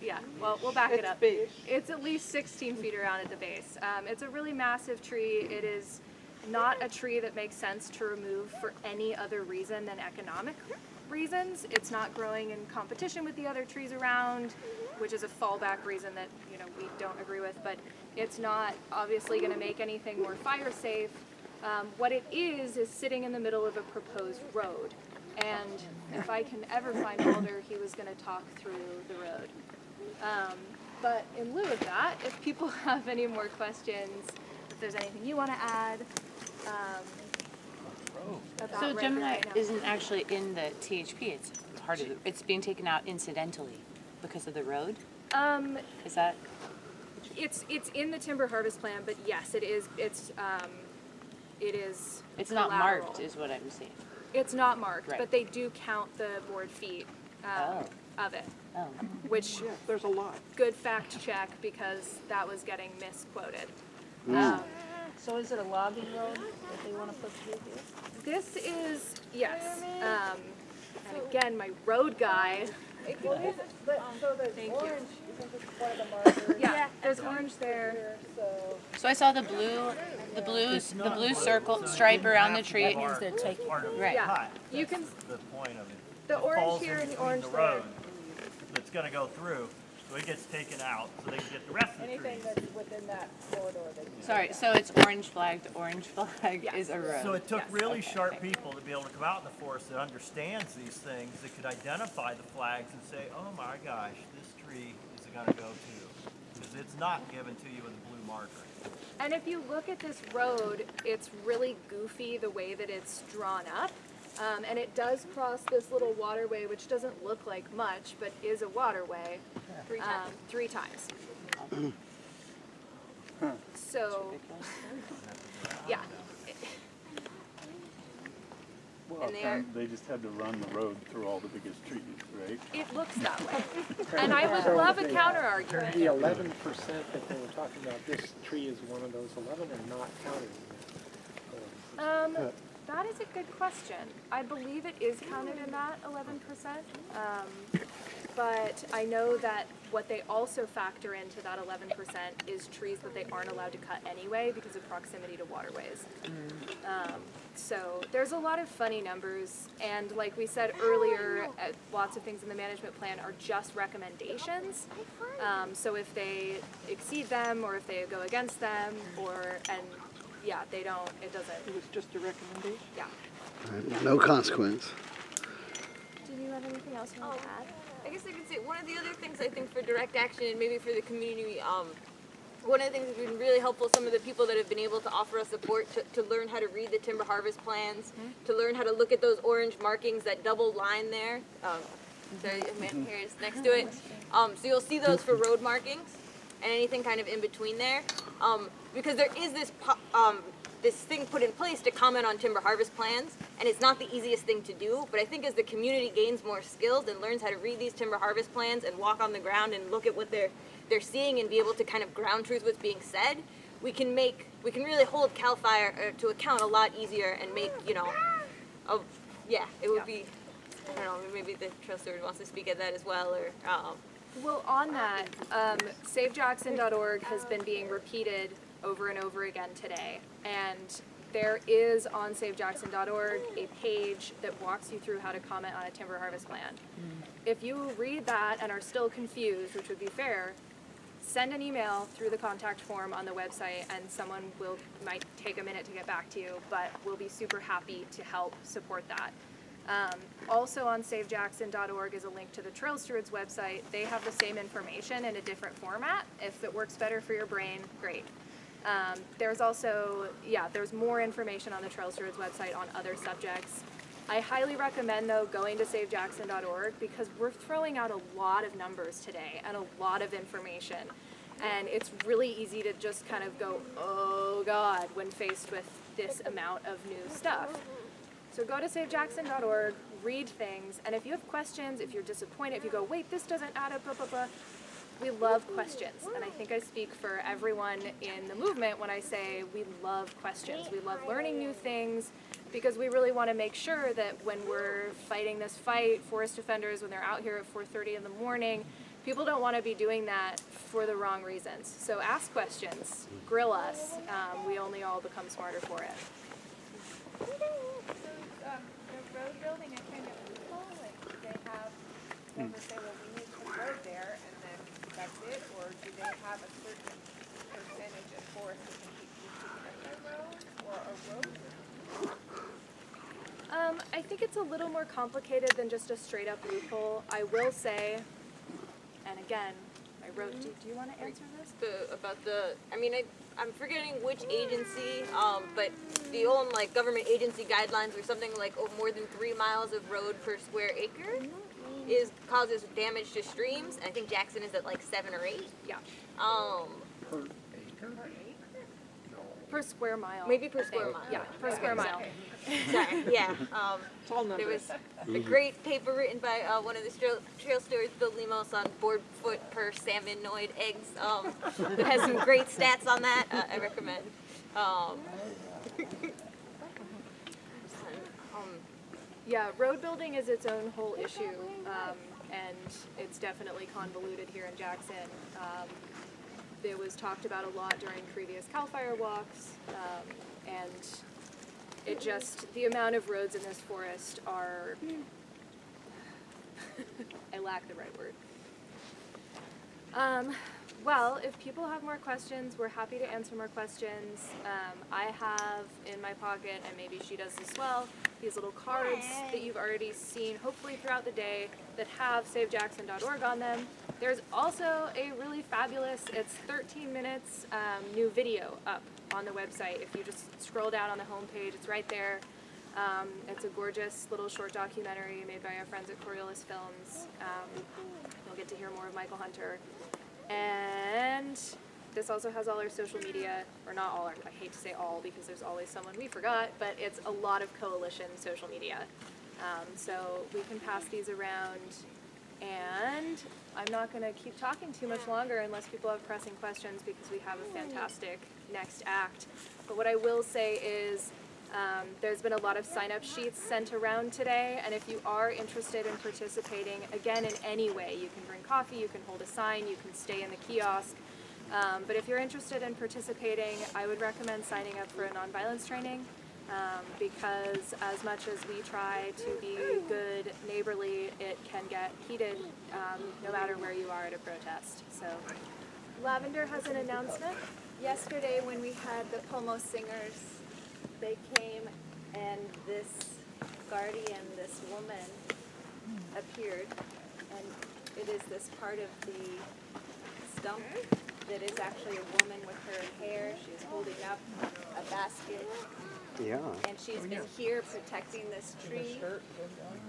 Yeah, well, we'll back it up. It's at least 16 feet around at the base. It's a really massive tree. It is not a tree that makes sense to remove for any other reason than economic reasons. It's not growing in competition with the other trees around, which is a fallback reason that, you know, we don't agree with, but it's not obviously going to make anything more fire safe. What it is sitting in the middle of a proposed road. And if I can ever find Mulder, he was going to talk through the road. But in lieu of that, if people have any more questions, if there's anything you want to add about So Red Gemini right now. isn't actually in the THP. It's part of the. It's being taken out incidentally because of the road. Is that? It's in the timber harvest plan, but yes, it is. It's It's not collateral. marked, is what I'm saying. It's not marked, Right. but they do count the board feet of it. Oh. Which there's a lot. Good fact check, because that was getting misquoted. So is it a logging road that they want to put through here? This is, yes. And again, my road guy. Thank you. Yeah, there's orange there. So I saw the blue circle stripe around the tree. Right. Yeah, you can. The point of it. The It orange falls here and in the orange between there. road that's going to go through, so it gets taken out, so they can get the rest of the trees. Anything that's within that corridor. Sorry, so it's orange flagged. Orange flag is a road. So it took really sharp people to be able to come out in the forest that understands these things, that could identify the flags and say, oh my gosh, this tree is going to go too. Because it's not given to you with a blue marker. And if you look at this road, it's really goofy the way that it's drawn up. And it does cross this little waterway, which doesn't look like much, but is a waterway. 3 times. So, yeah. Well, And they are- they just had to run the road through all the biggest trees, right? It looks that way. And I would love a counter argument. The 11% that they were talking about, this tree is one of those 11 or not counting? That is a good question. I believe it is counted in that 11%, but I know that what they also factor into that 11% is trees that they aren't allowed to cut anyway because of proximity to waterways. So there's a lot of funny numbers, and like we said earlier, lots of things in the management plan are just recommendations. So if they exceed them, or if they go against them, yeah, they don't, it doesn't. It was just a recommendation? Yeah. No consequence. Do you have anything else you want to add? I guess I could say one of the other things I think for direct action and maybe for the community, one of the things that's been really helpful, some of the people that have been able to offer us support to learn how to read the timber harvest plans, to learn how to look at those orange markings, that double line there. Sorry, here it's next to it. So you'll see those for road markings and anything kind of in between there. Because there is this this thing put in place to comment on timber harvest plans, and it's not the easiest thing to do, but I think as the community gains more skills and learns how to read these timber harvest plans and walk on the ground and look at what they're seeing and be able to kind of ground truth what's being said, we can really hold CAL FIRE to account a lot easier and make, it would be, I don't know, maybe the trail steward wants to speak at that as well, or Well, on that, SaveJackson.org has been being repeated over and over again today, and there is on SaveJackson.org a page that walks you through how to comment on a timber harvest plan. If you read that and are still confused, which would be fair, send an email through the contact form on the website, and someone might take a minute to get back to you, but we'll be super happy to help support that. Also on SaveJackson.org is a link to the Trail Stewards website. They have the same information in a different format. If it works better for your brain, great. There's also, there's more information on the Trail Stewards website on other subjects. I highly recommend, though, going to SaveJackson.org because we're throwing out a lot of numbers today and a lot of information. And it's really easy to just kind of go, oh God, when faced with this amount of new stuff. So go to SaveJackson.org, read things, and if you have questions, if you're disappointed, if you go, wait, this doesn't add up, blah, blah, blah, we love questions. And I think I speak for everyone in the movement when I say we love questions. We love learning new things because we really want to make sure that when we're fighting this fight, forest defenders, when they're out here at 4:30 in the morning, people don't want to be doing that for the wrong reasons. So ask questions, grill us. We only all become smarter for it. The road building, I kind of recall, like, do they have, they say, well, we need to put a road there, and then that's it, or do they have a certain percentage of forest that can keep using a road, or a road? I think it's a little more complicated than just a straight up loophole. I will say, and again, I wrote, do you want to answer this? I'm forgetting which agency, but the old government agency guidelines or something like more than 3 miles of road per square acre causes damage to streams. I think Jackson is at 7 or 8. Yeah. Per acre? Per square mile. Maybe per square mile. Yeah, per square mile. Sorry, yeah. There was a great paper written by one of the trail stewards, Bill Lemos, on board foot per salmonoid eggs. That has some great stats on that. I recommend. Yeah, road building is its own whole issue, and it's definitely convoluted here in Jackson. It was talked about a lot during previous CAL FIRE walks, and it just, the amount of roads in this forest are, I lack the right word. Well, if people have more questions, we're happy to answer more questions. I have in my pocket, and maybe she does as well, these little cards that you've already seen, hopefully throughout the day, that have SaveJackson.org on them. There's also a really fabulous, it's 13 minutes, new video up on the website. If you just scroll down on the homepage, it's right there. It's a gorgeous little short documentary made by our friends at Coriolis Films. You'll get to hear more of Michael Hunter. And this also has all our social media, or not all our, I hate to say all because there's always someone we forgot, but it's a lot of coalition social media. So we can pass these around, and I'm not going to keep talking too much longer unless people have pressing questions because we have a fantastic next act. But what I will say is There's been a lot of sign-up sheets sent around today, and if you are interested in participating, again, in any way, you can bring coffee, you can hold a sign, you can stay in the kiosk. But if you're interested in participating, I would recommend signing up for a nonviolence training, because as much as we try to be good, neighborly, it can get heated no matter where you are at a protest. So, Lavender has an announcement. Yesterday when we had the Pomo singers, they came and this guardian, this woman, appeared, and it is this part of the stump that is actually a woman with her hair. She's holding up a basket. Yeah. And she's been here protecting this tree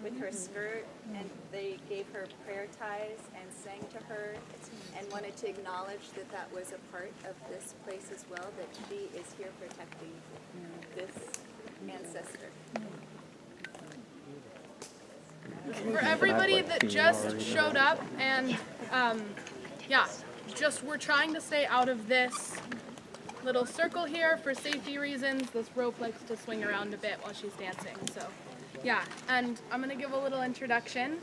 with her skirt, and they gave her prayer ties and sang to her and wanted to acknowledge that that was a part of this place as well, that she is here protecting this ancestor. For everybody that just showed up and, yeah, just we're trying to stay out of this little circle here for safety reasons. This rope likes to swing around a bit while she's dancing. So, yeah, and I'm going to give a little introduction.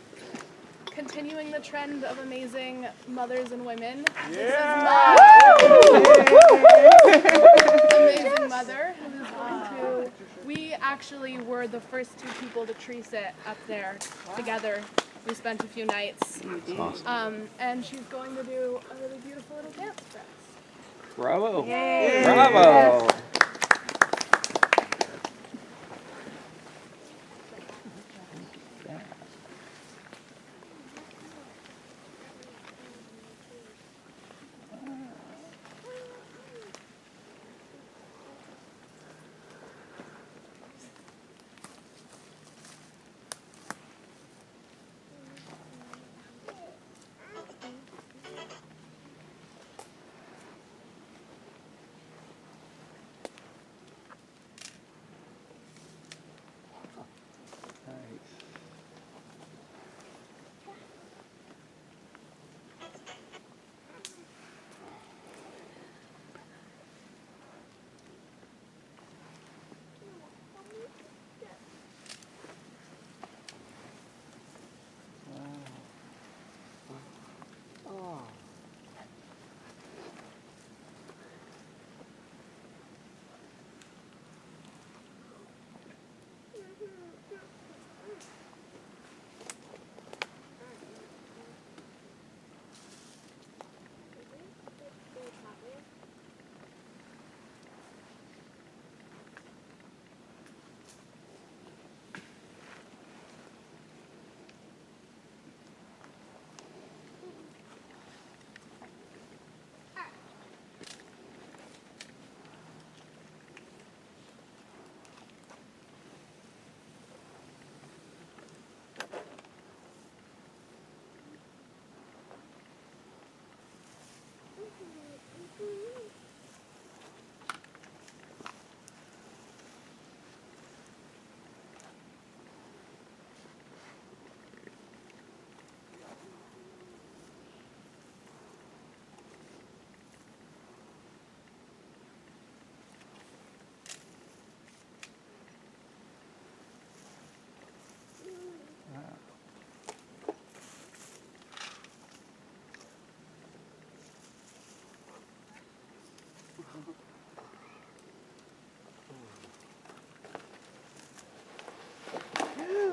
Continuing the trend of amazing mothers and women. Yeah! This is amazing mother who is going to, we actually were the first 2 people to tree sit up there together. We spent a few nights. And she's going to do a really beautiful little dance for us. Bravo. Yay. Bravo.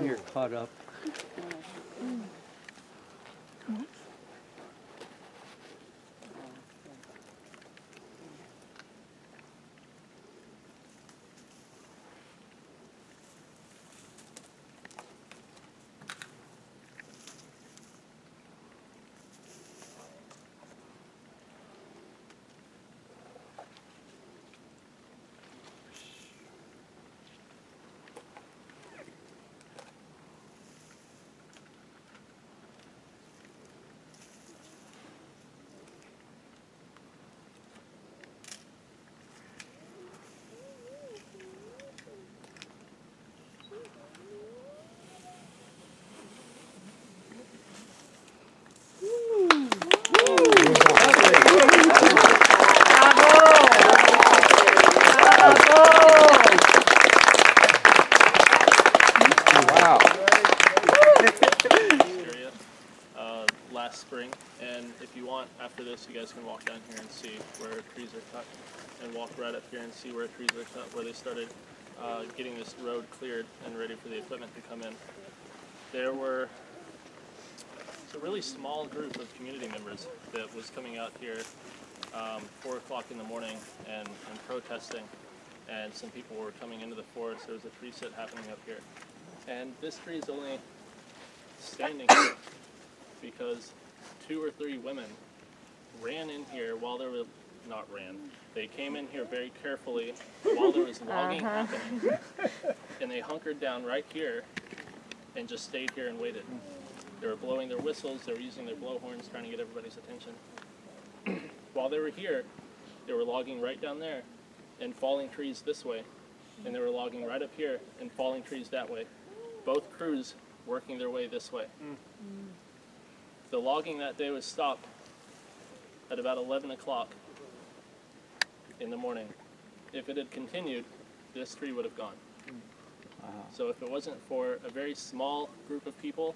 You're caught up. if you want, after this, you guys can walk down here and see where trees are cut, and walk right up here and see where trees are cut, where they started getting this road cleared and ready for the equipment to come in. There were a really small group of community members that was coming out here 4 o'clock in the morning and protesting, and some people were coming into the forest. There was a tree sit happening up here, and this tree is only standing here because 2 or 3 women ran in here while there was they came in here very carefully while there was logging happening, and they hunkered down right here and just stayed here and waited. They were blowing their whistles, they were using their blowhorns, trying to get everybody's attention. While they were here, they were logging right down there and falling trees this way, and they were logging right up here and falling trees that way. Both crews working their way this way. The logging that day was stopped at about 11 o'clock in the morning. If it had continued, this tree would have gone. So if it wasn't for a very small group of people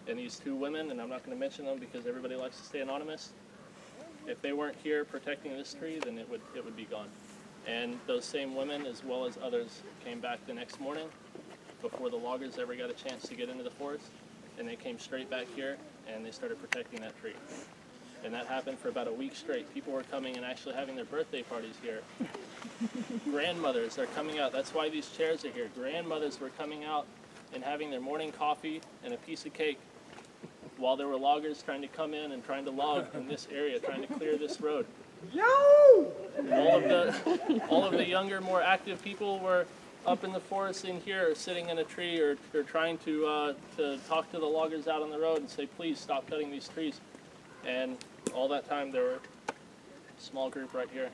and these 2 women, and I'm not going to mention them because everybody likes to stay anonymous, if they weren't here protecting this tree, then it would be gone. And those same women, as well as others, came back the next morning before the loggers ever got a chance to get into the forest, and they came straight back here and they started protecting that tree. And that happened for about a week straight. People were coming and actually having their birthday parties here. Grandmothers are coming out. That's why these chairs are here. Grandmothers were coming out and having their morning coffee and a piece of cake while there were loggers trying to come in and trying to log in this area, trying to clear this road. All of the younger, more active people were up in the forest in here, sitting in a tree or trying to talk to the loggers out on the road and say, please stop cutting these trees. And all that time there were a small group right here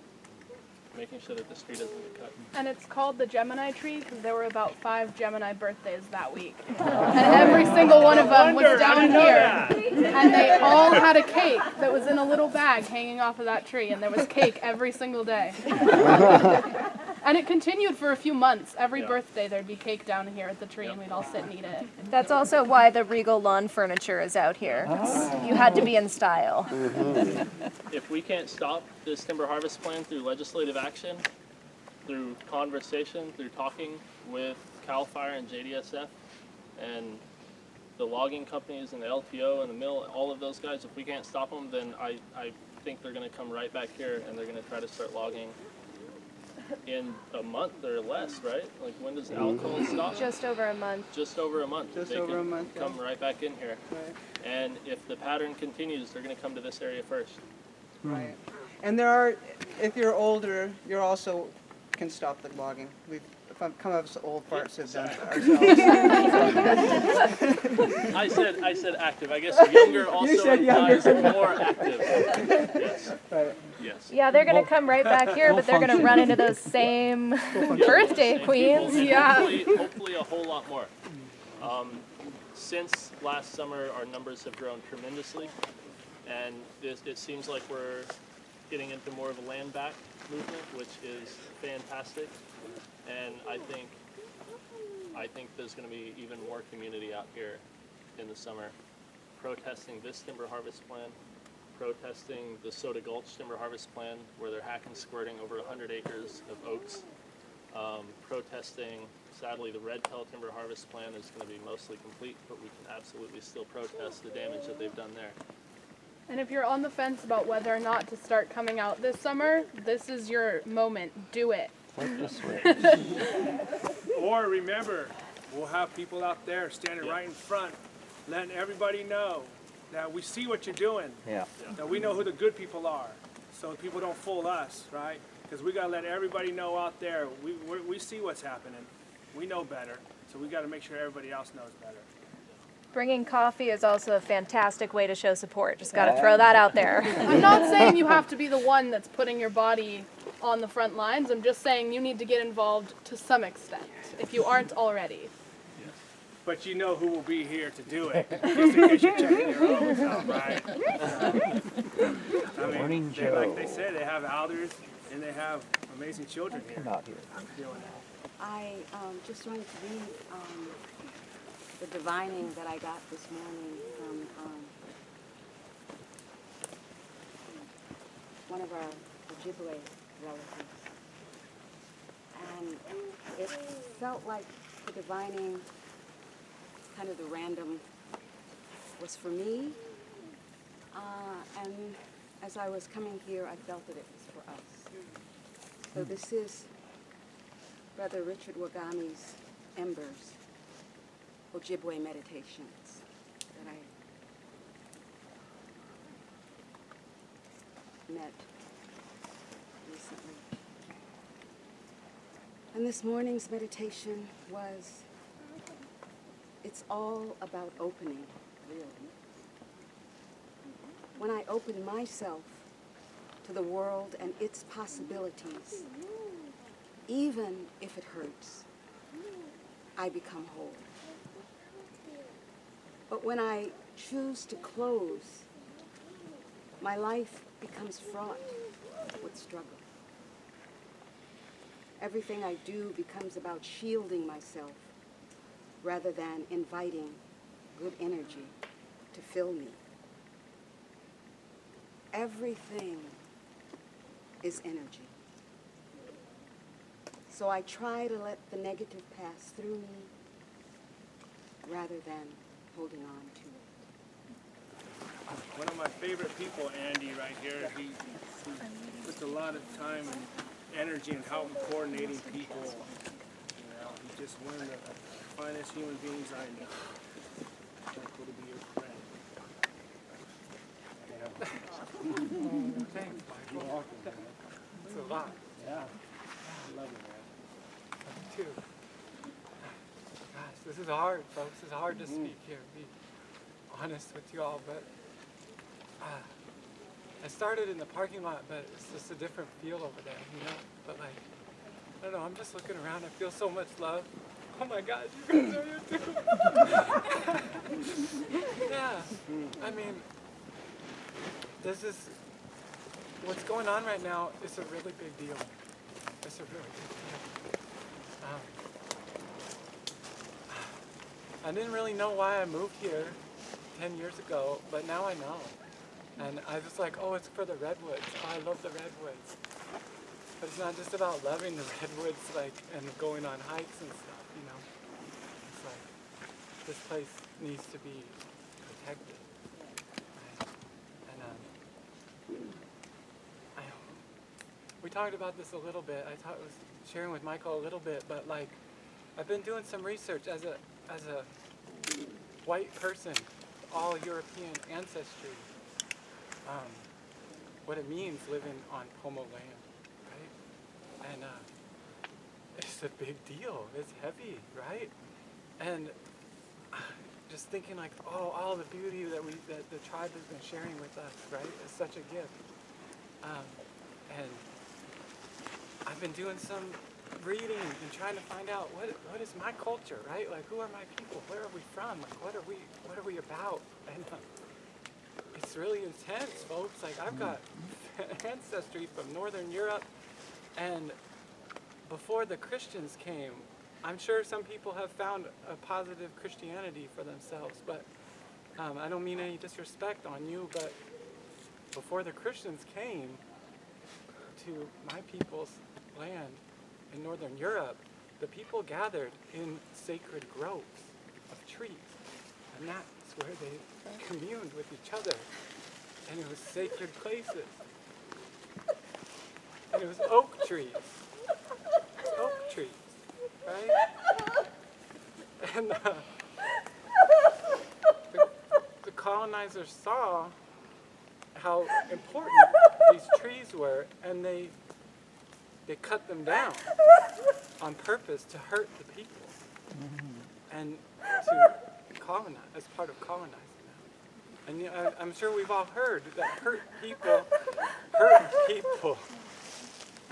making sure that this tree doesn't get cut. And it's called the Gemini tree because there were about 5 Gemini birthdays that week. And every single one of them was down here. And they all had a cake that was in a little bag hanging off of that tree. And there was cake every single day. And it continued for a few months. Every birthday there'd be cake down here at the tree and we'd all sit and eat it. That's also why the Regal lawn furniture is out here. You had to be in style. If we can't stop this timber harvest plan through legislative action, through conversation, through talking with CAL FIRE and JDSF and the logging companies and the LTO and the mill, all of those guys, if we can't stop them, then I think they're going to come right back here and they're going to try to start logging in a month or less, right? Like when does alcohol stop? Just over a month. Just over a month. Just they over can a month, come right back in here. Right. And if the pattern continues, they're going to come to this area first. Right. And there are, if you're older, you also can stop the logging. We've come up with old farts have done it ourselves. I said active. I guess younger also implies more active. Yes. Right. Yes. Yeah, they're going to come right back here, but they're going to run into those same birthday queens. Yeah. Hopefully a whole lot more. Since last summer, our numbers have grown tremendously, and it seems like we're getting into more of a land back movement, which is fantastic. And I think there's going to be even more community out here in the summer protesting this timber harvest plan, protesting the Soda Gulch timber harvest plan where they're hacking, squirting over 100 acres of oaks, protesting, sadly, the red tail timber harvest plan is going to be mostly complete, but we can absolutely still protest the damage that they've done there. And if you're on the fence about whether or not to start coming out this summer, this is your moment. Do it. Or remember, we'll have people out there standing right in front, letting everybody know that we see what you're doing. Yeah. That we know who the good people are, so people don't fool us, right? Because we got to let everybody know out there, we see what's happening. We know better, so we got to make sure everybody else knows better. Bringing coffee is also a fantastic way to show support. Just got to throw that out there. I'm not saying you have to be the one that's putting your body on the front lines. I'm just saying you need to get involved to some extent, if you aren't already. But you know who will be here to do it, just in case you're checking your own out, right? I mean, like they said, they have elders and they have amazing children here. Doing that. I just wanted to read the divining that I got this morning from one of our Ojibwe relatives. And it felt like the divining, kind of the random, was for me. And as I was coming here, I felt that it was for us. So this is Brother Richard Wagami's Embers, Ojibwe Meditations, that I met recently. And this morning's meditation was, it's all about opening, really. When I open myself to the world and its possibilities, even if it hurts, I become whole. But when I choose to close, my life becomes fraught with struggle. Everything I do becomes about shielding myself rather than inviting good energy to fill me. Everything is energy. So I try to let the negative pass through me rather than holding on to it. One of my favorite people, Andy, right here, he puts a lot of time and energy in helping coordinating people. You know, he's just one of the finest human beings I know. Thankful to be your friend. Thanks, Michael. You're welcome, man. It's a lot. Yeah. I love it, man. Me too. Gosh, this is hard, folks. It's hard to speak here, be honest with you all, but I started in the parking lot, but it's just a different feel over there, you know? But like, I don't know, I'm just looking around, I feel so much love. Oh my God, you guys are here too. Yeah, I mean, this is, what's going on right now is a really big deal. It's a really big deal. I didn't really know why I moved here 10 years ago, but now I know. And I was like, oh, it's for the redwoods. Oh, I love the redwoods. But it's not just about loving the redwoods, like, and going on hikes and stuff, you know. It's like, this place needs to be protected. Right? And we talked about this a little bit. I was sharing with Michael a little bit, but like, I've been doing some research as a white person, all European ancestry. What it means living on Pomo land, right? And it's a big deal. It's heavy, right? And just thinking like, oh, all the beauty that the tribe has been sharing with us, right? It's such a gift. And I've been doing some reading and trying to find out what is my culture, right? Like, who are my people? Where are we from? Like, what are we about? And it's really intense, folks. Like, I've got ancestry from Northern Europe, and before the Christians came, I'm sure some people have found a positive Christianity for themselves, but I don't mean any disrespect on you, but before the Christians came to my people's land in Northern Europe, the people gathered in sacred groves of trees, and that's where they communed with each other, and it was sacred places, and it was oak trees, right? And the colonizers saw how important these trees were, and they cut them down on purpose to hurt the people and to colonize, as part of colonizing them. And you know, I'm sure we've all heard that hurt people hurt people.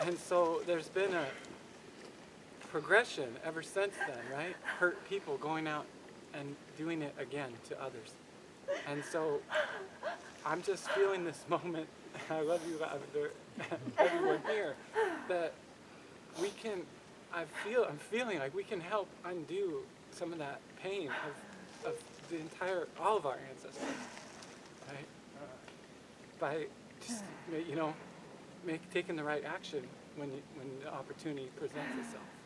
And so there's been a progression ever since then, right? Hurt people going out and doing it again to others. And so I'm just feeling this moment, I love you, everyone here, that we can, I'm feeling like we can help undo some of that pain of the all of our ancestors, right? By just, you know, taking the right action when the opportunity presents itself.